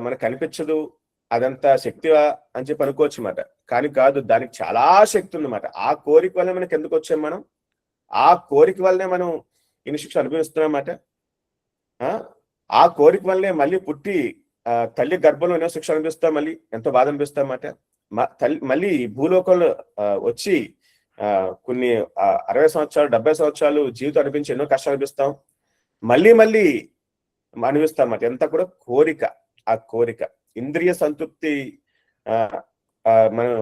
మనకు కనిపించదు, అదంతా శక్తివా అని చెప్పి అనుకోవచ్చు అన్నమాట. కానీ కాదు, దానికి చాలా శక్తి ఉందన్నమాట. ఆ కోరిక వల్ల మనకి ఎందుకు వచ్చాం మనం? ఆ కోరిక వల్లనే మనం ఇన్ని శిక్ష అనుభవిస్తున్నాం అన్నమాట. ఆ కోరిక వల్లనే మళ్ళీ పుట్టి తల్లి గర్భంలో ఎన్నో శిక్ష అనిపిస్తాం, మళ్ళీ ఎంతో బాధ అనిపిస్తాం అన్నమాట. మళ్ళీ భూలోకంలో వచ్చి కొన్ని 60 సంవత్సరాలు 70 సంవత్సరాలు జీవితం అనిపించి ఎన్నో కష్టాలు అనిపిస్తాం, మళ్ళీ అనిపిస్తాం అన్నమాట. ఎంత కూడా కోరిక, ఆ కోరిక ఇంద్రియ సంతృప్తి మనం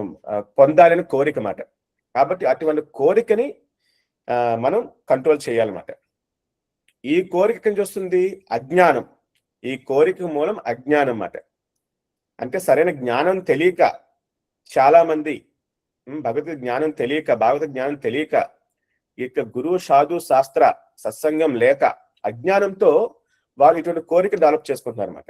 పొందాలని కోరిక మాట. కాబట్టి అటువంటి కోరికని మనం కంట్రోల్ చేయాలన్నమాట. ఈ కోరిక నుంచి వస్తుంది అజ్ఞానం. ఈ కోరిక మూలం అజ్ఞానం అన్నమాట. అంటే సరైన జ్ఞానం తెలియక చాలా మంది భగవద్గీత జ్ఞానం తెలియక, భాగవత జ్ఞానం తెలియక, ఇక గురువు సాధు శాస్త్ర సత్సంగం లేక అజ్ఞానంతో వారు ఇటువంటి కోరికలు డెవలప్ చేసుకుంటున్నారు అనమాట.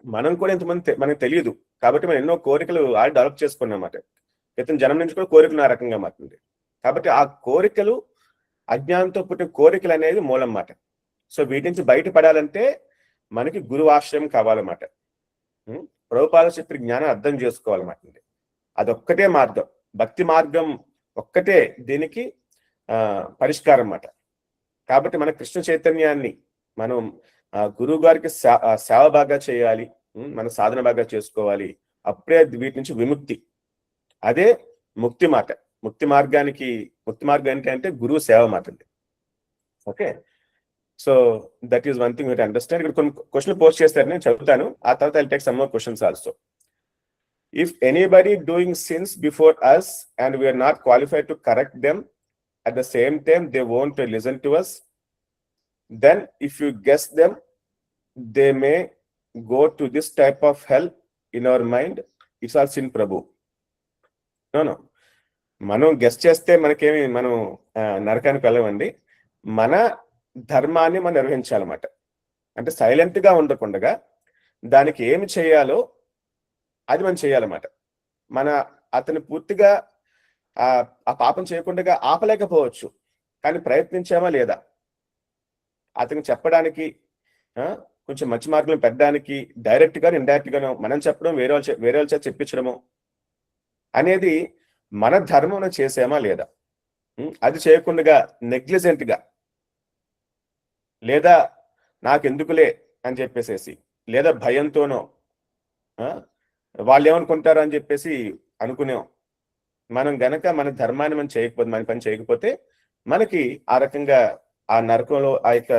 మనం కూడా ఎంతమంది మనకు తెలియదు కాబట్టి మనం ఎన్నో కోరికలు డెవలప్ చేసుకున్నాం అన్నమాట. క్రితం జన్మ నుంచి కూడా కోరికలు ఆ రకంగా మారుతుంది. కాబట్టి ఆ కోరికలు, అజ్ఞానంతో పుట్టిన కోరికలు అనేది మూలం అన్నమాట. సో వీటి నుంచి బయటపడాలంటే మనకి గురువు ఆశ్రయం కావాలన్నమాట. ప్రభుపాద చెప్పిన జ్ఞానం అర్థం చేసుకోవాలన్నమాట. అదొక్కటే మార్గం, భక్తి మార్గం ఒక్కటే దీనికి పరిష్కారం అన్నమాట. కాబట్టి మన కృష్ణ చైతన్యాన్ని మనం గురువు గారికి సేవ బాగా చేయాలి, మన సాధన బాగా చేసుకోవాలి. అప్పుడే వీటి నుంచి విముక్తి, అదే ముక్తి మాట. ముక్తి మార్గం ఏంటంటే గురువు సేవ మాట. Okay, so that is one thing you to understand. ఇక్కడ కొన్ని క్వశ్చన్లు పోస్ట్ చేస్తారు, నేను చదువుతాను, ఆ తర్వాత I will take some more questions also. If anybody doing sins before us and we are not qualified to correct them, at the same time they won't listen to us, then if you guess them, they may go to this type of hell in our mind. It's all sin, Prabhu. No. మనం గెస్ట్ చేస్తే మనకేమి, మనం నరకానికి వెళ్ళమండి. మన ధర్మాన్ని మనం నిర్వహించాలన్నమాట. అంటే సైలెంట్ గా ఉండకుండా దానికి ఏమి చేయాలో అది మనం చేయాలన్నమాట. అతను పూర్తిగా ఆ పాపం చేయకుండా ఆపలేకపోవచ్చు, కానీ ప్రయత్నించామా లేదా అతనికి చెప్పడానికి, కొంచెం మంచి మార్కులను పెట్టడానికి, డైరెక్ట్ గా ఇండైరెక్ట్ గాను మనం చెప్పడం, వేరే వాళ్ళ చేత చెప్పించడము అనేది మన ధర్మం చేసామా లేదా. అది చేయకుండా నెగ్లిజెంట్ గా, లేదా నాకెందుకులే అని చెప్పేసేసి, లేదా భయంతోనో వాళ్ళు ఏమనుకుంటారు అని చెప్పేసి అనుకునేం మనం గనక మన ధర్మాన్ని మనం చేయకపోతే, మన పని చేయకపోతే మనకి ఆ రకంగా ఆ నరకంలో, ఆ యొక్క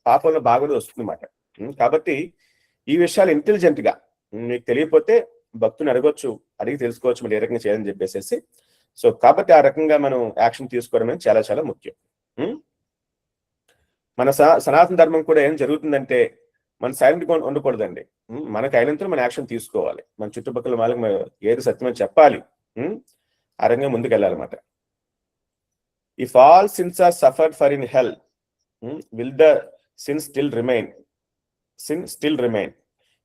పాపంలో బాగా వస్తుంది అన్నమాట. కాబట్టి ఈ విషయాలు ఇంటెలిజెంట్ గా మీకు తెలియకపోతే భక్తుని అడగొచ్చు, అడిగి తెలుసుకోవచ్చు మరి ఏ రకంగా చేయాలని చెప్పేసి. సో కాబట్టి ఆ రకంగా మనం యాక్షన్ తీసుకోవడం అనేది చాలా చాలా ముఖ్యం. మన సనాతన ధర్మం కూడా ఏం జరుగుతుందంటే మనం సైలెంట్గా ఉండకూడదండి. మనకు అయినంతలో మన యాక్షన్ తీసుకోవాలి. మన చుట్టుపక్కల వాళ్ళకి ఏది సత్యమని చెప్పాలి. ఆ రకంగా ముందుకు వెళ్ళాలన్నమాట. If all sins are suffered for in hell, will the sin still remain? Sin still remain.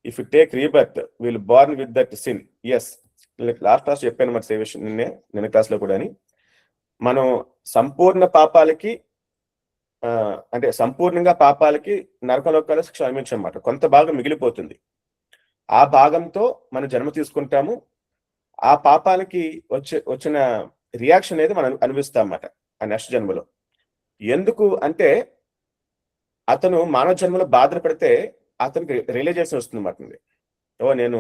If you take rebirth, will born with that sin. Yes, last class చెప్పాను మరి సేవేషన్ నిన్న క్లాస్లో కూడా. మనం సంపూర్ణ పాపాలకి అంటే సంపూర్ణంగా పాపాలకి నరకలోకాల శిక్ష అనుభవించమాట. కొంత భాగం మిగిలిపోతుంది. ఆ భాగంతో మనం జన్మ తీసుకుంటాము. ఆ పాపాలకి వచ్చిన రియాక్షన్ అనేది మనం అనుభవిస్తాం అన్నమాట ఆ నెక్స్ట్ జన్మలో. ఎందుకు అంటే అతను మానవ జన్మలో బాధలు పడితే అతనికి రియలైజేషన్ వస్తుంది అన్నమాట. ఓ నేను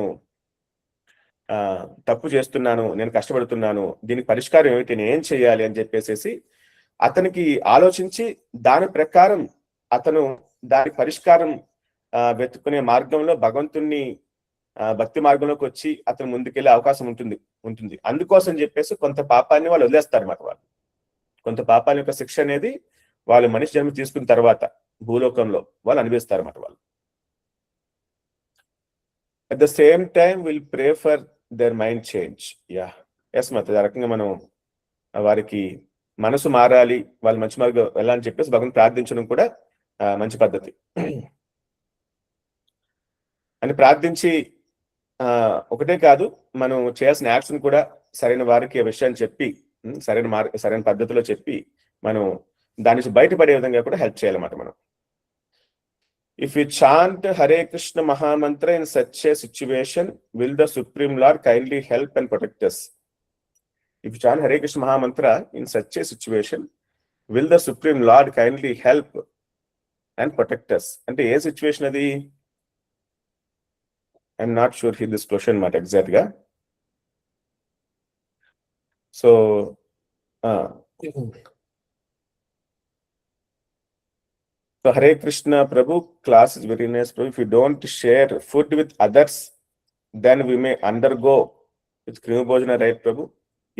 తప్పు చేస్తున్నాను, నేను కష్టపడుతున్నాను, దీనికి పరిష్కారం ఏమిటి, నేను ఏం చేయాలి అని చెప్పేసి అతనికి ఆలోచించి దాని ప్రకారం అతను దాని పరిష్కారం వెతుక్కునే మార్గంలో భగవంతుణ్ణి భక్తి మార్గంలోకి వచ్చి అతను ముందుకెళ్ళే అవకాశం ఉంటుంది. అందుకోసం చెప్పేసి కొంత పాపాన్ని వాళ్ళు వదిలేస్తారు అన్నమాట. వాళ్ళు కొంత పాపాల యొక్క శిక్ష అనేది వాళ్ళు మనిషి జన్మ తీసుకున్న తర్వాత భూలోకంలో వాళ్ళు అనుభవిస్తారు అన్నమాట. వాళ్ళు at the same time will pray for their mind change. Yes మత ఆ రకంగా మనం వారికి మనసు మారాలి, వాళ్ళు మంచి మార్గం వెళ్ళాలని చెప్పేసి భగవంతుని ప్రార్థించడం కూడా మంచి పద్ధతి. అని ప్రార్థించి ఒకటే కాదు, మనం చేయాల్సిన యాక్షన్ కూడా సరైన వారికి ఆ విషయాన్ని చెప్పి సరైన పద్ధతిలో చెప్పి మనం దాని నుంచి బయటపడే విధంగా కూడా హెల్ప్ చేయాలన్నమాట మనం. If you chant Hare Krishna mahamantra in such a situation, will the supreme lord kindly help and protect us? If you chant Hare Krishna Mahamantra in such a situation, will the Supreme Lord kindly help and protect us? And the situation adi, I'm not sure here this question mat exact ga. So Hare Krishna Prabhu, class is very nice Prabhu. If you don't share food with others, then we may undergo with Krima Bhojana, right Prabhu?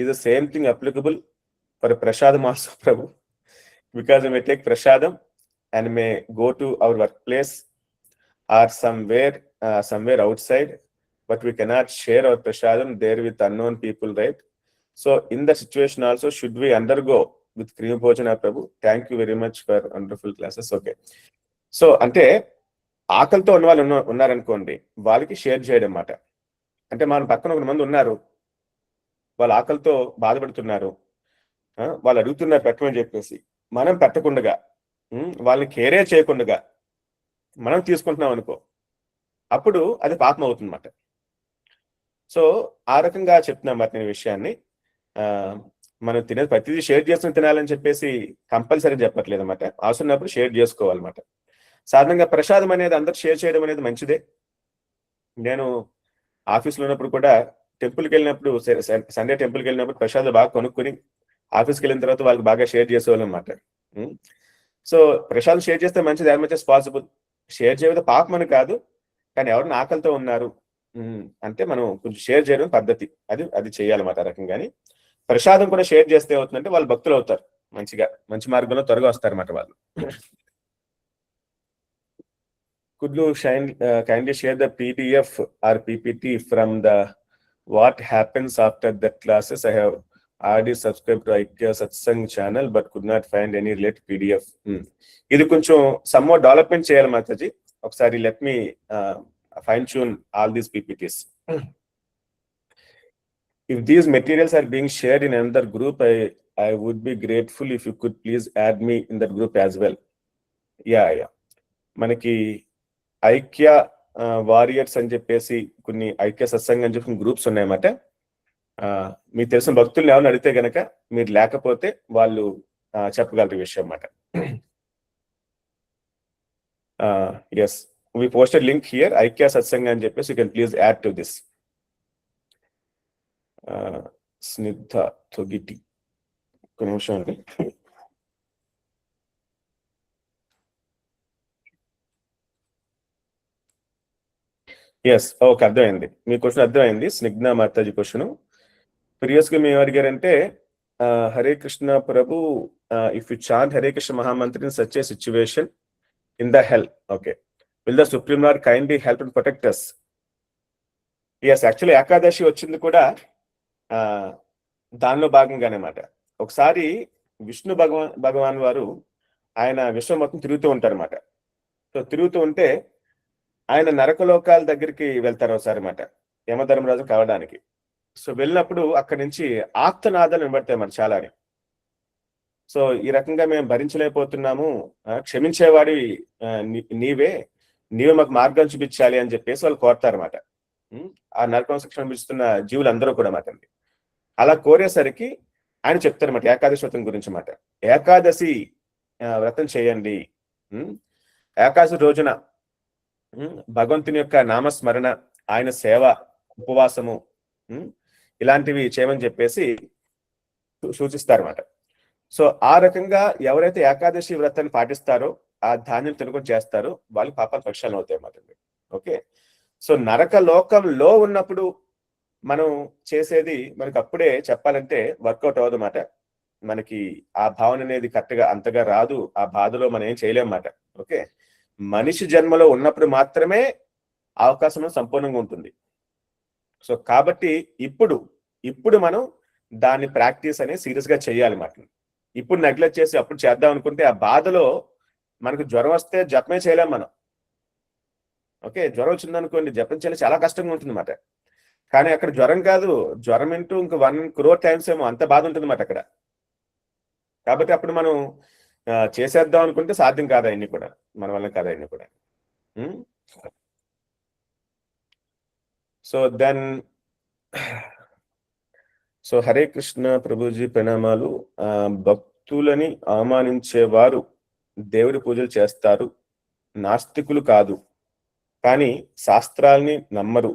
Is the same thing applicable for a prasadam also, Prabhu? Because we may take prasadam and may go to our workplace or somewhere outside, but we cannot share our prasadam there with unknown people, right? So in that situation also, should we undergo with Krima Bhojana, Prabhu? Thank you very much for wonderful classes. Okay. So ante ఆకలితో ఉన్న వాళ్ళు ఉన్నారనుకోండి, వాళ్ళకి షేర్ చేయడం అన్నమాట. అంటే మన పక్కన ఒక మంది ఉన్నారు, వాళ్ళు ఆకలితో బాధపడుతున్నారు, వాళ్ళు అడుగుతున్నారు పెట్టమని చెప్పేసి మనం పెట్టకుండా వాళ్ళని కేరే చేయకుండా మనం తీసుకుంటున్నాం అనుకో, అప్పుడు అది పాపం అవుతుంది అన్నమాట. సో ఆ రకంగా చెప్తున్నాం మరి నేను విషయాన్ని. మనం తినేది ప్రతిదీ షేర్ చేసుకుని తినాలని చెప్పేసి కంపల్సరీ చెప్పట్లేదు అన్నమాట. అవసరం ఉన్నప్పుడు షేర్ చేసుకోవాలన్నమాట. సాధారణంగా ప్రసాదం అనేది అందరు షేర్ చేయడం అనేది మంచిదే. నేను ఆఫీస్లో ఉన్నప్పుడు కూడా టెంపుల్కి వెళ్ళినప్పుడు, సండే టెంపుల్కి వెళ్ళినప్పుడు ప్రసాదాలు బాగా కొనుక్కొని ఆఫీస్కి వెళ్ళిన తర్వాత వాళ్ళకి బాగా షేర్ చేసేవాళ్ళం అన్నమాట. సో ప్రసాదం షేర్ చేస్తే మంచిది, as much as possible. Share చేయడం పాపం అని కాదు, కానీ ఎవరిని ఆకలితో ఉన్నారు అంటే మనం కొంచెం షేర్ చేయడం పద్ధతి, అది చేయాలన్నమాట ఆ రకంగాని. ప్రసాదం కూడా షేర్ చేస్తే అవుతుందంటే వాళ్ళు భక్తులు అవుతారు, మంచి మార్గంలో త్వరగా వస్తారన్నమాట వాళ్ళు. Could you kindly share the PDF or PPT from the what happens after that classes? I have already subscribed to Aikya Satsang channel but could not find any related PDF. ఇది కొంచెం సమ్మో డెవలప్మెంట్ చేయాలి మాతాజీ. ఒకసారి let me fine tune all these PPTs. If these materials are being shared in another group, I would be grateful if you could please add me in that group as well. Yeah. మనకి ఐక్య వారియర్స్ అని చెప్పేసి కొన్ని ఐక్య సత్సంగం అని చెప్పి గ్రూప్స్ ఉన్నాయన్నమాట. మీకు తెలిసిన భక్తుల్ని ఎవరిని అడిగితే గనక మీరు లేకపోతే వాళ్ళు చెప్పగలరు ఈ విషయం అన్నమాట. Yes, we posted link here, Aikya Satsangam అని చెప్పేసి you can please add to this. Snigdha Thogiti, ఒక నిమిషం అండి. ఎస్, ఓకే, అర్థమైంది. మీ క్వశ్చన్ అర్థమైంది. స్నిగ్ధ మాతాజీ క్వశ్చన్ ప్రీవియస్ గా మేము అడిగారంటే Hare Krishna Prabhu, if you chant Hare Krishna మహామంత్రి in such a situation in the hell, okay, will the supreme lord kindly help and protect us? Yes, actually Ekadashi వచ్చింది కూడా దానిలో భాగంగానే అన్నమాట. ఒకసారి విష్ణు భగవాన్ వారు ఆయన విశ్వం మొత్తం తిరుగుతూ ఉంటారన్నమాట. సో తిరుగుతూ ఉంటే ఆయన నరకలోకాల దగ్గరికి వెళ్తారు ఒకసారి అన్నమాట, యమధర్మరాజు కలవడానికి. సో వెళ్ళినప్పుడు అక్కడి నుంచి ఆర్తనాదాలు వినబడతాయి మరి చాలా. సో ఈ రకంగా మేము భరించలేకపోతున్నాము, క్షమించేవాడి నీవే మాకు మార్గం చూపించాలి అని చెప్పేసి వాళ్ళు కోరతారన్నమాట. ఆ నరకం శిక్షణ అనిపిస్తున్న జీవులందరూ కూడా మాట. అలా కోరేసరికి ఆయన చెప్తారన్నమాట ఏకాదశి వ్రతం గురించి మాట. ఏకాదశి వ్రతం చేయండి, ఏకాదశి రోజున భగవంతుని యొక్క నామస్మరణ, ఆయన సేవ, ఉపవాసము ఇలాంటివి చేయమని చెప్పేసి సూచిస్తారన్నమాట. సో ఆ రకంగా ఎవరైతే ఏకాదశి వ్రతాన్ని పాటిస్తారో, ఆ ధాన్యం తినుకొని చేస్తారో వాళ్ళు పాపాలు పక్షాలు అవుతాయి అన్నమాట. ఓకే, సో నరక లోకంలో ఉన్నప్పుడు మనం చేసేది మనకు అప్పుడే చెప్పాలంటే వర్కౌట్ అవ్వదు అన్నమాట. మనకి ఆ భావన అనేది కరెక్ట్ గా అంతగా రాదు, ఆ బాధలో మనం ఏం చేయలేం అన్నమాట. ఓకే, మనిషి జన్మలో ఉన్నప్పుడు మాత్రమే అవకాశం సంపూర్ణంగా ఉంటుంది. సో కాబట్టి ఇప్పుడు మనం దాన్ని ప్రాక్టీస్ అనేది సీరియస్ గా చేయాలి మాట. ఇప్పుడు నెగ్లెక్ట్ చేసి అప్పుడు చేద్దాం అనుకుంటే ఆ బాధలో మనకు జ్వరం వస్తే జపమే చేయలేం మనం. ఓకే, జ్వరం వచ్చిందనుకోండి జపం చేయలేదు, చాలా కష్టంగా ఉంటుంది అన్నమాట. కానీ అక్కడ జ్వరం కాదు, జ్వరం ఇంటూ ఇంకా 1 crore times ఏమో అంత బాధ ఉంటుంది అన్నమాట అక్కడ. కాబట్టి అప్పుడు మనం చేసేద్దాం అనుకుంటే సాధ్యం కాదు, అన్ని కూడా మన వల్ల కాదు అన్ని కూడా. సో హరే కృష్ణ ప్రభుజీ ప్రణామాలు. భక్తులని అవమానించేవారు దేవుడి పూజలు చేస్తారు, నాస్తికులు కాదు, కానీ శాస్త్రాల్ని నమ్మరు.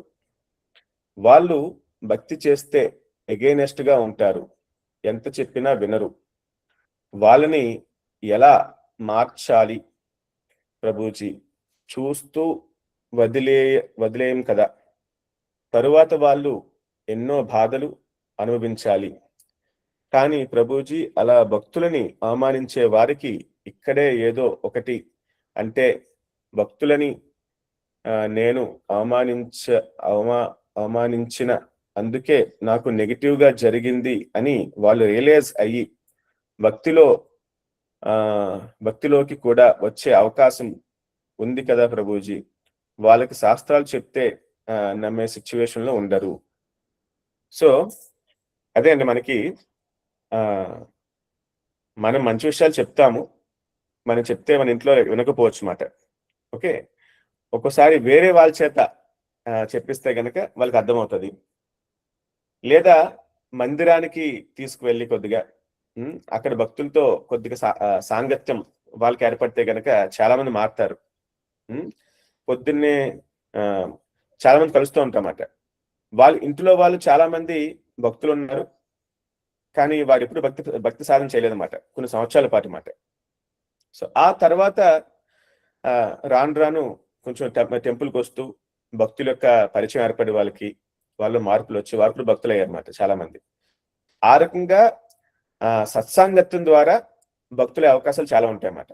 వాళ్ళు భక్తి చేస్తే ఎగైనెస్ట్ గా ఉంటారు, ఎంత చెప్పినా వినరు. వాళ్ళని ఎలా ప్రభుజీ? చూస్తూ వదిలేయం కదా, తరువాత వాళ్ళు ఎన్నో బాధలు అనుభవించాలి. కానీ ప్రభుజీ అలా భక్తులని అవమానించే వారికి ఇక్కడే ఏదో ఒకటి అంటే, భక్తులని నేను అవమానించిన అందుకే నాకు నెగిటివ్ గా జరిగింది అని వాళ్ళు రియలైజ్ అయ్యి భక్తిలోకి కూడా వచ్చే అవకాశం ఉంది కదా ప్రభుజీ. వాళ్ళకి శాస్త్రాలు చెప్తే నమ్మే సిచ్యువేషన్ లో ఉండరు. సో అదే అండి, మనకి మనం మంచి విషయాలు చెప్తాము, మనం చెప్తే మన ఇంట్లో వినకపోవచ్చు మాట. ఓకే, ఒక్కోసారి వేరే వాళ్ళ చేత చెప్పిస్తే గనక వాళ్ళకి అర్థమవుతుంది. లేదా మందిరానికి తీసుకువెళ్ళి కొద్దిగా అక్కడ భక్తులతో కొద్దిగా సాంగత్యం వాళ్ళకి ఏర్పడితే గనక చాలా మంది మారుతారు. పొద్దున్నే చాలా మంది కలుస్తూ ఉంటారన్నమాట. ఇంట్లో వాళ్ళు చాలా మంది భక్తులు ఉన్నారు, కానీ వాడు ఎప్పుడు భక్తి సాధన చేయలేదన్నమాట, కొన్ని సంవత్సరాల పాటు మాట. సో ఆ తర్వాత రాను కొంచెం టెంపుల్కి వస్తూ భక్తుల యొక్క పరిచయం ఏర్పడి వాళ్ళు మార్పులు వచ్చి వారు భక్తులు అయ్యారన్నమాట చాలా మంది. ఆ రకంగా సత్సాంగత్యం ద్వారా భక్తుల అవకాశాలు చాలా ఉంటాయి అన్నమాట.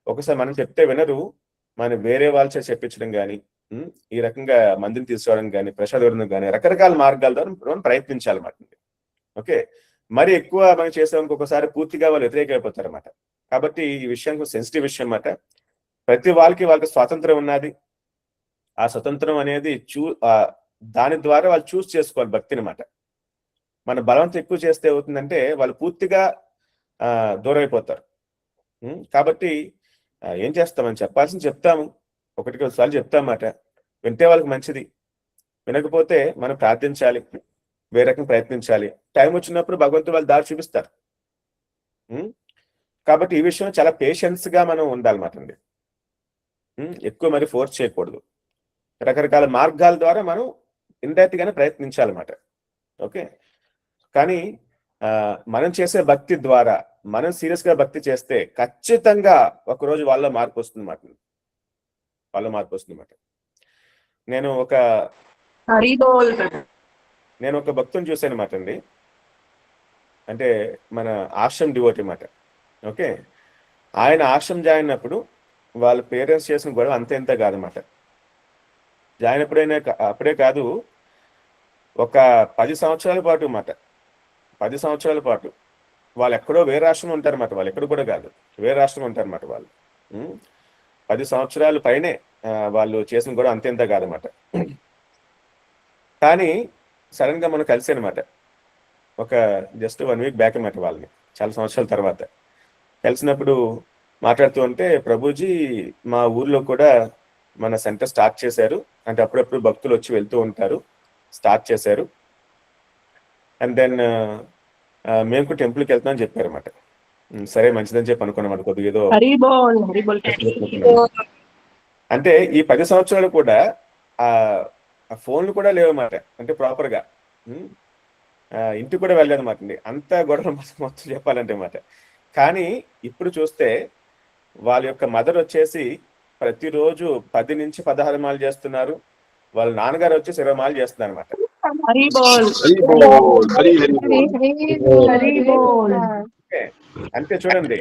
ఒకసారి మనం చెప్తే వినరు, మనం వేరే వాళ్ళ చేత చెప్పించడం కానీ, ఈ రకంగా మందిని తీసుకోవడం కానీ, ప్రసాదం కానీ, రకరకాల మార్గాల ద్వారా మనం ప్రయత్నించాలన్నమాట. ఓకే, మరి ఎక్కువ మనం చేసామనుకో ఒకసారి పూర్తిగా వాళ్ళు వ్యతిరేకమైపోతారు అన్నమాట. కాబట్టి ఈ విషయం సెన్సిటివ్ విషయం అన్నమాట. ప్రతి వాళ్ళకి స్వాతంత్రం ఉన్నది. ఆ స్వతంత్రం అనేది దాని ద్వారా వాళ్ళు చూస్ చేసుకోవాలి భక్తిని అన్నమాట. మన బలవంతం ఎక్కువ చేస్తే అవుతుందంటే వాళ్ళు పూర్తిగా దూరం అయిపోతారు. కాబట్టి ఏం చేస్తామని చెప్పాల్సింది చెప్తాము, ఒకటికి ఒకసారి చెప్తామన్నమాట. వింటే వాళ్ళకి మంచిది, వినకపోతే మనం ప్రార్థించాలి, వేరే రకంగా ప్రయత్నించాలి. టైం వచ్చినప్పుడు భగవంతుడు వాళ్ళు దారి చూపిస్తారు. కాబట్టి ఈ విషయం చాలా పేషెన్స్ గా మనం ఉండాలన్నమాట అండి. ఎక్కువ మరి ఫోర్స్ చేయకూడదు. రకరకాల మార్గాల ద్వారా మనం ఇండైరెక్ట్ గానే ప్రయత్నించాలన్నమాట. ఓకే, కానీ మనం చేసే భక్తి ద్వారా మనం సీరియస్ గా భక్తి చేస్తే ఖచ్చితంగా ఒకరోజు వాళ్ళ మార్పు వస్తుంది అన్నమాట. నేను ఒక భక్తుని చూశాను అన్నమాట అండి. అంటే మన ఆశ్రమ్ డివోటీ మాట. ఓకే, ఆయన ఆశ్రమం జాయిన్ అయినప్పుడు వాళ్ళ పేరెంట్స్ చేసిన గొడవ అంత కాదన్నమాట. జాయిన్ అప్పుడే కాదు, ఒక 10 సంవత్సరాల పాటు అన్నమాట. 10 సంవత్సరాల పాటు వాళ్ళు ఎక్కడో వేరే రాష్ట్రంలో ఉంటారన్నమాట. వాళ్ళు ఎక్కడ కూడా కాదు, వేరే రాష్ట్రంలో ఉంటారన్నమాట వాళ్ళు. 10 సంవత్సరాల పైనే వాళ్ళు చేసిన కూడా అంత కాదన్నమాట. కానీ సడన్ గా మనం కలిసానమాట, ఒక జస్ట్ 1 వీక్ బ్యాక్ అన్నమాట. వాళ్ళని చాలా సంవత్సరాల తర్వాత కలిసినప్పుడు మాట్లాడుతూ ఉంటే, ప్రభుజీ మా ఊర్లో కూడా మన సెంటర్ స్టార్ట్ చేశారు, అంటే అప్పుడప్పుడు భక్తులు వచ్చి వెళ్తూ ఉంటారు, స్టార్ట్ చేశారు. అండ్ దెన్ మేము కూడా టెంపుల్కి వెళ్తామని చెప్పారు అన్నమాట. సరే మంచిదని చెప్పి అనుకున్నామాట. కొద్దిగా ఏదో అంటే ఈ 10 సంవత్సరాలు కూడా ఆ ఫోన్లు కూడా లేవన్నమాట. అంటే ప్రాపర్గా ఇంటికి కూడా వెళ్ళలేదు అన్నమాట అండి. అంత గొడవ మొత్తం చెప్పాలంటే అన్నమాట. కానీ ఇప్పుడు చూస్తే వాళ్ళ యొక్క మదర్ వచ్చేసి ప్రతిరోజు 10 నుంచి 16 మాలు చేస్తున్నారు. వాళ్ళ నాన్నగారు వచ్చేసి 20 మాలు చేస్తున్నారు అనమాట. అంటే చూడండి,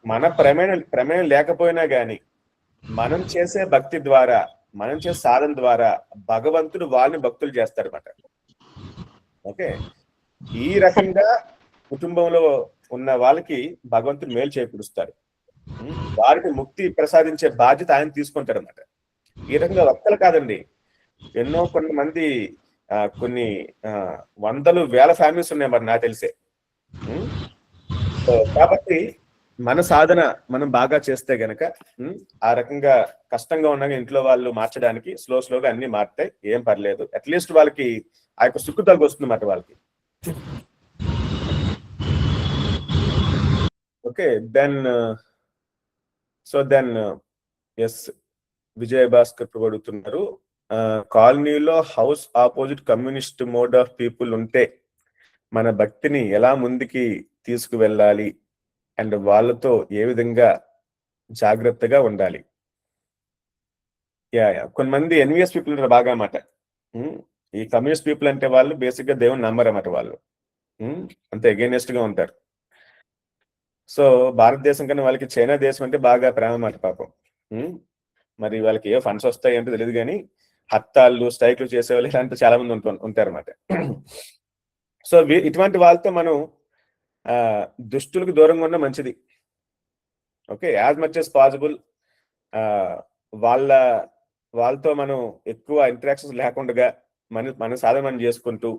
మన ప్రమేయం లేకపోయినా గాని మనం చేసే భక్తి ద్వారా, మనం చేసే సాధన ద్వారా భగవంతుడు వాళ్ళని భక్తులు చేస్తారన్నమాట. ఓకే, ఈ రకంగా కుటుంబంలో ఉన్న వాళ్ళకి భగవంతుడు మేలు చేకూరుస్తాడు. వారికి ముక్తి ప్రసాదించే బాధ్యత ఆయన తీసుకుంటాడు అన్నమాట. ఈ రకంగా ఒక్కలు కాదండి, ఎన్నో కొంతమంది కొన్ని వందలు వేల ఫ్యామిలీస్ ఉన్నాయి మరి నాకు తెలిసే. కాబట్టి మన సాధన మనం బాగా చేస్తే గనక ఆ రకంగా కష్టంగా ఉండగా ఇంట్లో వాళ్ళు మార్చడానికి స్లోగా అన్ని మారుతాయి, ఏం పర్లేదు. అట్లీస్ట్ వాళ్ళకి ఆ యొక్క సుఖుతలకు వస్తుంది అన్నమాట వాళ్ళకి. ఓకే, దెన్ ఎస్ విజయ భాస్కర్ అడుగుతున్నారు, కాలనీలో house opposite communist mode of people ఉంటే మన భక్తిని ఎలా ముందుకి తీసుకువెళ్ళాలి అండ్ వాళ్ళతో ఏ విధంగా జాగ్రత్తగా ఉండాలి? కొంతమంది ఎన్విఎస్ పీపుల్ ఉంటారు బాగా అన్నమాట. ఈ కమ్యూనిస్ట్ పీపుల్ అంటే వాళ్ళు బేసిక్ గా దేవుని నమ్మరు అన్నమాట. వాళ్ళు అంత ఎగైనెస్ట్ గా ఉంటారు. సో భారతదేశం కన్నా వాళ్ళకి చైనా దేశం అంటే బాగా ప్రేమ అన్నమాట పాపం. మరి వాళ్ళకి ఏ ఫండ్స్ వస్తాయి అంటే తెలియదు, కానీ హత్తాళ్ళు స్ట్రైక్లు చేసేవాళ్ళు ఇలాంటి చాలా మంది ఉంటారన్నమాట. సో ఇటువంటి వాళ్ళతో మనం దుష్టులకు దూరంగా ఉన్న మంచిది. Okay, as much as possible వాళ్ళతో మనం ఎక్కువ ఇంటరాక్షన్స్ లేకుండా మన సాధన మనం చేసుకుంటూ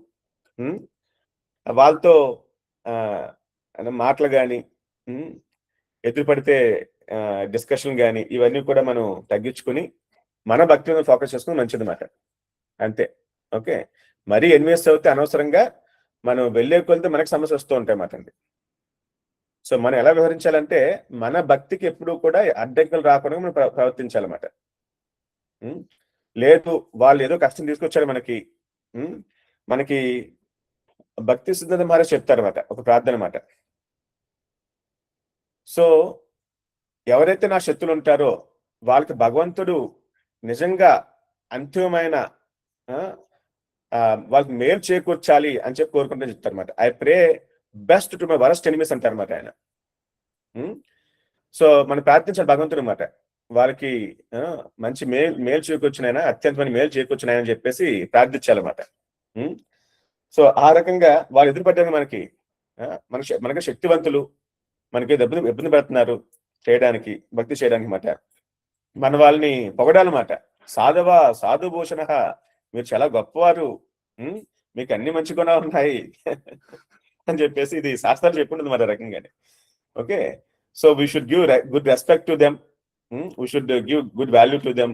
వాళ్ళతో మాటలు కానీ ఎదురుపడితే డిస్కషన్ కానీ ఇవన్నీ కూడా మనం తగ్గించుకుని మన భక్తి మీద ఫోకస్ చేసుకుని మంచిది అన్నమాట. అంతే. ఓకే, మరీ ఎన్విఎస్ అవుతే అనవసరంగా మనం వెళ్ళే కొలితే మనకు సమస్య వస్తూ ఉంటాయి అన్నమాట అండి. సో మనం ఎలా వ్యవహరించాలంటే మన భక్తికి ఎప్పుడూ కూడా అడ్డంకులు రాకుండా మనం ప్రవర్తించాలన్నమాట. లేదు వాళ్ళు ఏదో కష్టం తీసుకొచ్చారు మనకి భక్తి సిద్ధాంత మహారాజ్ చెప్తారన్నమాట, ఒక ప్రార్థన అన్నమాట. సో ఎవరైతే నా శత్రులు ఉంటారో వాళ్ళకి భగవంతుడు నిజంగా అంతిమమైన వాళ్ళకి మేలు చేకూర్చాలి అని చెప్పి కోరుకుంటే చెప్తారన్నమాట. I pray best to my worst enemies అంటారన్నమాట ఆయన. సో మనం ప్రార్థించాలి భగవంతుడు అన్నమాట, వాళ్ళకి మంచి మేలు చేకూర్చున్నాయన, అత్యంతమైన మేలు చేకూర్చున్నాయని అని చెప్పేసి ప్రార్థించాలన్నమాట. సో ఆ రకంగా వాళ్ళు ఎదురుపడ్డారు మనకి శక్తివంతులు, మనకి ఇబ్బంది పెడుతున్నారు చేయడానికి, భక్తి చేయడానికి మాట. మన వాళ్ళని పొగడాలన్నమాట. సాధుభూషణ, మీరు చాలా గొప్పవారు, మీకు అన్ని మంచి గుణాలు ఉన్నాయి అని చెప్పేసి ఇది శాస్త్రాలు చెప్పుంటుంది మరి రకంగానే. Okay, so we should give good respect to them, we should give good value to them.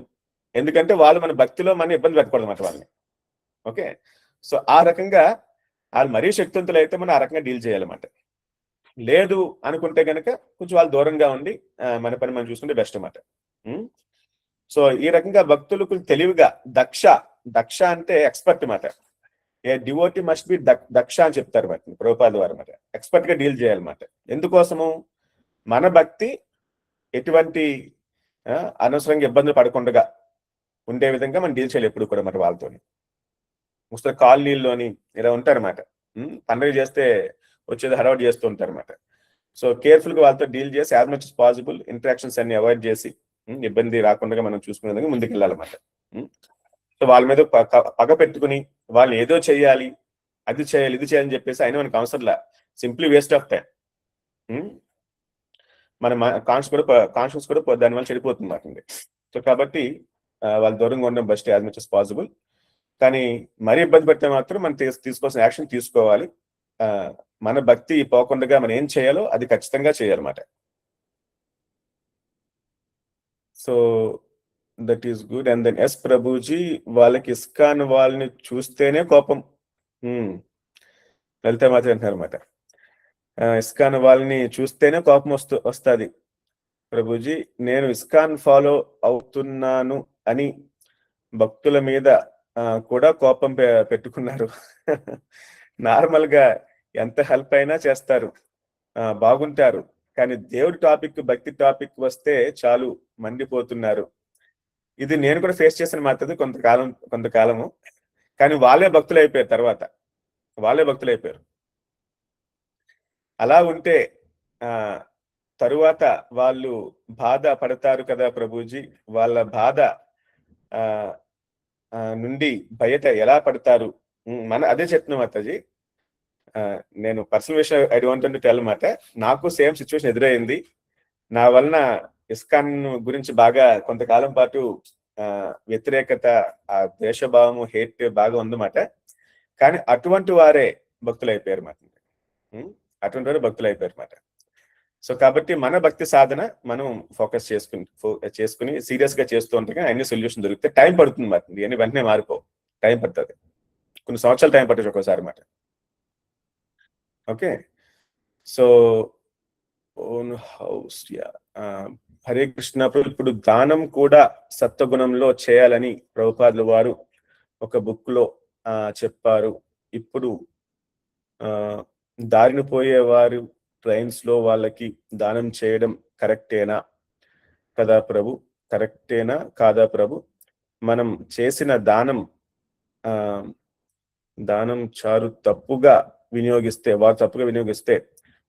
ఎందుకంటే వాళ్ళు మన భక్తిలో మన ఇబ్బంది పెట్టకూడదు అన్నమాట వాళ్ళని. ఓకే, సో ఆ రకంగా వాళ్ళు మరీ శక్తివంతులు అయితే మనం ఆ రకంగా డీల్ చేయాలన్నమాట. లేదు అనుకుంటే కనుక కొంచెం వాళ్ళు దూరంగా ఉండి మన పని మనం చూసుకుంటే బెస్ట్ అన్నమాట. సో ఈ రకంగా భక్తులు కొంచెం తెలివిగా దక్ష అంటే ఎక్స్పర్ట్ అన్నమాట. ఏ డివోటీ మస్ట్ బి దక్ష అని చెప్తారు వాటిని ప్రభుపాద వారు అన్నమాట. ఎక్స్పర్ట్ గా డీల్ చేయాలన్నమాట. ఎందుకోసము? మన భక్తి ఎటువంటి అనవసరంగా ఇబ్బందులు పడకుండా ఉండే విధంగా మనం డీల్ చేయాలి ఎప్పుడు కూడా మరి వాళ్ళతో. ముస్లిం కాలనీల్లోని ఇలా ఉంటారన్నమాట. పండుగ చేస్తే వచ్చేది హడావుడి చేస్తూ ఉంటారన్నమాట. సో కేర్ఫుల్గా వాళ్ళతో డీల్ చేసి as much as possible interactions అన్ని అవాయిడ్ చేసి ఇబ్బంది రాకుండా మనం చూసుకునే విధంగా ముందుకు వెళ్ళాలన్నమాట. సో వాళ్ళ మీద పగ పెట్టుకుని వాళ్ళని ఏదో చేయాలి, అది చేయాలి, ఇది చేయాలని చెప్పేసి అయినా మనకు అవసరంలా, సింప్లీ వేస్ట్ ఆఫ్ టైం. మన కాన్షియస్ కూడా దానివల్ల చెడిపోతుంది మాకండి. సో కాబట్టి వాళ్ళ దూరంగా ఉండడం best as much as possible. కానీ మరీ ఇబ్బంది పడితే మాత్రం మనం తీసుకోవాల్సిన యాక్షన్ తీసుకోవాలి. మన భక్తి పోకుండా మనం ఏం చేయాలో అది ఖచ్చితంగా చేయాలన్నమాట. So that is good. And then yes Prabhuji, వాళ్ళకి ఇస్కాన్ వాళ్ళని చూస్తేనే కోపం. లలిత మాత్రం అంటున్నారు అనమాట. ఇస్కాన్ వాళ్ళని చూస్తేనే కోపం వస్తుంది ప్రభుజీ. నేను ఇస్కాన్ ఫాలో అవుతున్నాను అని భక్తుల మీద కూడా కోపం పెట్టుకున్నారు. నార్మల్ గా ఎంత హెల్ప్ అయినా చేస్తారు, బాగుంటారు. కానీ దేవుడి టాపిక్, భక్తి టాపిక్ వస్తే చాలు మండిపోతున్నారు. ఇది నేను కూడా ఫేస్ చేసిన మాత్రమే కొంతకాలము. కానీ వాళ్ళే భక్తులు అయిపోయారు, తర్వాత వాళ్ళే భక్తులు అయిపోయారు. అలా ఉంటే తరువాత వాళ్ళు బాధ పడతారు కదా ప్రభుజీ. వాళ్ళ బాధ నుండి బయట ఎలా పడతారు? అదే చెప్తున్నా మాతాజీ. నేను పర్సనల్ విషయం I don't want to tell మాట. నాకు సేమ్ సిచ్యువేషన్ ఎదురైంది. నా వలన ఇస్కాన్ గురించి బాగా కొంతకాలం పాటు వ్యతిరేకత, ఆ ద్వేషభావము, హేట్ బాగా ఉందన్నమాట. కానీ అటువంటి వారే భక్తులు అయిపోయారు మాట. అటువంటి వారే భక్తులు అయిపోయారు మాట. సో కాబట్టి మన భక్తి సాధన మనం ఫోకస్ చేసుకుని సీరియస్ గా చేస్తూ ఉంటే అన్ని సొల్యూషన్ దొరికితే టైం పడుతుంది మాట. ఇవన్నీ వెంటనే మారిపోవు, టైం పడుతుంది. కొన్ని సంవత్సరాలు టైం పట్టచ్చు ఒక్కోసారి మాట. Okay. So own house, Hare Krishna. ఇప్పుడు దానం కూడా సత్వగుణంలో చేయాలని ప్రభుపాదుల వారు ఒక బుక్ లో చెప్పారు. ఇప్పుడు దారిని పోయేవారు ట్రైన్స్ లో వాళ్ళకి దానం చేయడం కరెక్టేనా కదా ప్రభు? కరెక్టేనా కాదా ప్రభు? మనం చేసిన దానం చారు తప్పుగా వినియోగిస్తే, వారు తప్పుగా వినియోగిస్తే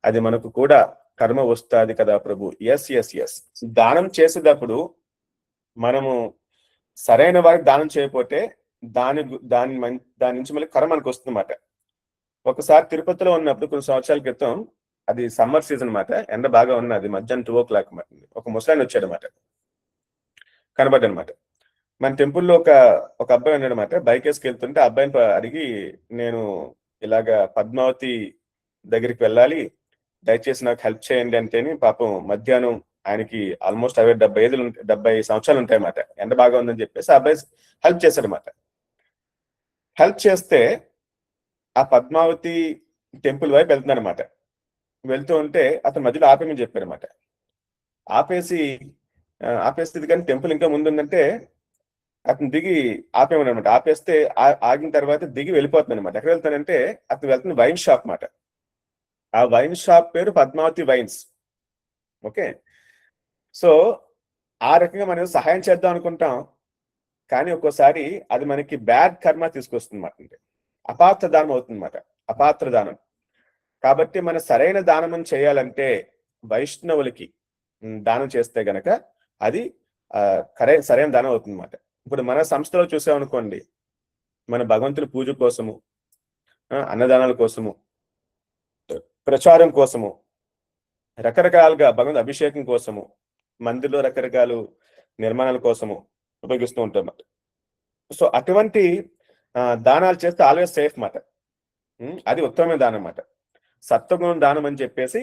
అది మనకు కూడా కర్మ వస్తుంది కదా ప్రభు? ఎస్. దానం చేసేటప్పుడు మనము సరైన వారికి దానం చేయకపోతే దాని నుంచి మళ్ళీ కర్మ మనకు వస్తుందన్నమాట. ఒకసారి తిరుపతిలో ఉన్నప్పుడు కొన్ని సంవత్సరాల క్రితం, అది సమ్మర్ సీజన్ అన్నమాట, ఎండ బాగా ఉన్నది, మధ్యాహ్నం 2 o'clock అన్నమాట. ఒక ముసలాయన వచ్చాడు అనమాట, కనబడ్డనమాట. మన టెంపుల్లో ఒక అబ్బాయి ఉన్నాడు అనమాట. బైక్ వేసుకెళ్తుంటే ఆ అబ్బాయిని అడిగి, నేను ఇలాగా పద్మావతి దగ్గరికి వెళ్ళాలి, దయచేసి నాకు హెల్ప్ చేయండి అంటేని, పాపం మధ్యాహ్నం ఆయనకి ఆల్మోస్ట్ 70 సంవత్సరాలు ఉంటాయన్నమాట. ఎండ బాగా ఉందని చెప్పేసి ఆ అబ్బాయి హెల్ప్ చేశాడనమాట. హెల్ప్ చేస్తే ఆ పద్మావతి టెంపుల్ వైపు వెళ్తున్నాడు అనమాట. వెళ్తూ ఉంటే అతను మధ్యలో ఆపేమని చెప్పారనమాట. ఆపేస్తే కానీ టెంపుల్ ఇంకా ముందు ఉందంటే అతను దిగి ఆపేమని అనమాట. ఆపేస్తే ఆగిన తర్వాత దిగి వెళ్ళిపోతుంది అనమాట. ఎక్కడ వెళ్తానంటే అతను వెళ్తున్న వైన్ షాప్ మాట. ఆ వైన్ షాప్ పేరు పద్మావతి వైన్స్. ఓకే. సో ఆ రకంగా మనం సహాయం చేద్దాం అనుకుంటాం, కానీ ఒక్కోసారి అది మనకి బ్యాడ్ కర్మ తీసుకొస్తుంది అన్నమాట. అంటే అపాత్ర దానం అవుతుంది అన్నమాట, అపాత్ర దానం. కాబట్టి మన సరైన దానం చేయాలంటే వైష్ణవులకి దానం చేస్తే గనక అది సరైన దానం అవుతుంది అన్నమాట. ఇప్పుడు మన సంస్థలో చూసామనుకోండి, మన భగవంతుని పూజ కోసము, అన్నదానాల కోసము, ప్రచారం కోసము, రకరకాలుగా భగవంతు అభిషేకం కోసము, మందిలో రకరకాల నిర్మాణాల కోసము ఉపయోగిస్తూ ఉంటాం. సో అటువంటి దానాలు చేస్తే ఆల్వేస్ సేఫ్ మాట. అది ఉత్తమమైన దానం అన్నమాట. సత్వగుణం దానం అని చెప్పేసి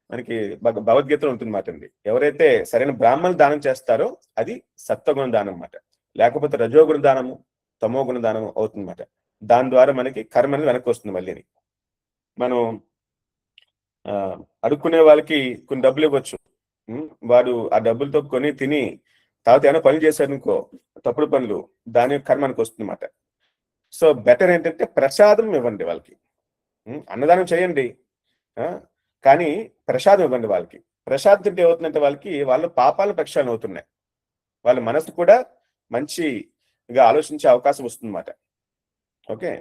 మనకి భగవద్గీతలో ఉంటుంది మాట అండి. ఎవరైతే సరైన బ్రాహ్మణులు దానం చేస్తారో అది సత్వగుణ దానం అన్నమాట. లేకపోతే రజోగుణ దానము, తమోగుణ దానము అవుతుంది అన్నమాట. దాని ద్వారా మనకి కర్మ అనేది వెనక్కి వస్తుంది. మళ్ళీ మనం అడుక్కునే వాళ్ళకి కొన్ని డబ్బులు ఇవ్వచ్చు, వాడు ఆ డబ్బులతో కొని తిని తర్వాత ఏమైనా పనులు చేశాడు అనుకో, తప్పుడు పనులు, దాని కర్మ మనకు వస్తుంది అన్నమాట. సో బెటర్ ఏంటంటే ప్రసాదం ఇవ్వండి వాళ్ళకి. అన్నదానం చేయండి, కానీ ప్రసాదం ఇవ్వండి వాళ్ళకి. ప్రసాదం తింటే ఏమవుతుందంటే వాళ్ళ పాపాలు ప్రక్షాళన అవుతున్నాయి, వాళ్ళ మనసు కూడా మంచి గా ఆలోచించే అవకాశం వస్తుందన్నమాట. ఓకే,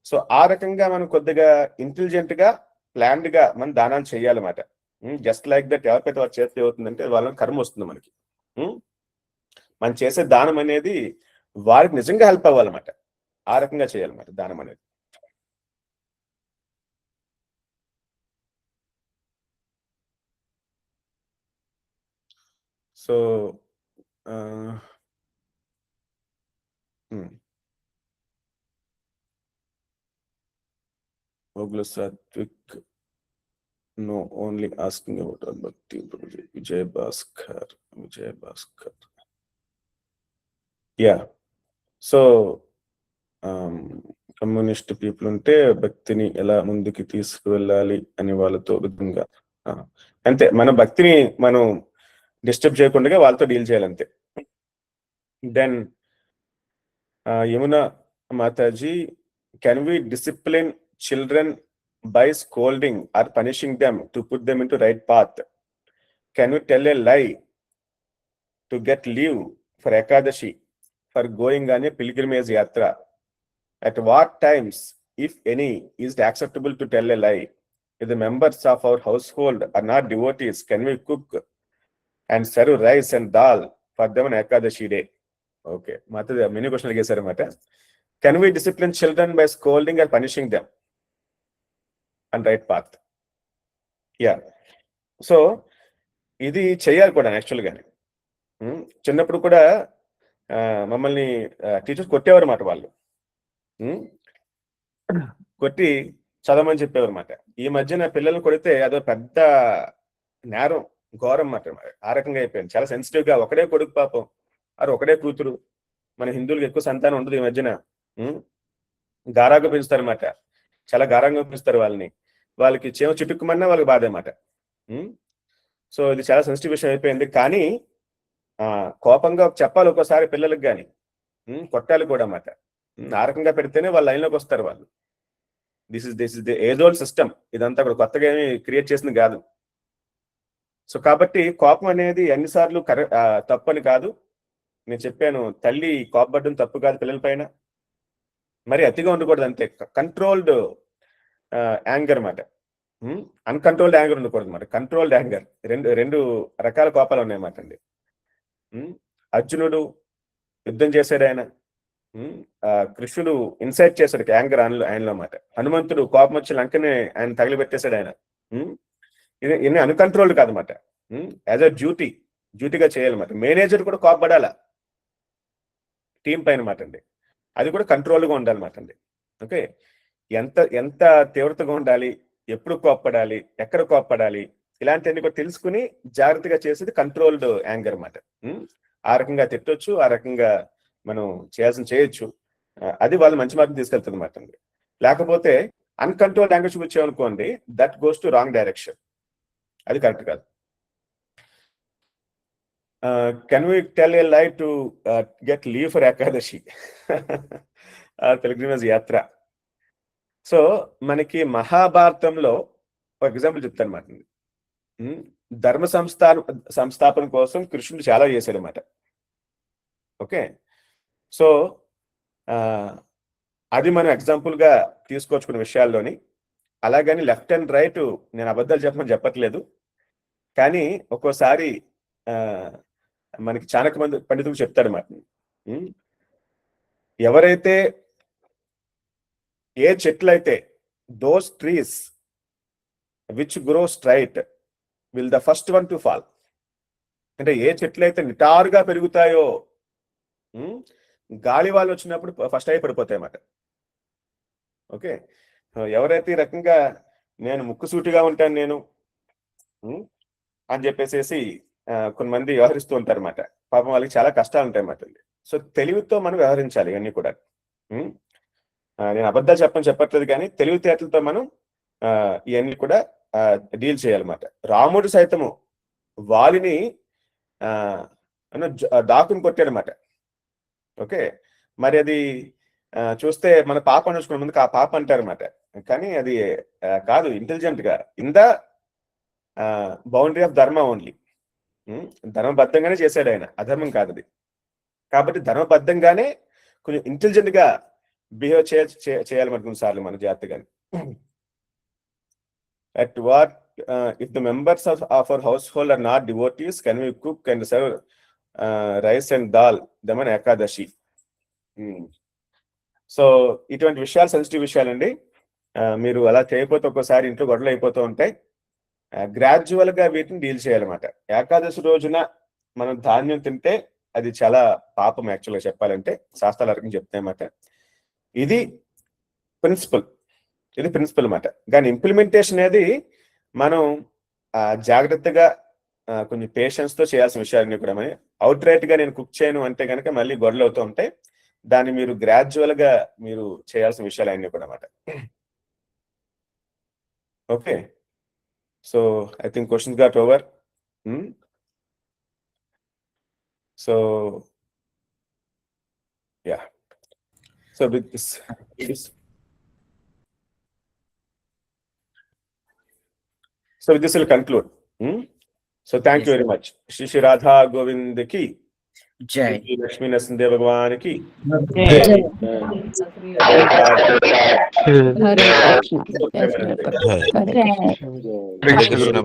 సో ఆ రకంగా మనం కొద్దిగా ఇంటెలిజెంట్ గా ప్లాన్డ్ గా మనం దానాలు చేయాలన్నమాట. జస్ట్ లైక్ దట్ ఎవరికైతే వారు చేస్తే అవుతుందంటే వాళ్ళని కర్మ వస్తుంది మనకి. మనం చేసే దానం అనేది వారికి నిజంగా హెల్ప్ అవ్వాలన్నమాట. ఆ రకంగా చేయాలన్నమాట దానం అనేది. So Oglu Satvik, no, only asking about Bhakti Prabhuji. Vijay Bhaskar. Yeah. So, communist people ఉంటే భక్తిని ఎలా ముందుకు తీసుకువెళ్ళాలి అని వాళ్ళతో విధంగా అంతే, మన భక్తిని మనం డిస్టర్బ్ చేయకుండా వాళ్ళతో డీల్ చేయాలంతే. Then Yamuna Mataji, can we discipline children by scolding or punishing them to put them into right path? Can we tell a lie to get leave for Ekadashi for going on a pilgrimage yatra? At what times, if any, is it acceptable to tell a lie? If the members of our household are not devotees, can we cook and serve rice and dal for them on Ekadashi day? Okay, Mata, many questions again, sir. Can we discipline children by scolding or punishing them on right path? Yeah. So ఇది చేయాలి కూడా యాక్చువల్గానే. చిన్నప్పుడు కూడా మమ్మల్ని టీచర్స్ కొట్టేవారు అన్నమాట. వాళ్ళు కొట్టి చదవమని చెప్పేవారు అన్నమాట. ఈ మధ్యన పిల్లల్ని కొడితే అదో పెద్ద నేరం, ఘోరం అన్నమాట. ఆ రకంగా అయిపోయింది. చాలా సెన్సిటివ్ గా ఒకడే కొడుకు పాపం, అది ఒకడే కూతురు. మన హిందువులకు ఎక్కువ సంతానం ఉండదు ఈ మధ్యన. గారాగా పెంచుతారు అన్నమాట, చాలా గారంగా పెంచుతారు వాళ్ళని. వాళ్ళకి చేమ చుట్టుకుమన్నా వాళ్ళకి బాధ అన్నమాట. సో ఇది చాలా సెన్సిటివ్ విషయం అయిపోయింది. కానీ కోపంగా చెప్పాలి ఒక్కోసారి పిల్లలకు కానీ, కొట్టాలి కూడా అన్నమాట. ఆ రకంగా పెడితేనే వాళ్ళ లైన్లోకి వస్తారు వాళ్ళు. This is the age old system. ఇదంతా కూడా కొత్తగా ఏమి క్రియేట్ చేసింది కాదు. సో కాబట్టి కోపం అనేది ఎన్నిసార్లు తప్పు అని కాదు. నేను చెప్పాను, తల్లి కోపపడడం తప్పు కాదు పిల్లల పైన, మరి అతిగా ఉండకూడదు అంతే. కంట్రోల్డ్ యాంగర్ అన్నమాట. అన్కంట్రోల్డ్ యాంగర్ ఉండకూడదు అన్నమాట. కంట్రోల్డ్ యాంగర్, రెండు రకాల కోపాలు ఉన్నాయన్నమాట అండి. అర్జునుడు యుద్ధం చేశాడు, ఆయన కృష్ణుడు ఇన్సైట్ చేశాడు యాంగర్ ఆయనలో అన్నమాట. హనుమంతుడు కోపం వచ్చి లంకని ఆయన తగిలిపెట్టేశాడు ఆయన. ఇది అన్కంట్రోల్డ్ కాదన్నమాట. యాజ్ అ డ్యూటీగా చేయాలన్నమాట. మేనేజర్ కూడా కోపపడాల టీం పైన మాట అండి. అది కూడా కంట్రోల్గా ఉండాలన్నమాట అండి. ఓకే, ఎంత తీవ్రతగా ఉండాలి, ఎప్పుడు కోప్పడాలి, ఎక్కడ కోప్పడాలి, ఇలాంటివన్నీ కూడా తెలుసుకుని జాగ్రత్తగా చేసేది కంట్రోల్డ్ యాంగర్ అన్నమాట. ఆ రకంగా తిట్టొచ్చు, ఆ రకంగా మనం చేయొచ్చు. అది వాళ్ళు మంచి మార్గం తీసుకెళ్తుంది అన్నమాట అండి. లేకపోతే అన్కంట్రోల్డ్ యాంగర్ చూపించామనుకోండి, that goes to wrong direction. అది కరెక్ట్ కాదు. Can we tell a lie to get leave for Ekadashi pilgrimage యాత్ర? సో మనకి మహాభారతంలో ఒక ఎగ్జాంపుల్ చెప్తాను అన్నమాట. ధర్మ సంస్థాపన కోసం కృష్ణుడు చాలా చేశాడు అన్నమాట. ఓకే, సో అది మనం ఎగ్జాంపుల్ గా తీసుకోవచ్చుకున్న విషయాల్లోని. అలాగని లెఫ్ట్ అండ్ రైట్ నేను అబద్ధాలు చెప్పట్లేదు. కానీ ఒక్కోసారి మనకి చాణక్య పండితులు చెప్తాడు అన్నమాట. ఎవరైతే ఏ చెట్లు అయితే those trees which grow straight will the first one to fall. అంటే ఏ చెట్లు అయితే నిటారుగా పెరుగుతాయో గాలి వాళ్ళు వచ్చినప్పుడు ఫస్ట్ అయి పడిపోతాయి అన్నమాట. ఓకే, ఎవరైతే ఈ రకంగా నేను ముక్కుసూటిగా ఉంటాను నేను అని చెప్పేసి కొంతమంది వ్యవహరిస్తూ ఉంటారు అన్నమాట. పాపం వాళ్ళకి చాలా కష్టాలు ఉంటాయి అన్నమాట. సో తెలివితో మనం వ్యవహరించాలి ఇవన్నీ కూడా. నేను అబద్ధాలు చెప్పట్లేదు, కానీ తెలివితేటలతో మనం ఇవన్నీ కూడా డీల్ చేయాలన్నమాట. రాముడు సైతము వాలిని దాకుని కొట్టాడనమాట. ఓకే, మరి అది చూస్తే మన పాప అనుకున్న ముందుకు ఆ పాప అంటారన్నమాట. కానీ అది కాదు, ఇంటెలిజెంట్ గా ఇన్ ద బౌండరీ ఆఫ్ ధర్మ ఓన్లీ. ధర్మబద్ధంగానే చేశాడు ఆయన, అధర్మం కాదు అది. కాబట్టి ధర్మబద్ధంగానే కొంచెం ఇంటెలిజెంట్ గా బిహేవ్ చేయాలి మరి కొన్నిసార్లు మన జాగ్రత్తగా. At what if the members of our household are not devotees, can we cook and serve rice and dal them on Ekadashi? So ఇటువంటి విషయాలు సెన్సిటివ్ విషయాలండి. మీరు అలా చేయకపోతే ఒక్కోసారి ఇంట్లో గొడవలు అయిపోతూ ఉంటాయి. గ్రాడ్యువల్ గా వీటిని డీల్ చేయాలన్నమాట. ఏకాదశి రోజున మనం ధాన్యం తింటే అది చాలా పాపం యాక్చువల్గా చెప్పాలంటే, శాస్త్రాల అర్థం చెప్తాయన్నమాట. ఇది ప్రిన్సిపల్ అన్నమాట. కానీ ఇంప్లిమెంటేషన్ అనేది మనం జాగ్రత్తగా కొంచెం పేషెన్స్ తో చేయాల్సిన విషయాలన్నీ కూడా. అవుట్ రైట్ గా నేను కుక్ చేయను అంటే కనుక మళ్ళీ గొడవలు అవుతూ ఉంటాయి. దాన్ని మీరు గ్రాడ్యువల్ గా మీరు చేయాల్సిన విషయాలు అన్నీ కూడా అన్నమాట. Okay, so I think questions got over. So yeah, so with this will conclude. So thank you very much. Shri Shri Radha Govind ki జై. Shri Lakshmi Narasimha Bhagwan ki Hare Krishna.